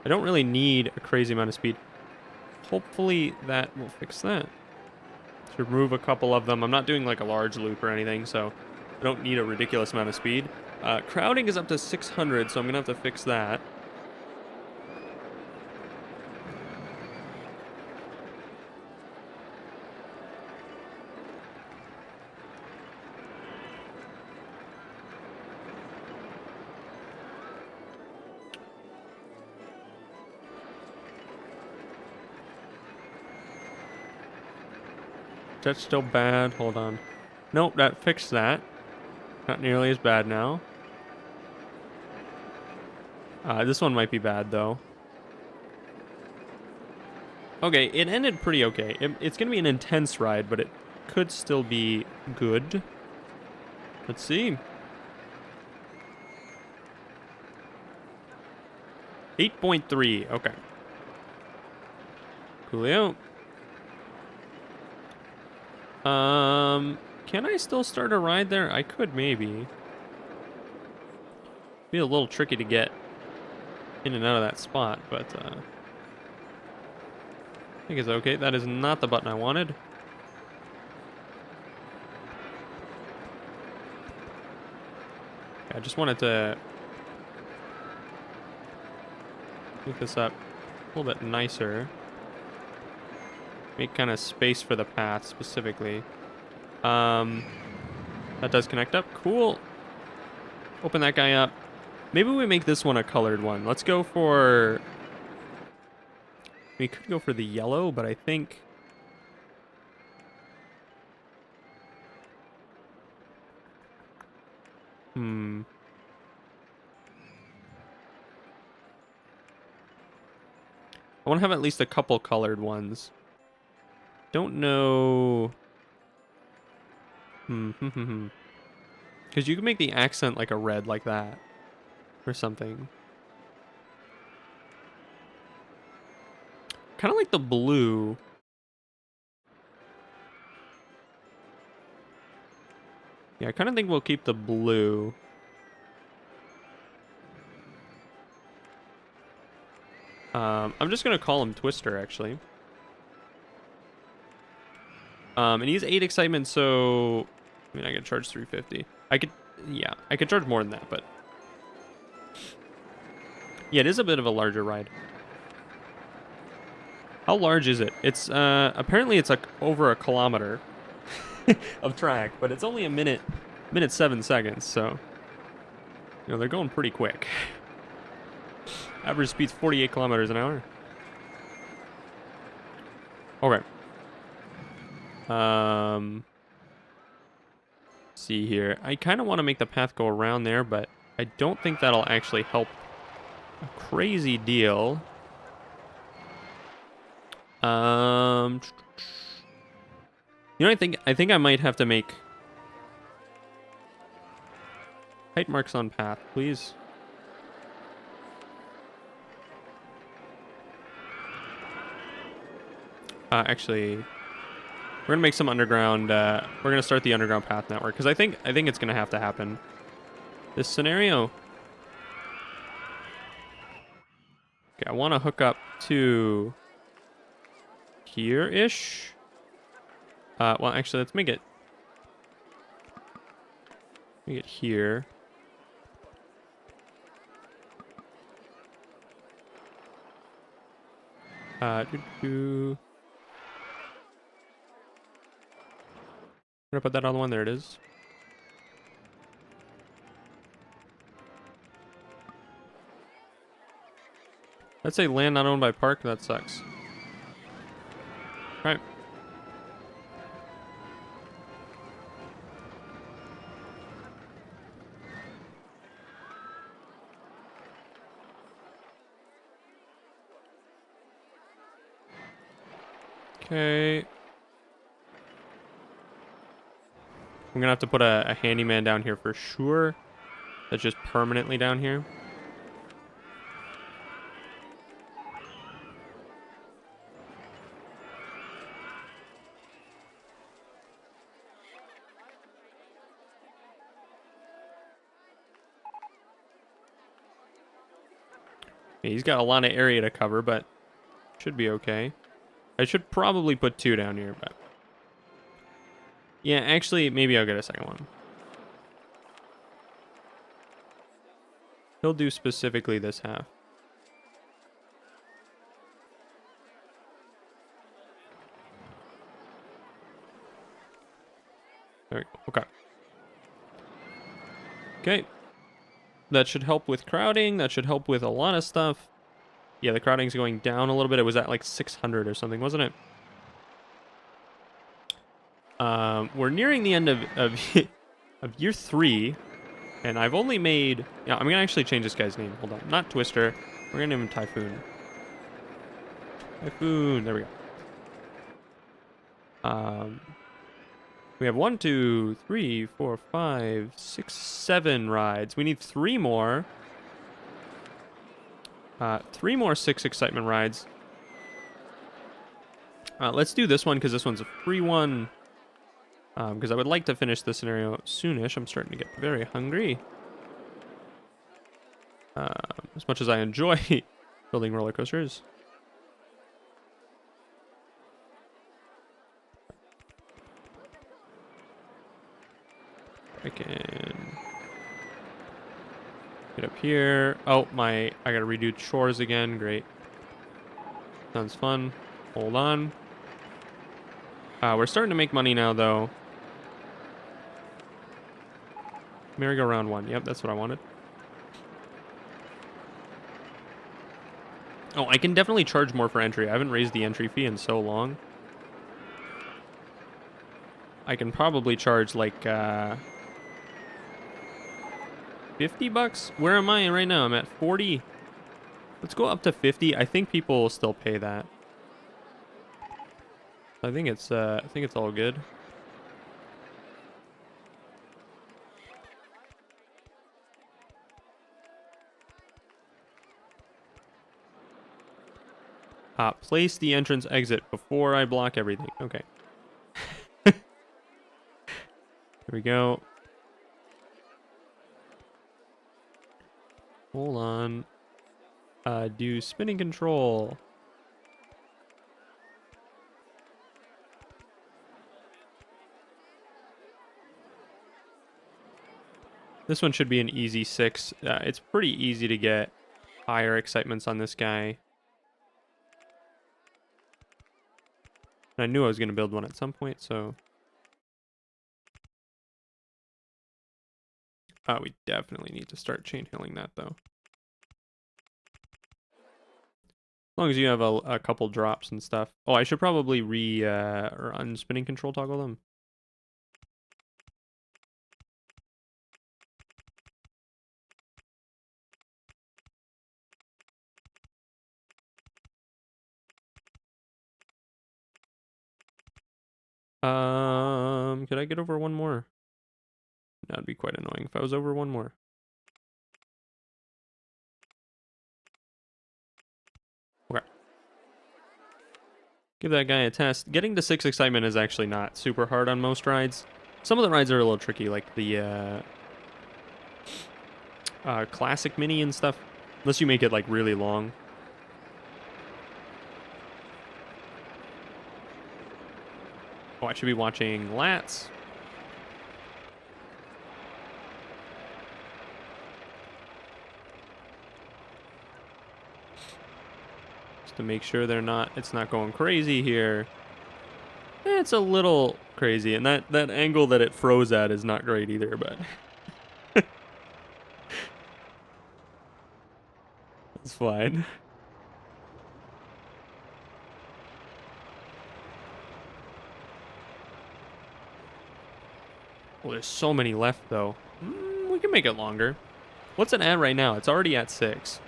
I don't really need a crazy amount of speed. Hopefully that will fix that. To remove a couple of them. I'm not doing like a large loop or anything, so I don't need a ridiculous amount of speed. Crowding is up to 600, so I'm gonna have to fix that. That's still bad. Hold on. Nope, that fixed that. Not nearly as bad now. This one might be bad, though. Okay, it ended pretty okay. It's going to be an intense ride, but it could still be good. Let's see. 8.3. Okay. Coolio. Can I still start a ride there? I could maybe. Be a little tricky to get in and out of that spot, but I think it's okay. That is not the button I wanted. I just wanted to make this up a little bit nicer. Make kind of space for the path specifically. That does connect up. Cool. Open that guy up. Maybe we make this one a colored one. Let's go for... We could go for the yellow, but I think... I want to have at least a couple colored ones. Don't know... Because you can make the accent like a red like that. Or something. Kind of like the blue. Yeah, I kind of think we'll keep the blue. I'm just going to call him Twister, actually. And he's 8 excitement, so... I mean, I could charge 350. I could... Yeah, I could charge more than that, but... Yeah, it is a bit of a larger ride. How large is it? It's, apparently it's like over a kilometer of track, but it's only a minute 7 seconds, so... You know, they're going pretty quick. Average speed's 48 kilometers an hour. Okay. See here. I kind of want to make the path go around there, but I don't think that'll actually help a crazy deal. You know, I think I might have to make height marks on path, please. Actually, we're gonna make some underground. We're gonna start the underground path network because I think it's gonna have to happen. This scenario. Okay, I want to hook up to here-ish. Well, actually, let's make it here. We're gonna put that on the one. There it is. Let's say land not owned by park. That sucks. All right. Okay. I'm gonna have to put a handyman down here for sure. That's just permanently down here. Yeah, he's got a lot of area to cover, but should be okay. I should probably put 2 down here, but yeah, actually, maybe I'll get a second one. He'll do specifically this half. There we go. Okay. Okay. That should help with crowding. That should help with a lot of stuff. Yeah, the crowding's going down a little bit. It was at like 600 or something, wasn't it? We're nearing the end of of year 3, and I've only made... Yeah, I'm gonna actually change this guy's name. Hold on. Not Twister. We're gonna name him Typhoon. Typhoon. There we go. We have 1, 2, 3, 4, 5, 6, 7 rides. We need 3 more. 3 more 6 excitement rides. Let's do this one because this one's a free one. Because I would like to finish this scenario soonish. I'm starting to get very hungry. As much as I enjoy building roller coasters. I can get up here. Oh, I gotta redo chores again. Great. Sounds fun. Hold on. We're starting to make money now, though. Merry-go-round 1. Yep, that's what I wanted. Oh, I can definitely charge more for entry. I haven't raised the entry fee in so long. I can probably charge like 50 bucks. Where am I right now? I'm at 40. Let's go up to 50. I think people will still pay that. I think it's all good. Place the entrance exit before I block everything. Okay. Here we go. Hold on. Do spinning control. This one should be an easy 6. It's pretty easy to get higher excitements on this guy. And I knew I was going to build one at some point, so... we definitely need to start chain hilling that, though. As long as you have a couple drops and stuff. Oh, I should probably or unspinning control toggle them. Could I get over one more? That'd be quite annoying if I was over one more. Okay. Give that guy a test. Getting to 6 excitement is actually not super hard on most rides. Some of the rides are a little tricky, like the classic mini and stuff. Unless you make it like really long. Oh, I should be watching lats. Just to make sure it's not going crazy here. It's a little crazy, and that angle that it froze at is not great either, but it's fine. Well, there's so many left, though. We can make it longer. What's it at right now? It's already at 6.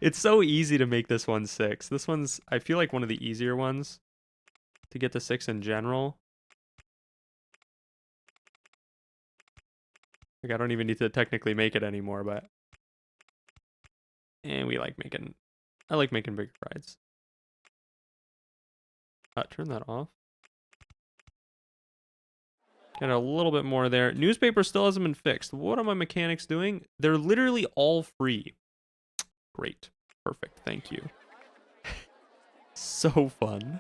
It's so easy to make this one 6. This one's, I feel like, one of the easier ones to get to 6 in general. Like, I don't even need to technically make it anymore, but... And we like making... I like making bigger rides. Turn that off. Got a little bit more there. Newspaper still hasn't been fixed. What are my mechanics doing? They're literally all free. Great. Perfect. Thank you. So fun.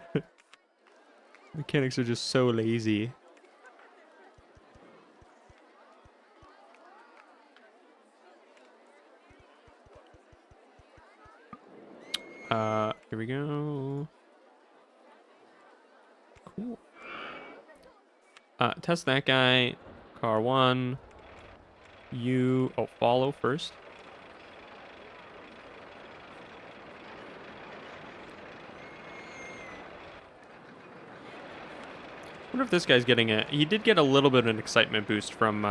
Mechanics are just so lazy. Here we go. Cool. Test that guy. Car 1. You... Oh, follow first. I wonder if this guy's getting a... He did get a little bit of an excitement boost from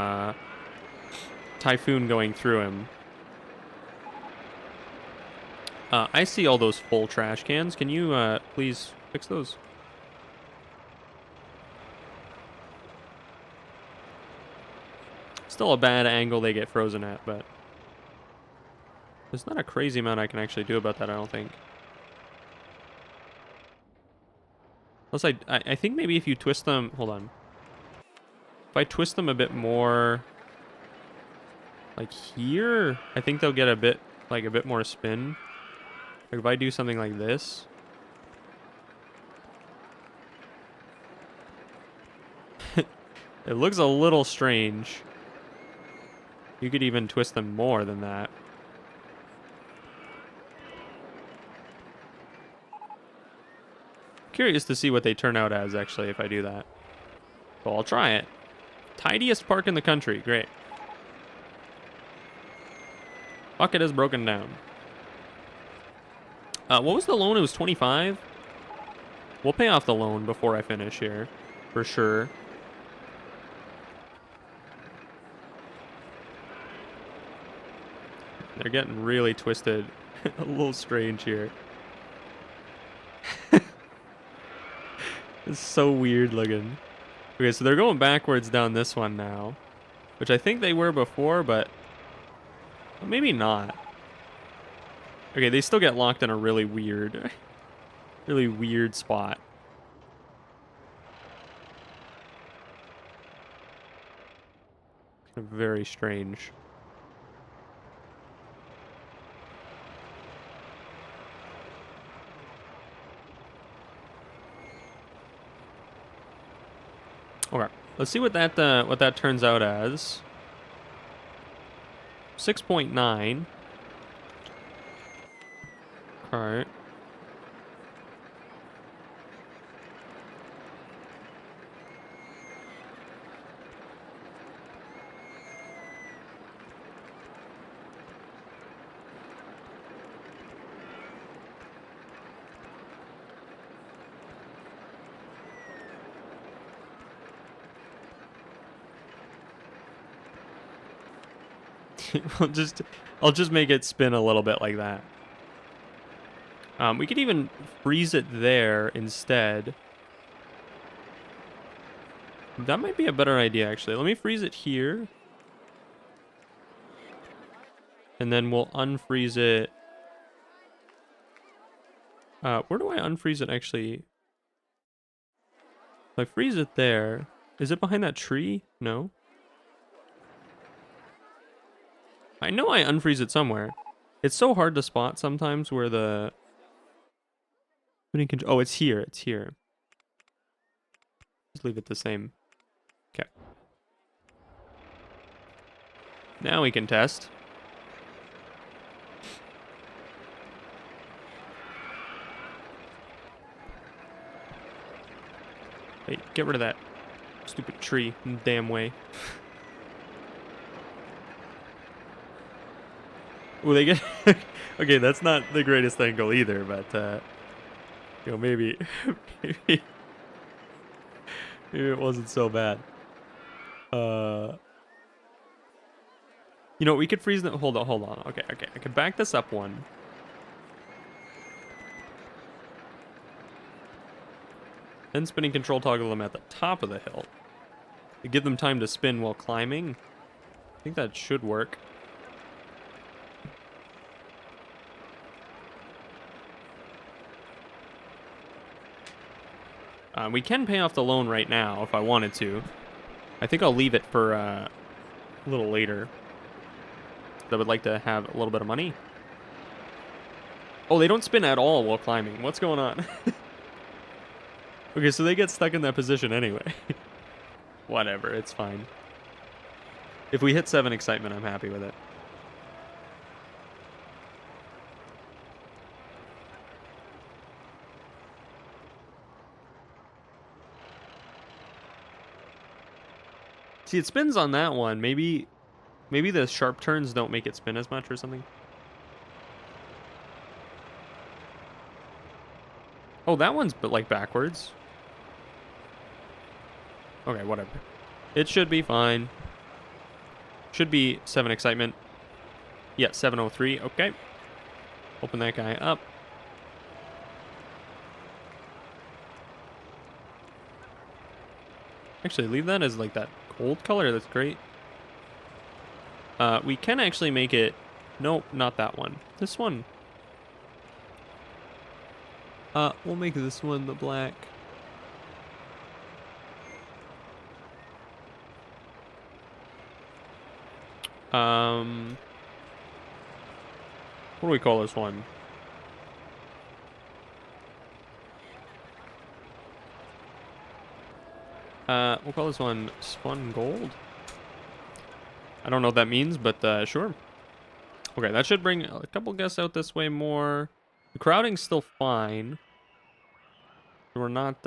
Typhoon going through him. I see all those full trash cans. Can you please fix those? Still a bad angle they get frozen at, but... There's not a crazy amount I can actually do about that, I don't think. Unless I think maybe if you twist them... Hold on. If I twist them a bit more... Like here, I think they'll get a bit more spin. Like if I do something like this... It looks a little strange. You could even twist them more than that. Curious to see what they turn out as, actually, if I do that. So I'll try it. Tidiest park in the country. Great. Bucket is broken down. What was the loan? It was 25? We'll pay off the loan before I finish here. For sure. They're getting really twisted. A little strange here. It's so weird looking. Okay, so they're going backwards down this one now. Which I think they were before, but... Maybe not. Okay, they still get locked in a really weird... really weird spot. Very strange. Okay, let's see what that turns out as. 6.9. All right. I'll just make it spin a little bit like that. We could even freeze it there instead. That might be a better idea, actually. Let me freeze it here. And then we'll unfreeze it. Where do I unfreeze it, actually? If I freeze it there, is it behind that tree? No. I know I unfreeze it somewhere. It's so hard to spot sometimes where the... Oh, it's here. It's here. Just leave it the same. Okay. Now we can test. Hey, get rid of that stupid tree in the damn way. Well, they get... Okay, that's not the greatest angle either, but, you know, maybe... maybe it wasn't so bad. You know, we could freeze them... Hold on. Okay. I can back this up one. Then spinning control toggle them at the top of the hill. To give them time to spin while climbing. I think that should work. We can pay off the loan right now if I wanted to. I think I'll leave it for a little later. I would like to have a little bit of money. Oh, they don't spin at all while climbing. What's going on? Okay, so they get stuck in that position anyway. Whatever, it's fine. If we hit 7 excitement, I'm happy with it. See, it spins on that one. Maybe the sharp turns don't make it spin as much or something. Oh, that one's like backwards. Okay, whatever. It should be fine. Should be 7 excitement. Yeah, 703. Okay. Open that guy up. Actually, leave that as like that gold color. That's great. We can actually make it... Nope, not that one. This one. We'll make this one the black. What do we call this one? We'll call this one Spun Gold. I don't know what that means, but sure. Okay, that should bring a couple guests out this way more. The crowding's still fine. We're not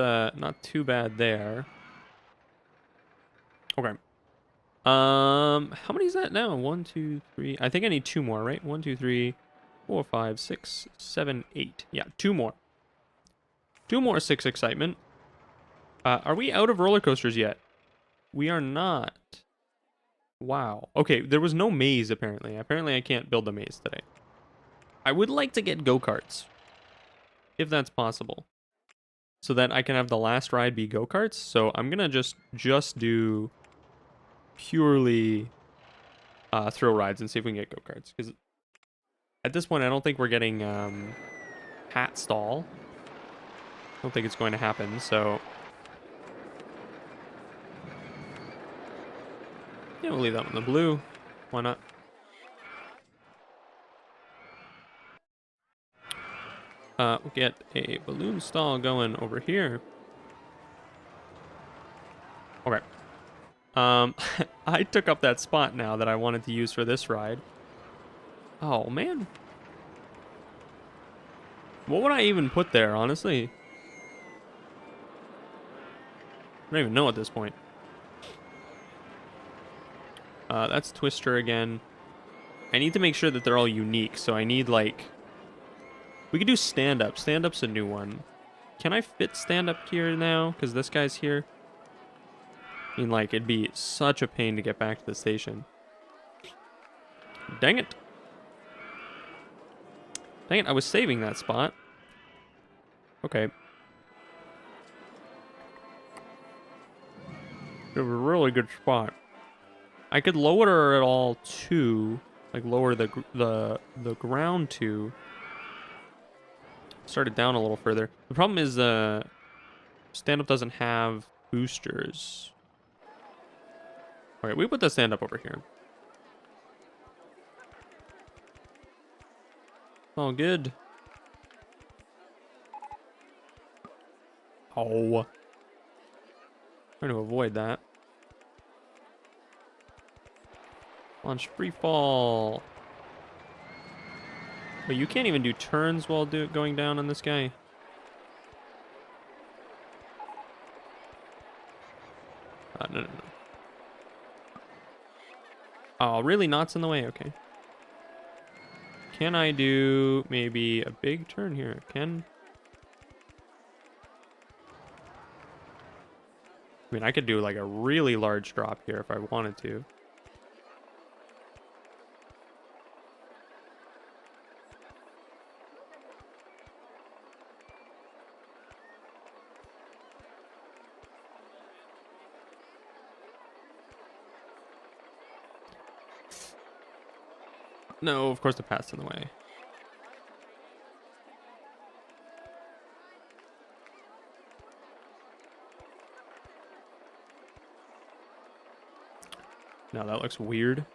too bad there. Okay. How many is that now? 1, 2, 3. I think I need 2 more, right? 1, 2, 3, 4, 5, 6, 7, 8. Yeah, 2 more. 2 more 6 excitement. Are we out of roller coasters yet? We are not. Wow. Okay, there was no maze apparently. Apparently I can't build a maze today. I would like to get go-karts. If that's possible. So that I can have the last ride be go-karts. So I'm gonna just do purely thrill rides and see if we can get go-karts. Because at this point I don't think we're getting hat stall. I don't think it's going to happen, so yeah, we'll leave that one in the blue. Why not? We'll get a balloon stall going over here. Okay. I took up that spot now that I wanted to use for this ride. Oh, man. What would I even put there, honestly? I don't even know at this point. That's Twister again. I need to make sure that they're all unique, so I need, like... We could do stand-up. Stand-up's a new one. Can I fit stand-up here now? Because this guy's here. I mean, like, it'd be such a pain to get back to the station. Dang it. Dang it, I was saving that spot. Okay. It was a really good spot. I could lower it all to... Like, lower the ground to... Start it down a little further. The problem is, stand-up doesn't have boosters. Okay, we put the stand-up over here. All good. Oh. Trying to avoid that. Launch free fall. But you can't even do turns while going down on this guy. No. Oh, really? Knots in the way? Okay. Can I do maybe a big turn here? I mean, I could do like a really large drop here if I wanted to. No, of course the path's in the way. Now that looks weird.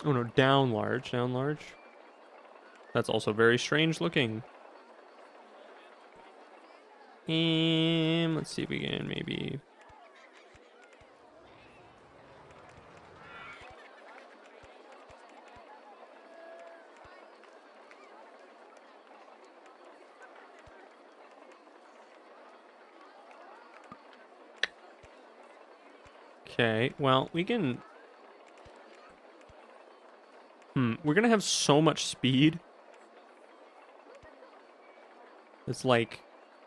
Oh no, down large, down large. That's also very strange looking. And let's see if we can maybe... Okay, well, we can... we're gonna have so much speed. It's like,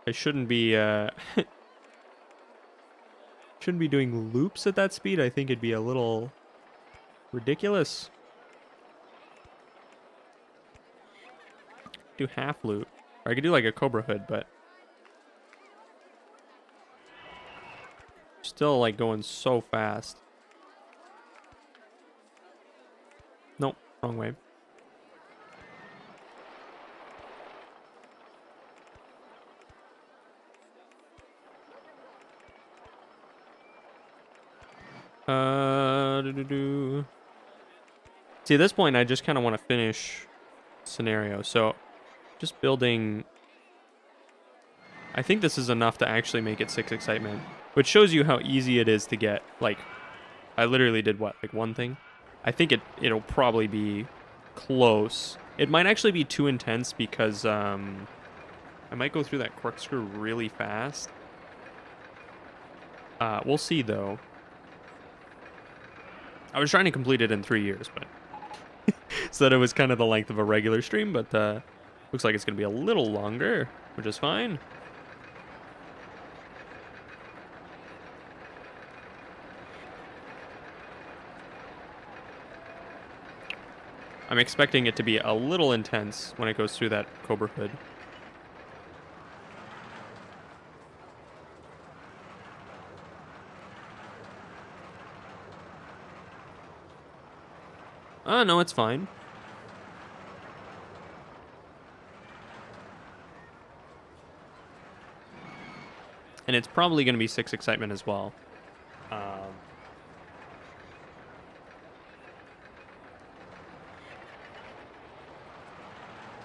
I shouldn't be, shouldn't be doing loops at that speed. I think it'd be a little ridiculous. Do half loop. Or I could do like a Cobra Hood, but... Still like going so fast. Nope, wrong way. See, at this point, I just kind of want to finish scenario. So, just building... I think this is enough to actually make it 6 excitement. Which shows you how easy it is to get. Like, I literally did what? Like, one thing? I think it'll probably be close. It might actually be too intense because, I might go through that corkscrew really fast. We'll see, though. I was trying to complete it in 3 years, but... so that it was kind of the length of a regular stream, but looks like it's going to be a little longer, which is fine. I'm expecting it to be a little intense when it goes through that Cobra Hood. No, it's fine. And it's probably going to be 6 excitement as well.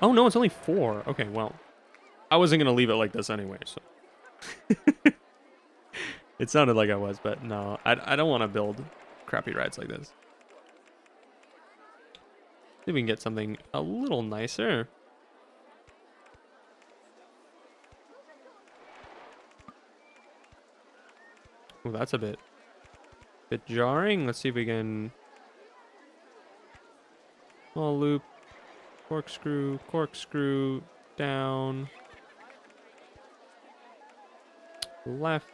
Oh, no, it's only 4. Okay, well, I wasn't going to leave it like this anyway, so. It sounded like I was, but no, I don't want to build crappy rides like this. See if we can get something a little nicer. Oh, that's a bit jarring. Let's see if we can... Small loop. Corkscrew, corkscrew, down. Left.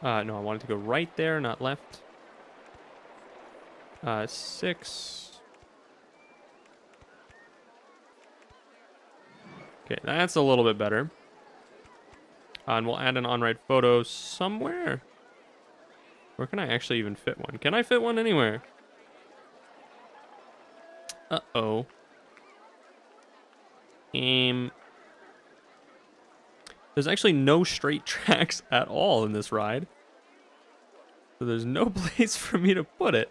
No, I wanted to go right there, not left. 6. Okay, that's a little bit better. And we'll add an on-ride photo somewhere. Where can I actually even fit one? Can I fit one anywhere? Uh-oh. There's actually no straight tracks at all in this ride. So there's no place for me to put it.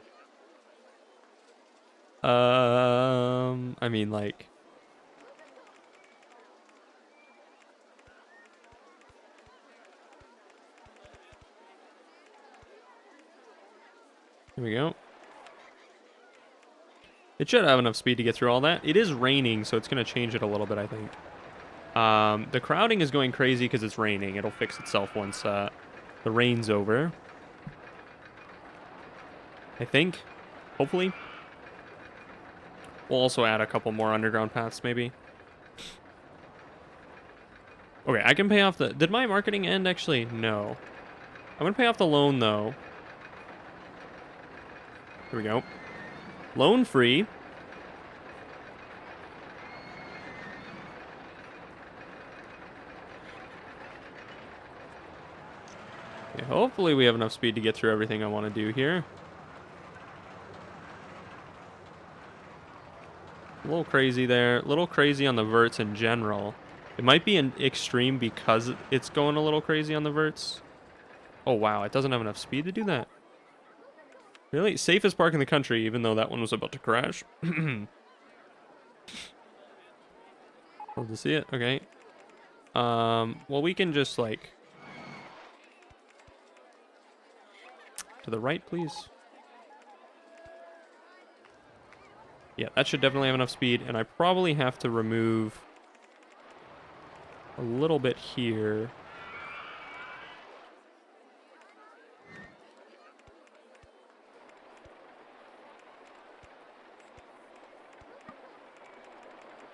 I mean, like... Here we go. It should have enough speed to get through all that. It is raining, so it's going to change it a little bit, I think. The crowding is going crazy because it's raining. It'll fix itself once the rain's over. I think. Hopefully. We'll also add a couple more underground paths, maybe. Okay, I can pay off the... Did my marketing end, actually? No. I'm going to pay off the loan, though. Here we go. Loan free. Okay, hopefully we have enough speed to get through everything I want to do here. A little crazy there. A little crazy on the verts in general. It might be an extreme because it's going a little crazy on the verts. Oh, wow. It doesn't have enough speed to do that. Really? Safest park in the country, even though that one was about to crash. Love to see it. Okay. Well, we can just, like... To the right, please. Yeah, that should definitely have enough speed, and I probably have to remove a little bit here.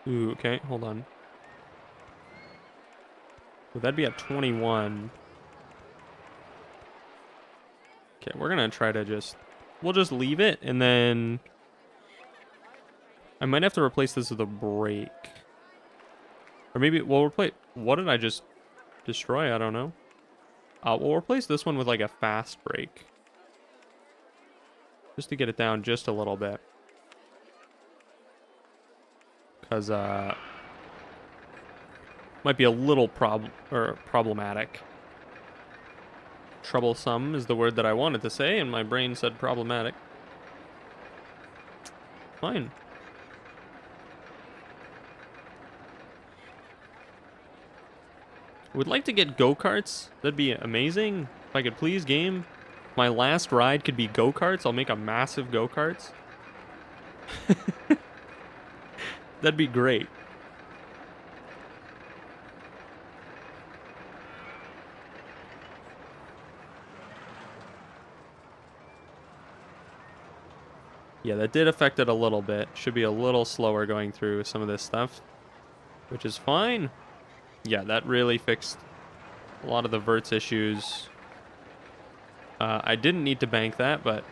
Ooh, okay, hold on. Would that be at 21? Okay, we're gonna try to just... We'll just leave it, and then... I might have to replace this with a brake. Or maybe we'll replace... What did I just destroy? I don't know. We'll replace this one with, like, a fast brake. Just to get it down just a little bit. Because, might be a little problematic. Troublesome is the word that I wanted to say, and my brain said problematic. Fine. Would like to get go-karts. That'd be amazing. If I could please, game. My last ride could be go-karts. I'll make a massive go-karts. That'd be great. Yeah, that did affect it a little bit. Should be a little slower going through some of this stuff, which is fine. Yeah, that really fixed a lot of the verts issues. I didn't need to bank that, but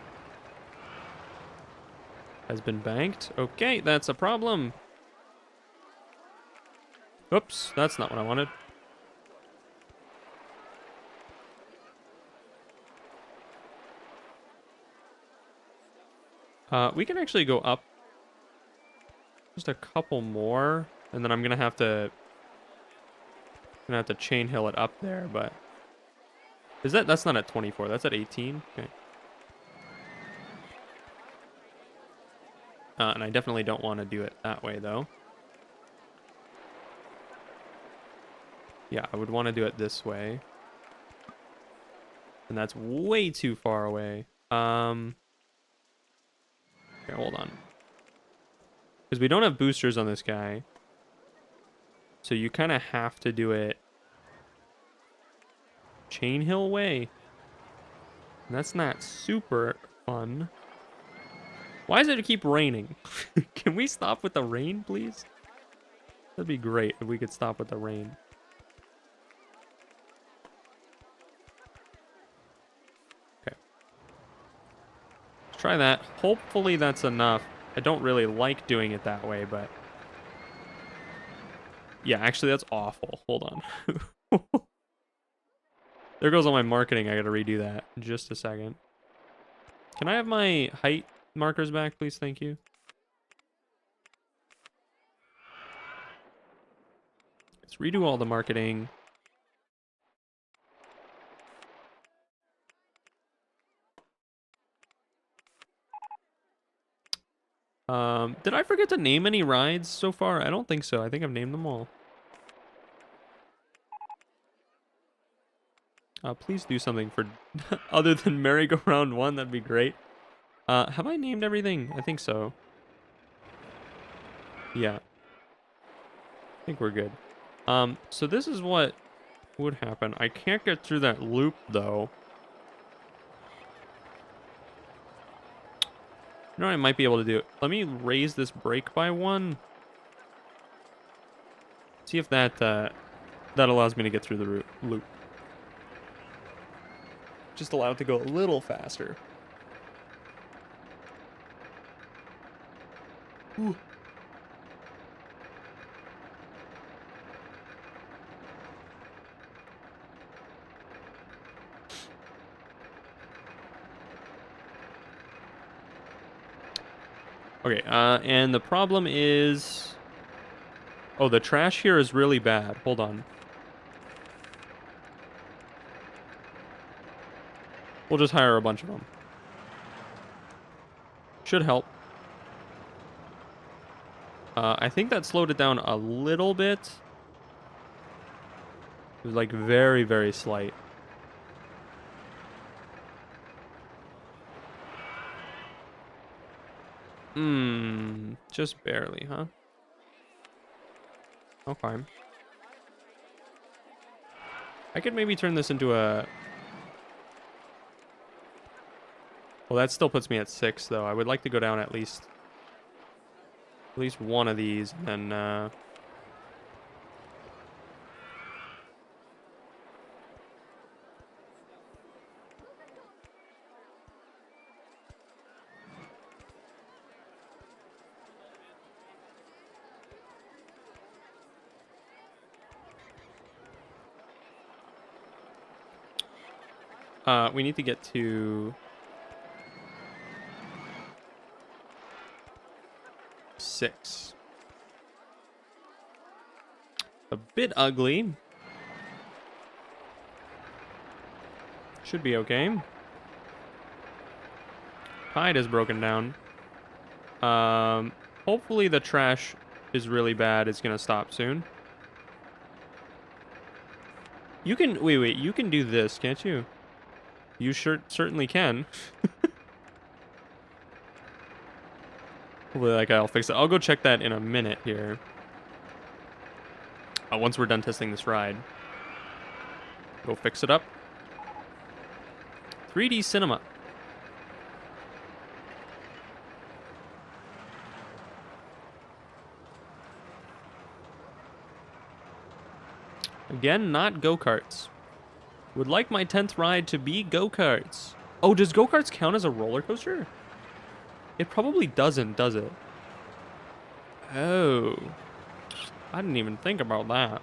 has been banked. Okay, that's a problem. Oops, that's not what I wanted. We can actually go up just a couple more, and then I'm gonna have to chain hill it up there, but that's not at 24, that's at 18. Okay. And I definitely don't want to do it that way though. Yeah, I would want to do it this way. And that's way too far away. Okay, hold on. Because we don't have boosters on this guy. So you kind of have to do it chain hill way. And that's not super fun. Why does it keep raining? Can we stop with the rain, please? That'd be great if we could stop with the rain. Okay. Let's try that. Hopefully that's enough. I don't really like doing it that way, but... Yeah, actually that's awful. Hold on. There goes all my marketing. I gotta redo that in just a second. Can I have my height markers back, please? Thank you. Let's redo all the marketing. Did I forget to name any rides so far? I don't think so. I think I've named them all. Please do something for other than merry-go-round 1. That'd be great. Have I named everything? I think so. Yeah. I think we're good. So this is what would happen. I can't get through that loop, though. You know what I might be able to do? Let me raise this brake by 1. See if that allows me to get through the loop. Just allow it to go a little faster. Ooh. Okay, and the problem is... Oh, the trash here is really bad. Hold on. We'll just hire a bunch of them. Should help. I think that slowed it down a little bit. It was like very, very slight. Just barely, huh? Okay. I could maybe turn this into a... Well, that still puts me at 6, though. I would like to go down at least one of these, and we need to get to 6. A bit ugly. Should be okay. Tide is broken down. Hopefully the trash is really bad. It's gonna stop soon. You can... Wait. You can do this, can't you? You certainly can. Hopefully that guy will fix it. I'll go check that in a minute here. Once we're done testing this ride. Go fix it up. 3D cinema. Again, not go-karts. Would like my 10th ride to be go-karts. Oh, does go-karts count as a roller coaster? It probably doesn't, does it? Oh. I didn't even think about that.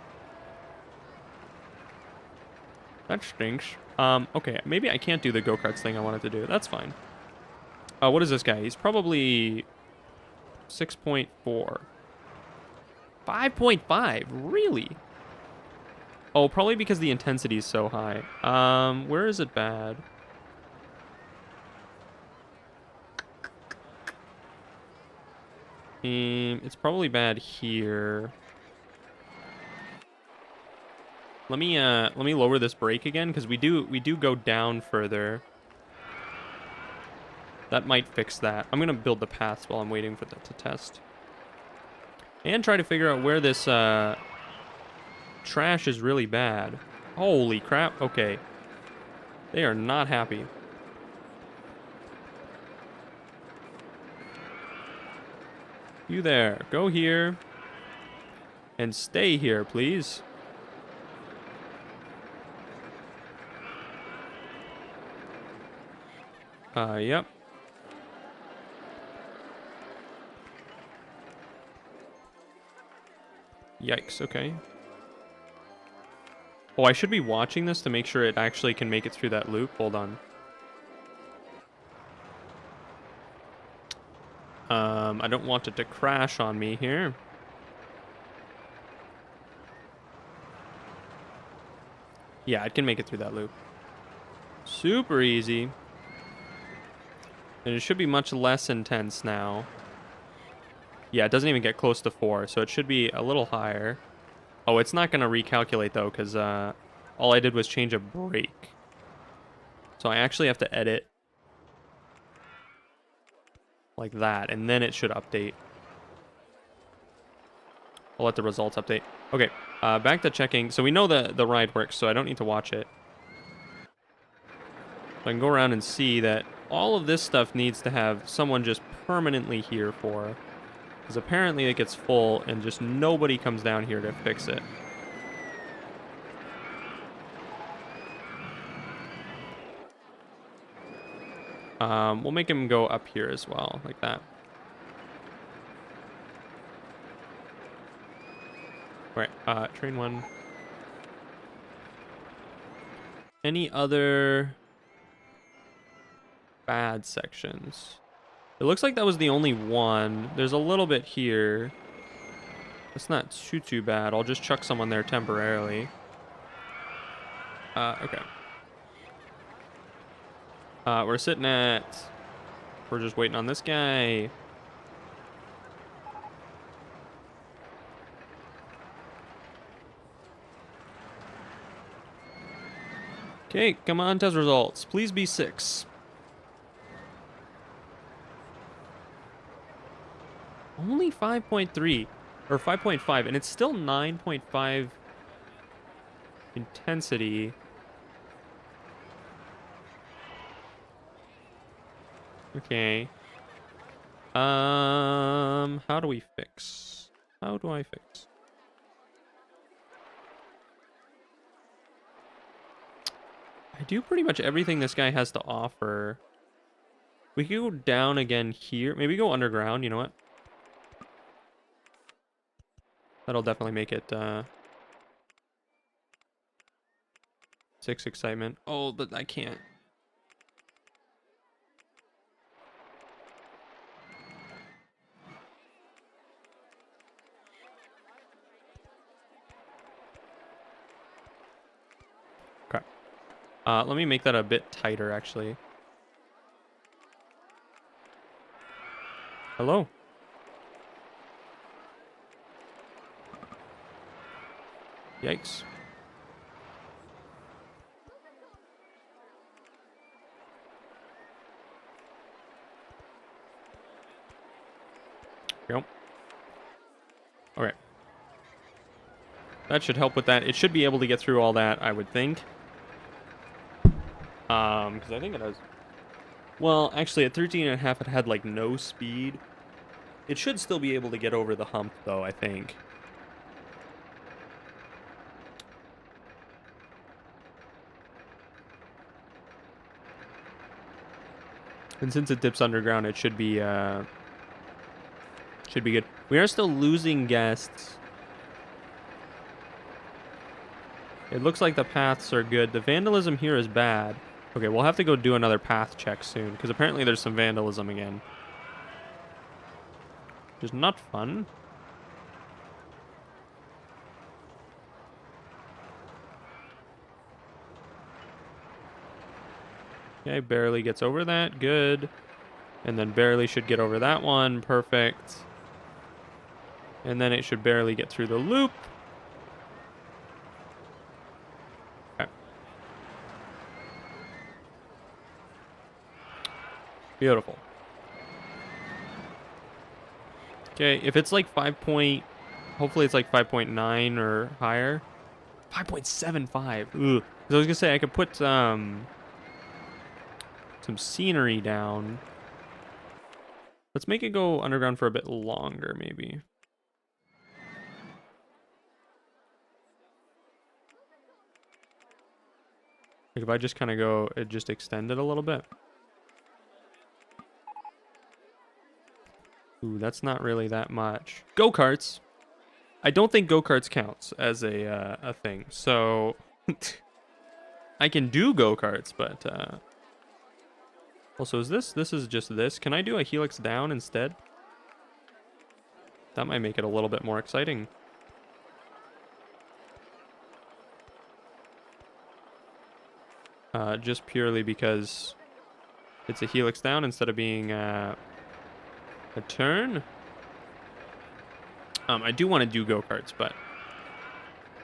That stinks. Okay, maybe I can't do the go-karts thing I wanted to do. That's fine. What is this guy? He's probably 6.4. 5.5? Really? Oh, probably because the intensity is so high. Where is it bad? It's probably bad here. Let me lower this brake again, because we do go down further. That might fix that. I'm gonna build the paths while I'm waiting for that to test. And try to figure out where this trash is really bad. Holy crap. Okay. They are not happy. You there. Go here. And stay here, please. Yep. Yikes, okay. Oh, I should be watching this to make sure it actually can make it through that loop. Hold on. I don't want it to crash on me here. Yeah, it can make it through that loop. Super easy. And it should be much less intense now. Yeah, it doesn't even get close to 4, so it should be a little higher. Oh, it's not going to recalculate, though, because all I did was change a brake. So I actually have to edit like that, and then it should update. I'll let the results update. Okay, back to checking. So we know the ride works, so I don't need to watch it. So I can go around and see that all of this stuff needs to have someone just permanently here for. Because apparently it gets full and just nobody comes down here to fix it. We'll make him go up here as well, like that. Alright, train 1. Any other bad sections? It looks like that was the only one. There's a little bit here. That's not too bad. I'll just chuck someone there temporarily. Okay. We're sitting at... We're just waiting on this guy. Okay, come on, test results. Please be 6. Only 5.3 or 5.5, and it's still 9.5 intensity. Okay. How do we fix? How do I fix? I do pretty much everything this guy has to offer. We could go down again here. Maybe go underground, you know what? That'll definitely make it 6 excitement. Oh, but I can't. Okay. Let me make that a bit tighter, actually. Hello? Yikes. Yep. Okay. That should help with that. It should be able to get through all that, I would think. Because I think it has... Well, actually, at 13.5, it had, like, no speed. It should still be able to get over the hump, though, I think. And since it dips underground, it should be good. We are still losing guests. It looks like the paths are good. The vandalism here is bad. Okay, we'll have to go do another path check soon, because apparently there's some vandalism again. Which is not fun. Okay, barely gets over that. Good. And then barely should get over that one. Perfect. And then it should barely get through the loop. Okay. Beautiful. Okay, if it's like 5 point... Hopefully it's like 5.9 or higher. 5.75. Ugh. I was gonna say I could put some scenery down. Let's make it go underground for a bit longer, maybe. Like if I just kind of go, it just extend it a little bit. Ooh, that's not really that much. Go-karts. I don't think go-karts counts as a thing. So I can do go-karts, but also is this is just this. Can I do a helix down instead? That might make it a little bit more exciting. Just purely because it's a helix down instead of being a turn. I do want to do go-karts, but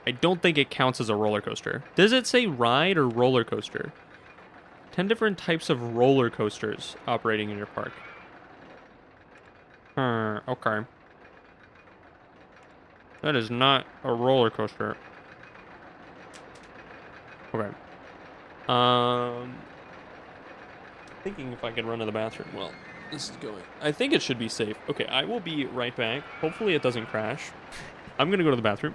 I don't think it counts as a roller coaster. Does it say ride or roller coaster? 10 different types of roller coasters operating in your park. Okay. That is not a roller coaster. Okay. Thinking if I can run to the bathroom. Well, this is going. I think it should be safe. Okay, I will be right back. Hopefully it doesn't crash. I'm gonna go to the bathroom.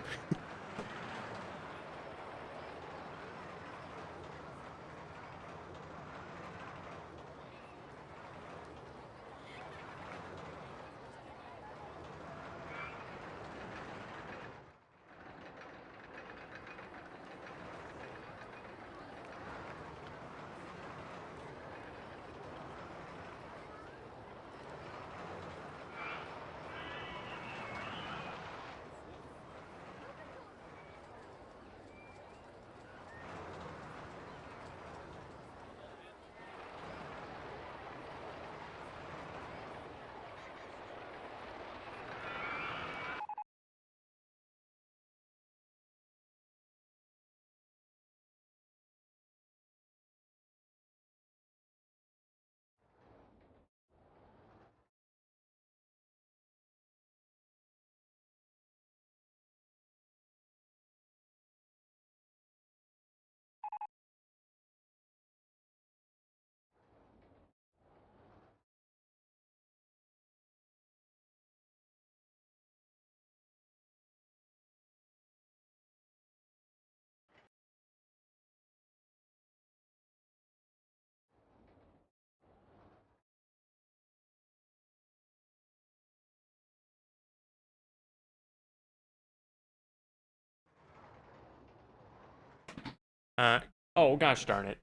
Oh gosh darn it.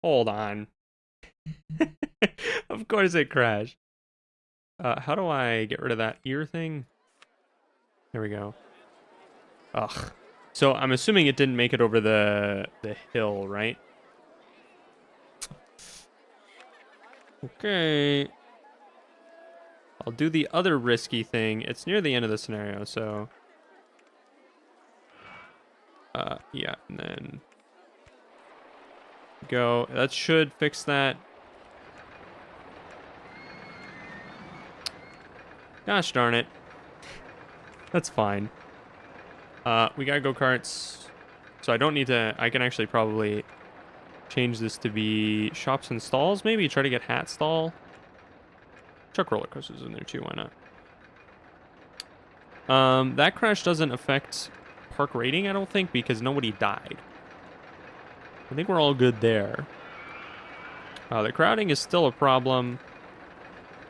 Hold on. Of course it crashed. How do I get rid of that ear thing? There we go. Ugh. So I'm assuming it didn't make it over the hill, right? Okay. I'll do the other risky thing. It's near the end of the scenario, so yeah, and then go. That should fix that. Gosh darn it. That's fine. We got go-karts. So I don't need to, I can actually probably change this to be shops and stalls, maybe try to get hat stall. Chuck roller coasters in there too, why not? That crash doesn't affect park rating, I don't think, because nobody died. I think we're all good there. The crowding is still a problem.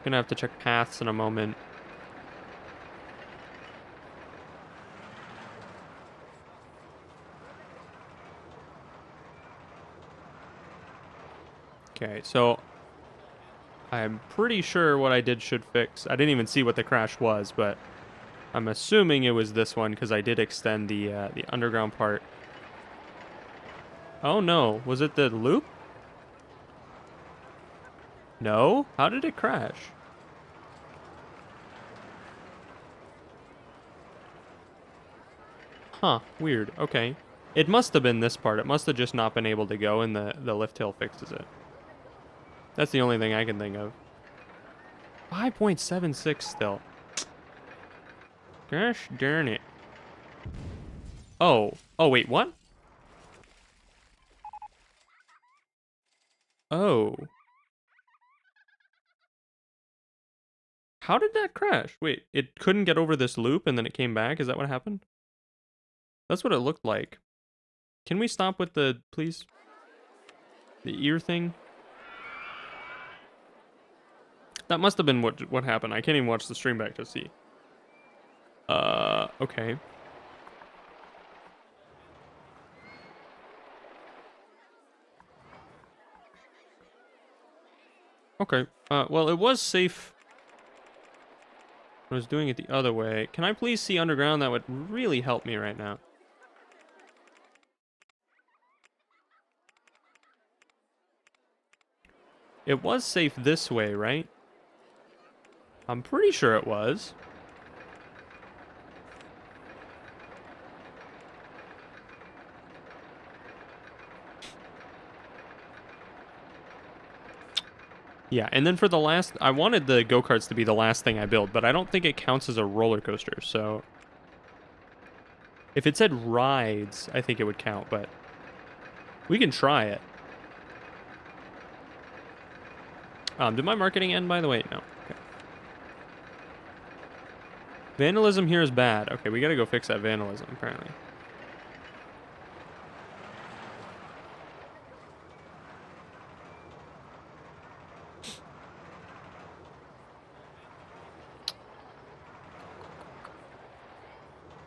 Gonna have to check paths in a moment. Okay, so I'm pretty sure what I did should fix. I didn't even see what the crash was, but I'm assuming it was this one because I did extend the underground part. Oh no, was it the loop? No? How did it crash? Huh, weird. Okay. It must have been this part. It must have just not been able to go and the lift hill fixes it. That's the only thing I can think of. 5.76 still. Gosh darn it. Oh. Oh, wait, what? Oh. How did that crash? Wait, it couldn't get over this loop and then it came back? Is that what happened? That's what it looked like. Can we stop with the, please? The ear thing? That must have been what happened. I can't even watch the stream back to see. Okay. Okay. Well, it was safe when I was doing it the other way. Can I please see underground? That would really help me right now. It was safe this way, right? I'm pretty sure it was. Yeah, and then for the last, I wanted the go-karts to be the last thing I build, but I don't think it counts as a roller coaster, so if it said rides, I think it would count, but we can try it. Did my marketing end, by the way? No. Okay. Vandalism here is bad. Okay, we gotta go fix that vandalism, apparently.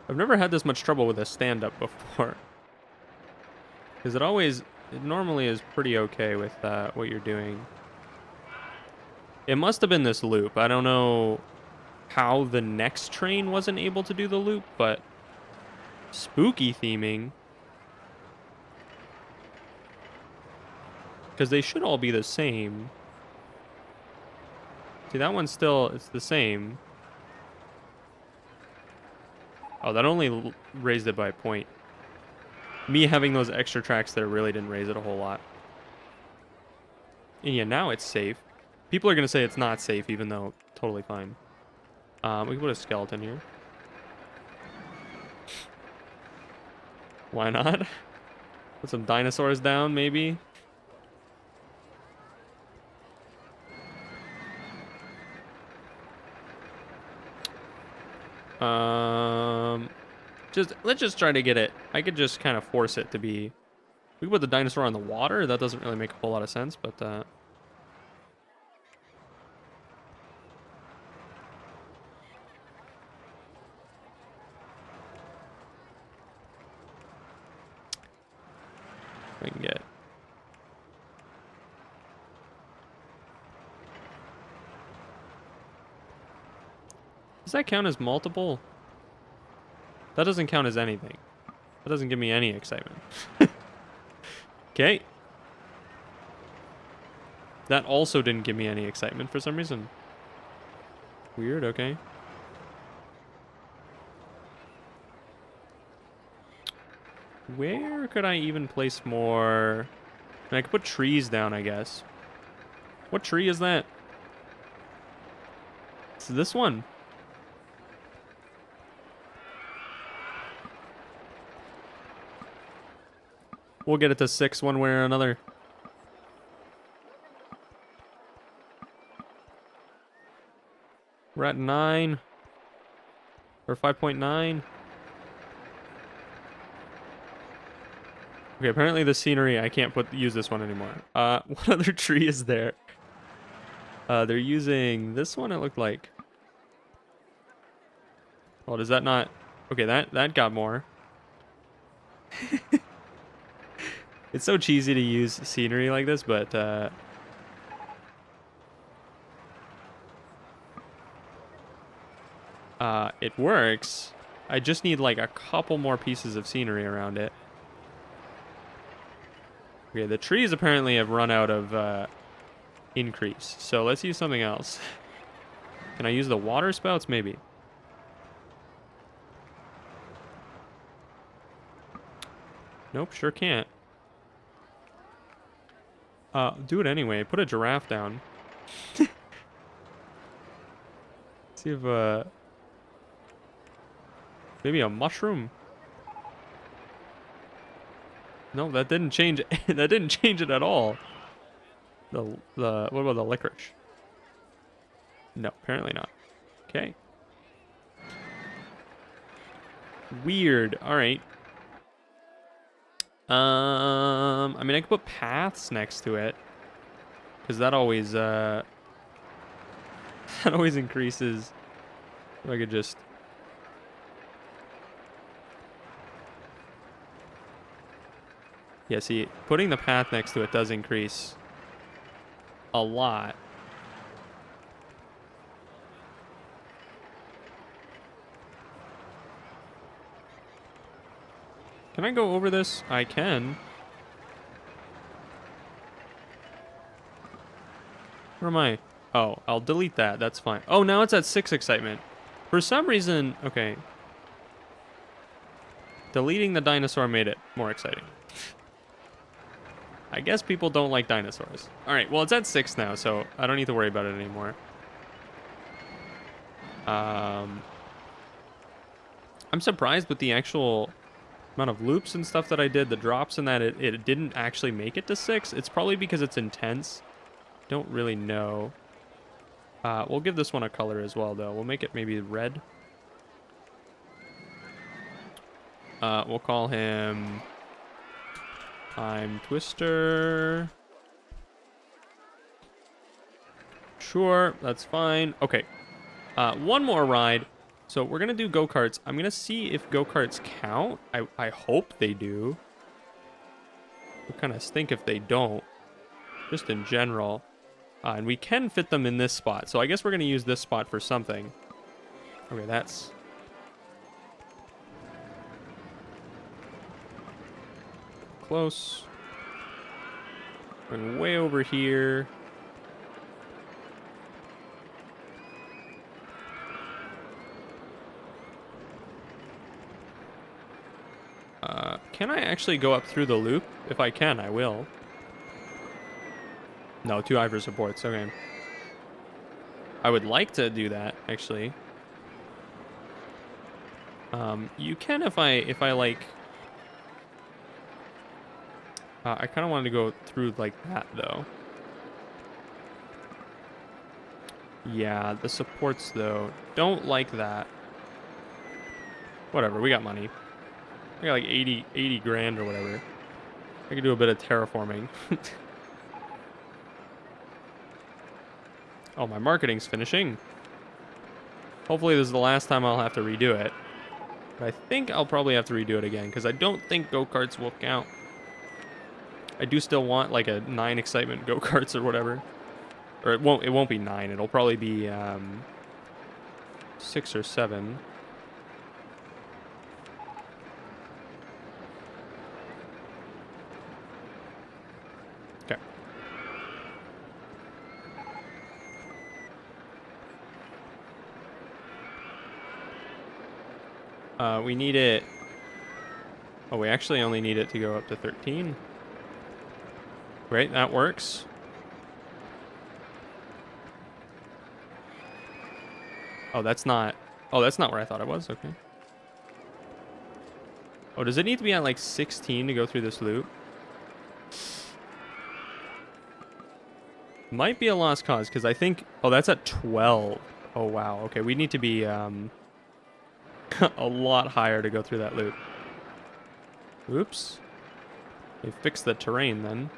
I've never had this much trouble with a stand-up before. Because it normally is pretty okay with what you're doing. It must have been this loop. I don't know how the next train wasn't able to do the loop, but spooky theming. Because they should all be the same. See, that one's still, it's the same. Oh, that only raised it by a point. Me having those extra tracks there really didn't raise it a whole lot. And yeah, now it's safe. People are going to say it's not safe, even though totally fine. We can put a skeleton here. Why not? Put some dinosaurs down, maybe. Let's just try to get it. I could just kind of force it to be. We can put the dinosaur on the water. That doesn't really make a whole lot of sense, but I can get. Does that count as multiple? That doesn't count as anything. That doesn't give me any excitement. Okay. That also didn't give me any excitement for some reason. Weird, okay. Where could I even place more? I could put trees down, I guess. What tree is that? It's this one. We'll get it to 6 one way or another. We're at 9. Or 5.9. Okay, apparently the scenery, I can't use this one anymore. What other tree is there? They're using this one, it looked like. Oh, does that not... Okay, that got more. It's so cheesy to use scenery like this, but... it works. I just need like a couple more pieces of scenery around it. Okay, the trees apparently have run out of increase. So let's use something else. Can I use the water spouts? Maybe. Nope, sure can't. Do it anyway. Put a giraffe down. See if, maybe a mushroom. No, that didn't change. That didn't change it at all. What about the licorice? No, apparently not. Okay. Weird. All right. I mean, I could put paths next to it, because that always that always increases. If I could just. Yeah, see, putting the path next to it does increase a lot. Can I go over this? I can. Where am I? Oh, I'll delete that. That's fine. Oh, now it's at 6 excitement. For some reason, okay. Deleting the dinosaur made it more exciting. I guess people don't like dinosaurs. All right, well, it's at 6 now, so I don't need to worry about it anymore. I'm surprised with the actual amount of loops and stuff that I did, the drops and that, it didn't actually make it to 6. It's probably because it's intense. Don't really know. We'll give this one a color as well, though. We'll make it maybe red. We'll call him Time Twister. Sure, that's fine. Okay. One more ride. So we're going to do go-karts. I'm going to see if go-karts count. I hope they do. I kind of stink if they don't. Just in general. And we can fit them in this spot. So I guess we're going to use this spot for something. Okay, that's... close. Going way over here. Can I actually go up through the loop? If I can, I will. No, 2 Ivor supports. Okay. I would like to do that, actually. You can if I like... I kind of wanted to go through like that, though. Yeah, the supports, though, don't like that. Whatever, we got money. I got like 80 grand or whatever. I could do a bit of terraforming. Oh, my marketing's finishing. Hopefully this is the last time I'll have to redo it. But I think I'll probably have to redo it again, because I don't think go-karts will count. I do still want like a 9 excitement go-karts or whatever. Or it won't be 9. It'll probably be 6 or 7. Okay. We need it. Oh, we actually only need it to go up to 13. Great, that works. Oh, that's not where I thought it was. Okay. Oh, does it need to be at like 16 to go through this loop? Might be a lost cause because I think. Oh, that's at 12. Oh wow. Okay, we need to be a lot higher to go through that loop. Oops. They fixed the terrain then.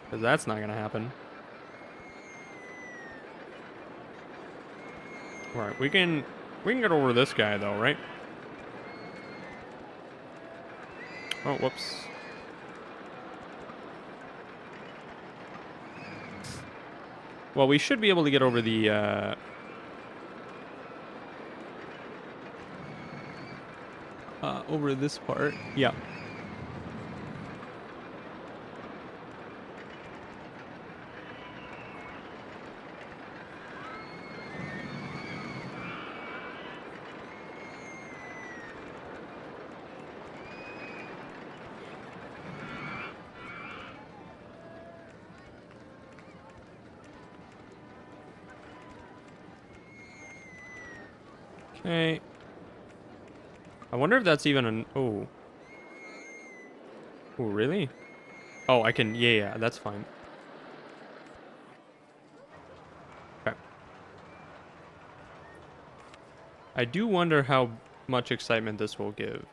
Because that's not gonna happen. Alright, we can get over this guy though, right? Oh, whoops. Well, we should be able to get over the over this part. Yeah. Okay. I wonder if that's even an... Oh. Oh, really? Oh, I can... Yeah, that's fine. Okay. I do wonder how much excitement this will give.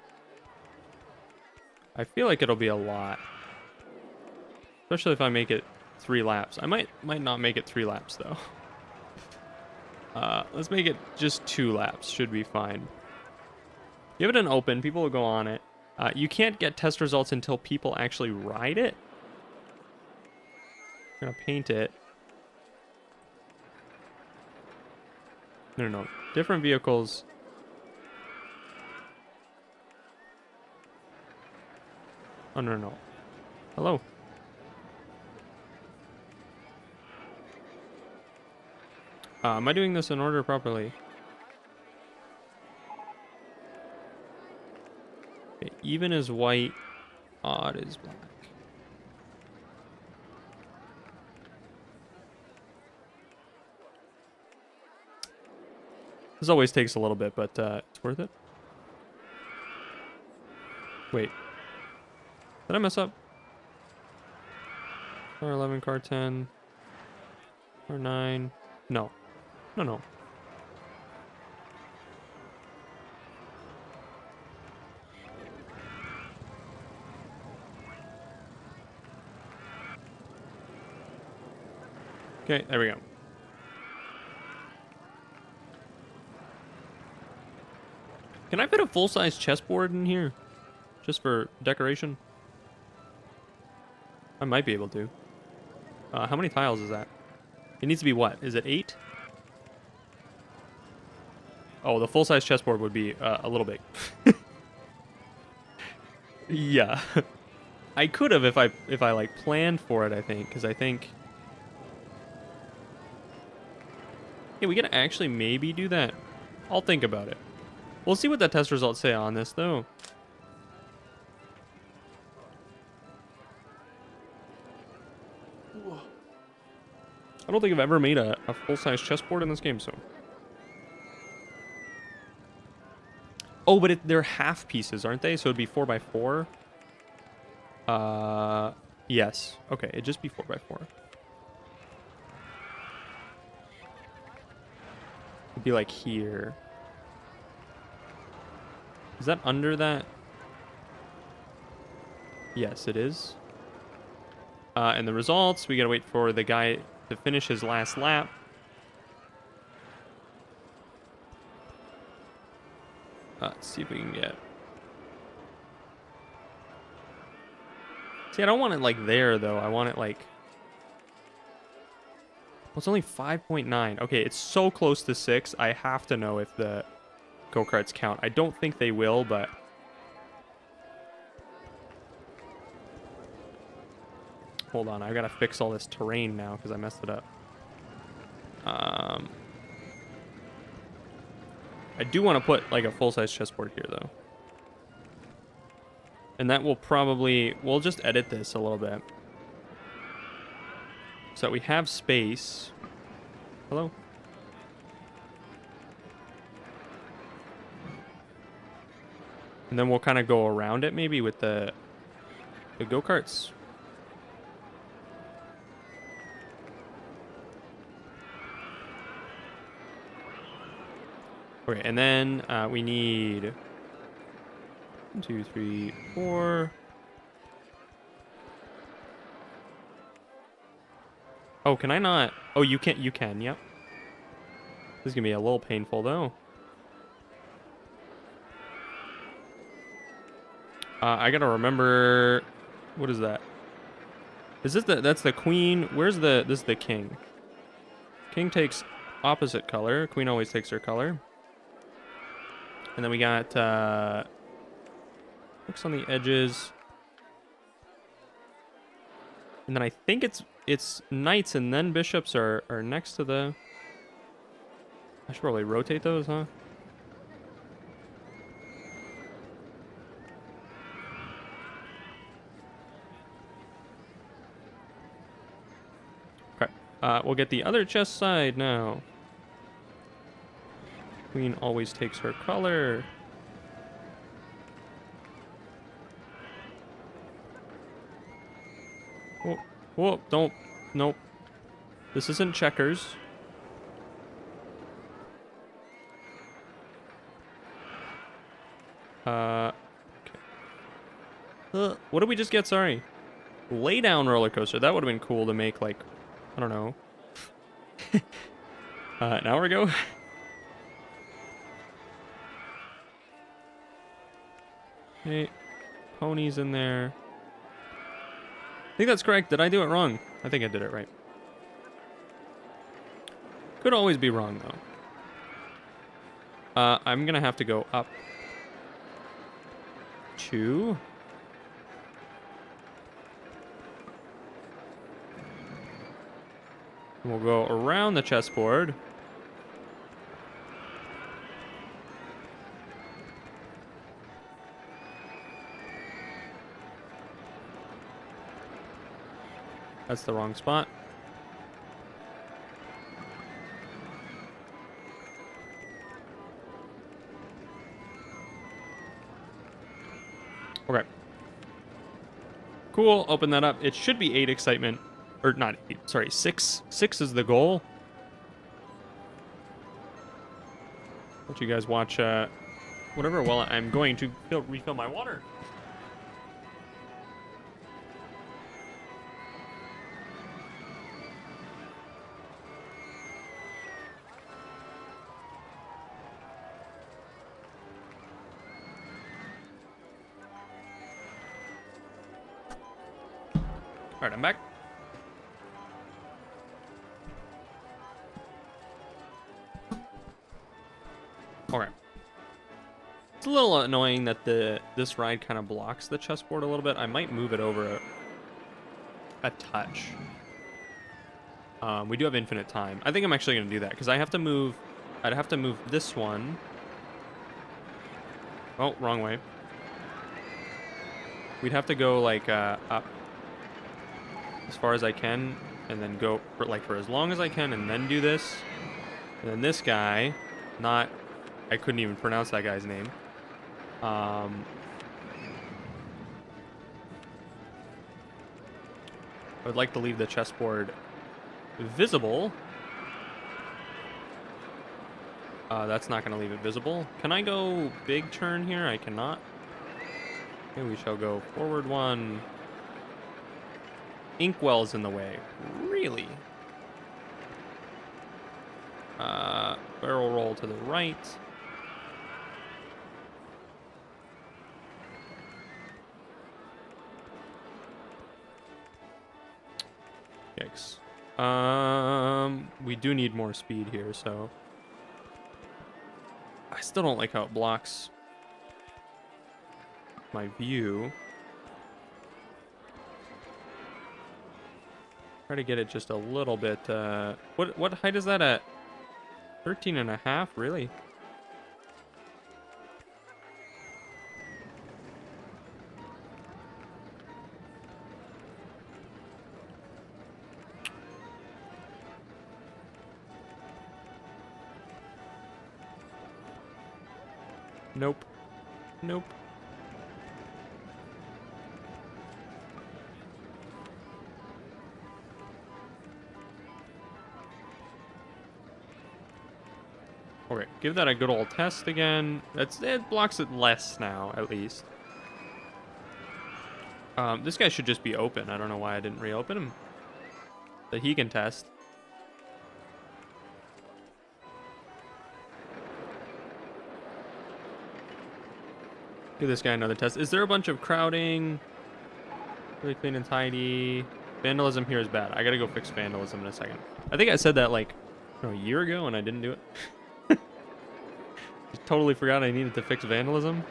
I feel like it'll be a lot. Especially if I make it 3 laps. I might not make it 3 laps, though. Let's make it just 2 laps. Should be fine. Give it an open. People will go on it. You can't get test results until people actually ride it. I'm gonna paint it. No. Different vehicles. Oh, no. Hello. Am I doing this in order properly? Okay, even is white. Odd is black. This always takes a little bit, but it's worth it. Wait. Did I mess up? Car 11, car 10. Car 9. No. No. Okay, there we go. Can I fit a full-size chessboard in here? Just for decoration? I might be able to. How many tiles is that? It needs to be what? Is it 8? Oh, the full-size chessboard would be a little big. Yeah. I could have if I like planned for it, I think, because I think... Yeah, we can actually maybe do that. I'll think about it. We'll see what the test results say on this, though. I don't think I've ever made a full-size chessboard in this game, so... Oh, but they're half pieces, aren't they? So it'd be 4x4. Yes. Okay, it'd just be 4x4. It'd be like here. Is that under that? Yes, it is. And the results, we gotta wait for the guy to finish his last lap. Let's see if we can get... See, I don't want it like there though. I want it like, well, it's only 5.9. Okay, it's so close to 6. I have to know if the go-karts count. I don't think they will, but hold on. I gotta fix all this terrain now because I messed it up. I do want to put like a full-size chessboard here though. And that will probably, we'll just edit this a little bit. So that we have space. Hello? And then we'll kind of go around it maybe with the go-karts. Okay, and then we need 1, 2, 3, 4. Oh, can I not? Oh, you can't. You can. Yep. This is gonna be a little painful though. I gotta remember. What is that? Is this the? That's the queen. Where's the? This is the king. King takes opposite color. Queen always takes her color. And then we got looks on the edges. And then I think it's knights and then bishops are next to the. I should probably rotate those, huh? Okay. We'll get the other chess side now. Queen always takes her color. Whoa, whoa, don't. Nope. This isn't checkers. Okay. What did we just get? Sorry. Lay down roller coaster. That would have been cool to make, like, I don't know. Now we go. Okay. Ponies in there. I think that's correct. Did I do it wrong? I think I did it right. Could always be wrong, though. I'm gonna have to go up 2. We'll go around the chessboard. That's the wrong spot. Okay. Cool. Open that up. It should be 8 excitement. Or not 8. Sorry, 6. 6 is the goal. Let you guys watch whatever while I'm going to refill my water. All right, I'm back. Okay. It's a little annoying that this ride kind of blocks the chessboard a little bit. I might move it over a touch. We do have infinite time. I think I'm actually going to do that because I have to move. I'd have to move this one. Oh, wrong way. We'd have to go like up as far as I can, and then go for as long as I can, and then do this. And then this guy, I couldn't even pronounce that guy's name. I would like to leave the chessboard visible. That's not going to leave it visible. Can I go big turn here? I cannot. Okay, we shall go forward 1. Inkwell's in the way. Really? Barrel roll to the right. Yikes. We do need more speed here, so I still don't like how it blocks my view. Try to get it just a little bit. What height is that at? 13.5? Really? Nope. Nope. Okay, give that a good old test again. It blocks it less now, at least. This guy should just be open. I don't know why I didn't reopen him. So he can test. Give this guy another test. Is there a bunch of crowding? Really clean and tidy. Vandalism here is bad. I gotta go fix vandalism in a second. I think I said that like a year ago and I didn't do it. Just totally forgot I needed to fix vandalism.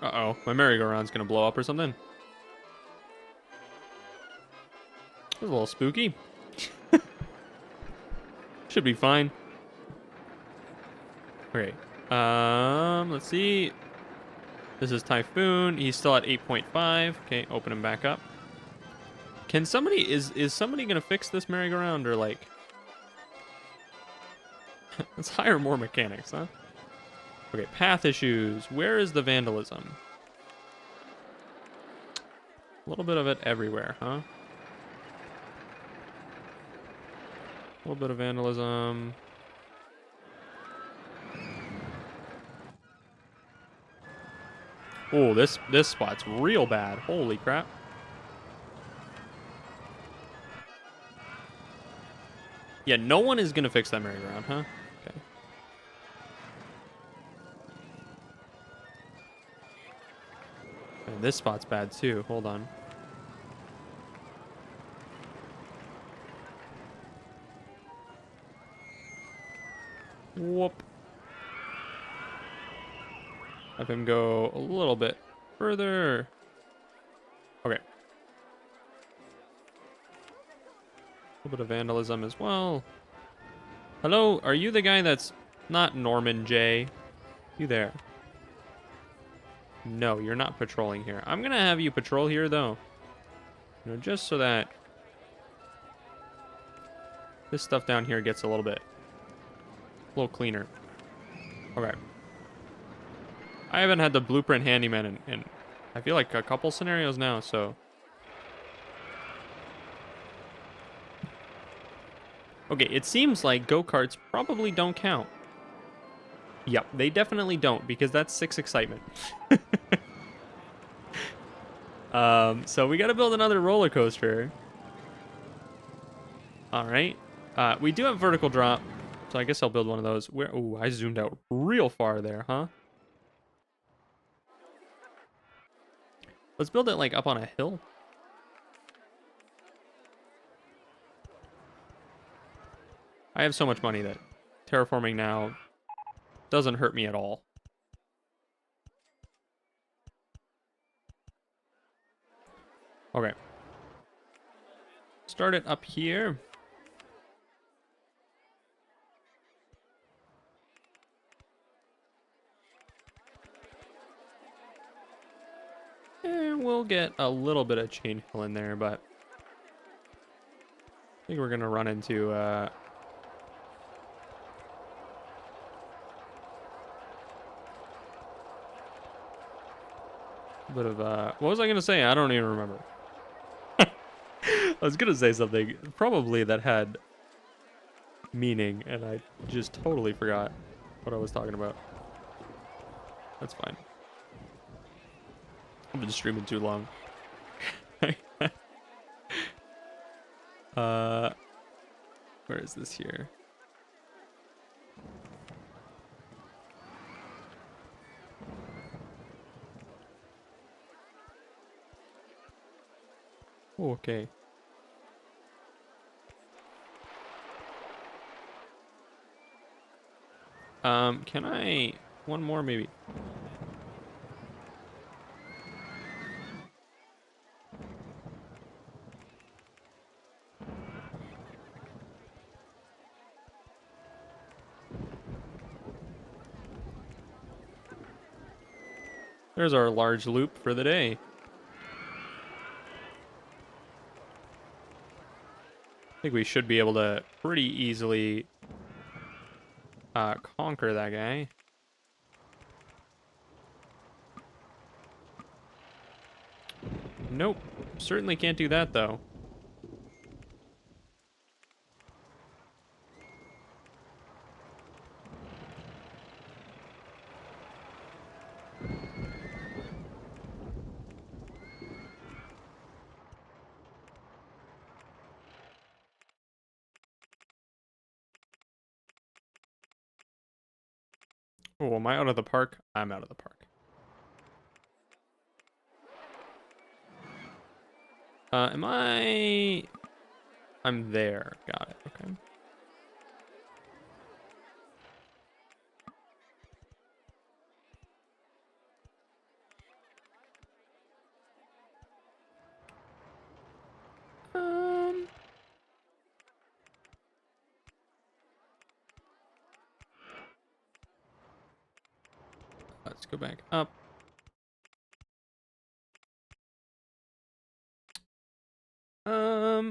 Uh-oh. My merry-go-round's gonna blow up or something. That was a little spooky. Should be fine. Okay. Let's see. This is Typhoon. He's still at 8.5. Okay, open him back up. Can somebody is somebody gonna fix this merry-go-round or like let's hire more mechanics, huh? Okay, path issues. Where is the vandalism? A little bit of it everywhere, huh? A little bit of vandalism. Oh, this spot's real bad. Holy crap. Yeah, no one is gonna fix that merry-go-round, huh? Okay. And this spot's bad too. Hold on. Whoop. Have him go a little bit further. Okay. A little bit of vandalism as well. Hello, are you the guy that's not Norman J? You there? No, you're not patrolling here. I'm gonna have you patrol here though. You know, just so that this stuff down here gets a little cleaner. Okay. I haven't had the blueprint handyman in I feel like a couple scenarios now, so. Okay, it seems like go-karts probably don't count. Yep, they definitely don't, because that's 6 excitement. So we gotta build another roller coaster. Alright. We do have vertical drop, so I guess I'll build one of those. Where? Ooh, I zoomed out real far there, huh? Let's build it, like, up on a hill. I have so much money that terraforming now doesn't hurt me at all. Okay. Start it up here. And we'll get a little bit of chain hill in there, but I think we're gonna run into a bit of what was I gonna say? I don't even remember. I was gonna say something probably that had meaning, and I just totally forgot what I was talking about. That's fine. I've been streaming too long. Where is this here? Oh, okay. Can I... One more, maybe. There's our large loop for the day. I think we should be able to pretty easily conquer that guy. Nope. Certainly can't do that, though. Oh, am I out of the park? I'm out of the park. Am I... I'm there. Got it. Okay. Um... Let's go back up.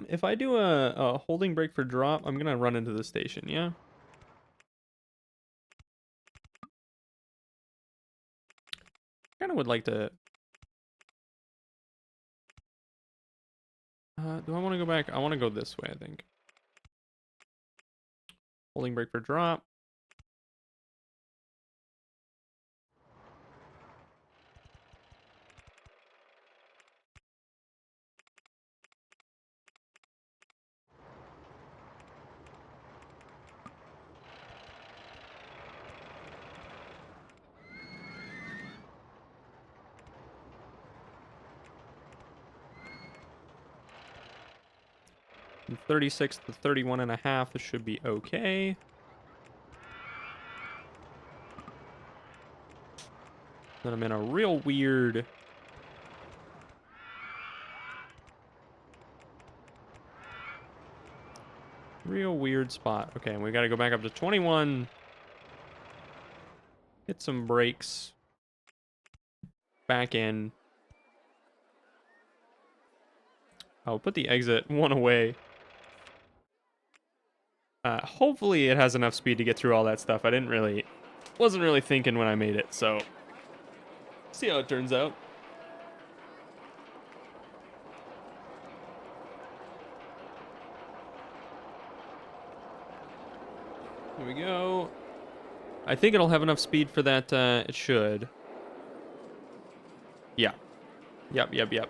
If I do a holding break for drop, I'm gonna run into the station, yeah? Kinda would like to... do I want to go back? I want to go this way, I think. Holding break for drop. From 36 to 31 and a half, this should be okay. Then I'm in a real weird... Real weird spot. Okay, we gotta go back up to 21. Hit some brakes. Back in. I'll put the exit one away. Hopefully it has enough speed to get through all that stuff. Wasn't really thinking when I made it, so see how it turns out. Here we go. I think it'll have enough speed for that. It should. Yeah. Yep.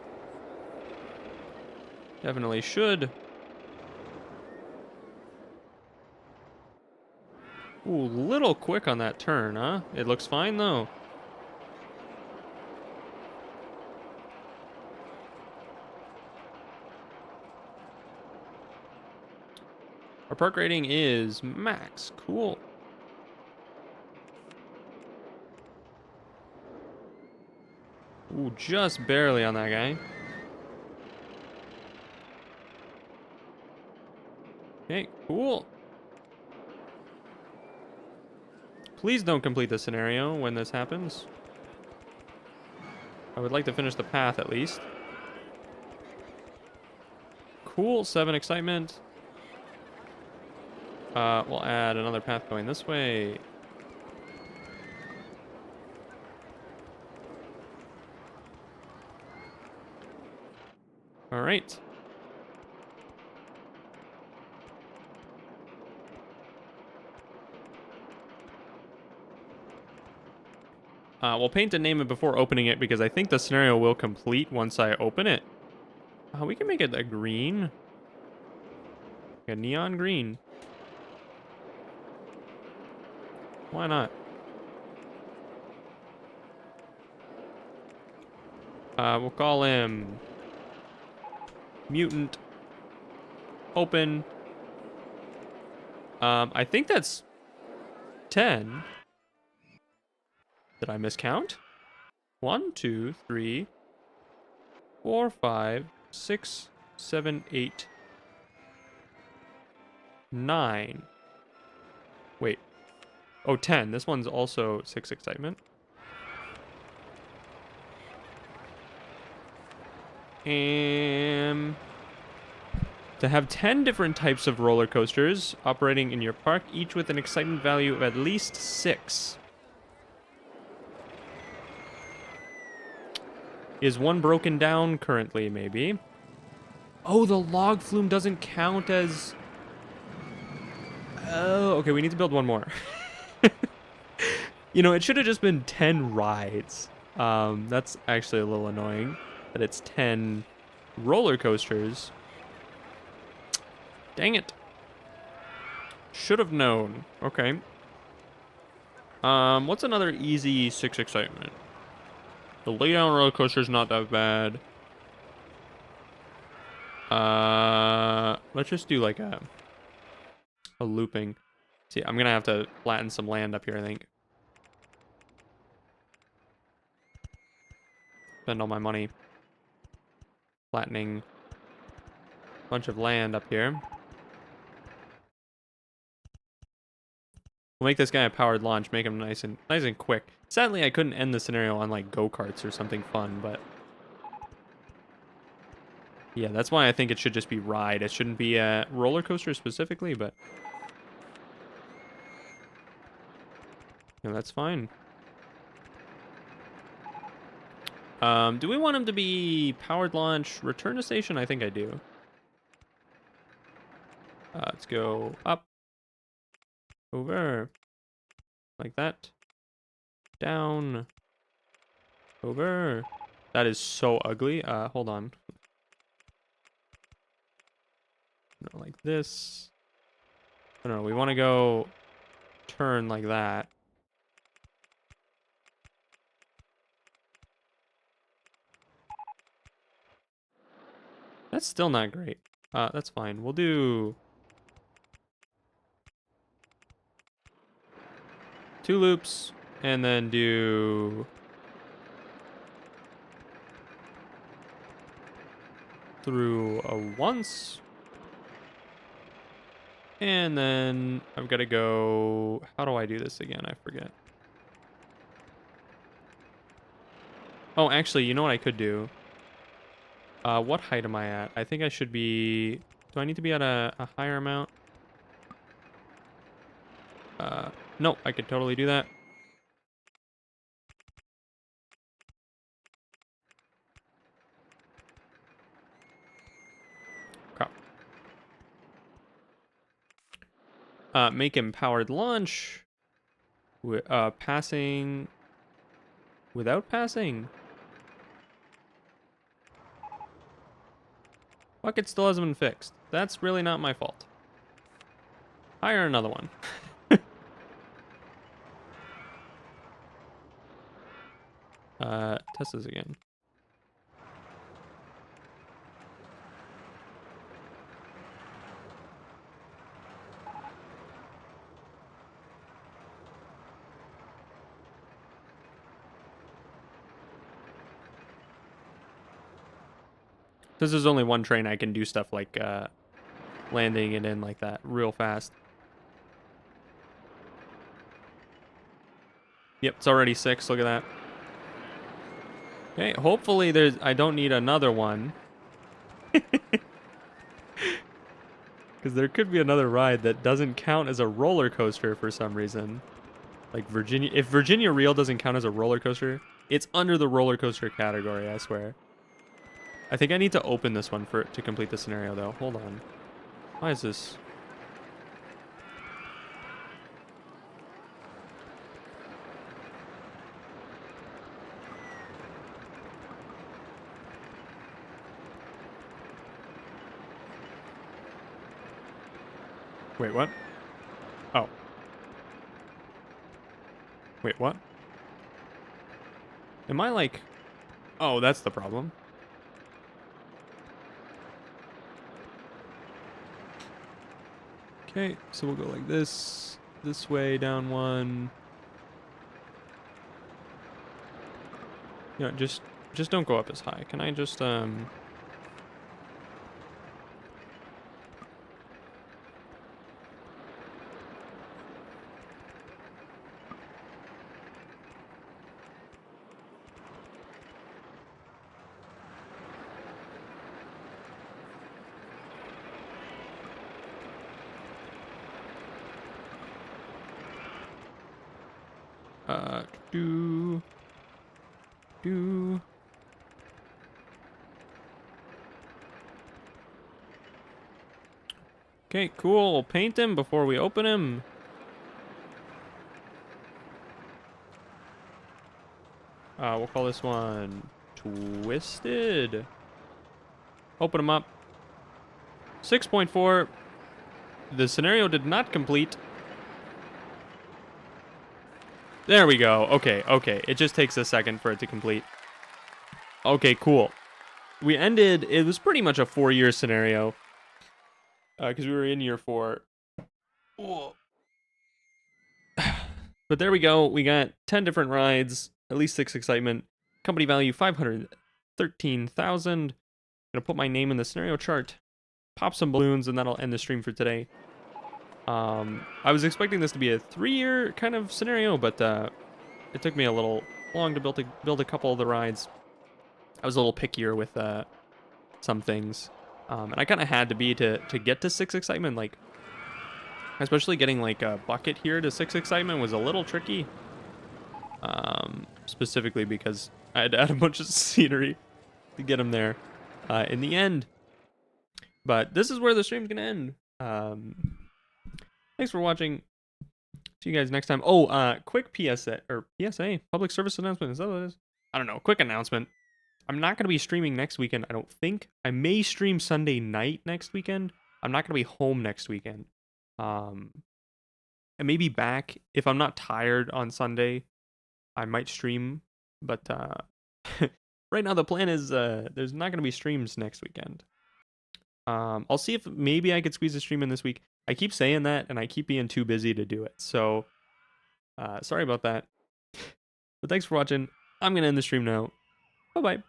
Definitely should. Ooh, little quick on that turn, huh? It looks fine, though. Our park rating is max. Cool. Ooh, just barely on that guy. Okay, cool. Please don't complete the scenario when this happens. I would like to finish the path at least. Cool, 7 excitement. We'll add another path going this way. All right. We'll paint and name it before opening it because I think the scenario will complete once I open it. We can make it a green. A neon green. Why not? We'll call him Mutant. Open. I think that's 10. Did I miscount? 1, 2, 3, 4, 5, 6, 7, 8, 9. Wait. Oh, 10. This one's also 6 excitement. And to have 10 different types of roller coasters operating in your park, each with an excitement value of at least 6. Is one broken down currently, maybe? Oh, the log flume doesn't count as... Oh, okay, we need to build one more. You know, it should have just been 10 rides. That's actually a little annoying that it's 10 roller coasters. Dang it. Should have known. Okay. What's another easy 6 excitement? The laydown roller coaster is not that bad. Let's just do like a looping. See, I'm gonna have to flatten some land up here, I think. Spend all my money flattening a bunch of land up here. We'll make this guy a powered launch, make him nice and quick. Sadly, I couldn't end the scenario on like go-karts or something fun, but yeah, that's why I think it should just be ride. It shouldn't be a roller coaster specifically, but yeah, that's fine. Do we want him to be powered launch, return to station? I think I do. Let's go up, over, like that, down, over. That is so ugly. Hold on. No, like this. I don't know. We want to go turn like that. That's still not great. That's fine. We'll do 2 loops and then do through a once. And then I've got to go... How do I do this again? I forget. Oh, actually, you know what I could do? What height am I at? I think I should be... Do I need to be at a higher amount? No, I could totally do that. Crap. Make him powered launch. Passing... Without passing? Fuck, it still hasn't been fixed. That's really not my fault. Hire another one. Test this again. This is only one train. I can do stuff like landing it in like that real fast. Yep, it's already 6. Look at that. Okay, hopefully I don't need another one. Because there could be another ride that doesn't count as a roller coaster for some reason. Like Virginia, if Virginia Reel doesn't count as a roller coaster, it's under the roller coaster category, I swear. I think I need to open this one to complete the scenario though. Hold on. Why is this? Wait, what? Oh. Wait, what? Am I like... Oh, that's the problem. Okay, so we'll go like this way, down one. You know, just don't go up as high. Can I just 2 2 Okay, cool. We'll paint him before we open him. We'll call this one Twisted. Open him up. 6.4. The scenario did not complete. There we go. Okay, okay. It just takes a second for it to complete. Okay, cool. We ended, it was pretty much a 4-year scenario. Because we were in year 4. But there we go. We got 10 different rides, at least 6 excitement. Company value 513,000. Gonna put my name in the scenario chart, pop some balloons, and that'll end the stream for today. I was expecting this to be a 3-year kind of scenario, but it took me a little long to build a couple of the rides. I was a little pickier with some things, and I kind of had to be to get to 6 excitement. Like, especially getting like a bucket here to 6 excitement was a little tricky. Specifically because I had to add a bunch of scenery to get him there in the end. But this is where the stream's gonna end. Thanks for watching. See you guys next time. Oh, quick PSA or PSA, public service announcement. Is that what it is? I don't know. Quick announcement. I'm not gonna be streaming next weekend. I don't think. I may stream Sunday night next weekend. I'm not gonna be home next weekend. I may be back if I'm not tired on Sunday. I might stream, but right now the plan is there's not gonna be streams next weekend. I'll see if maybe I could squeeze a stream in this week. I keep saying that, and I keep being too busy to do it. So, sorry about that. But thanks for watching. I'm gonna end the stream now. Bye bye.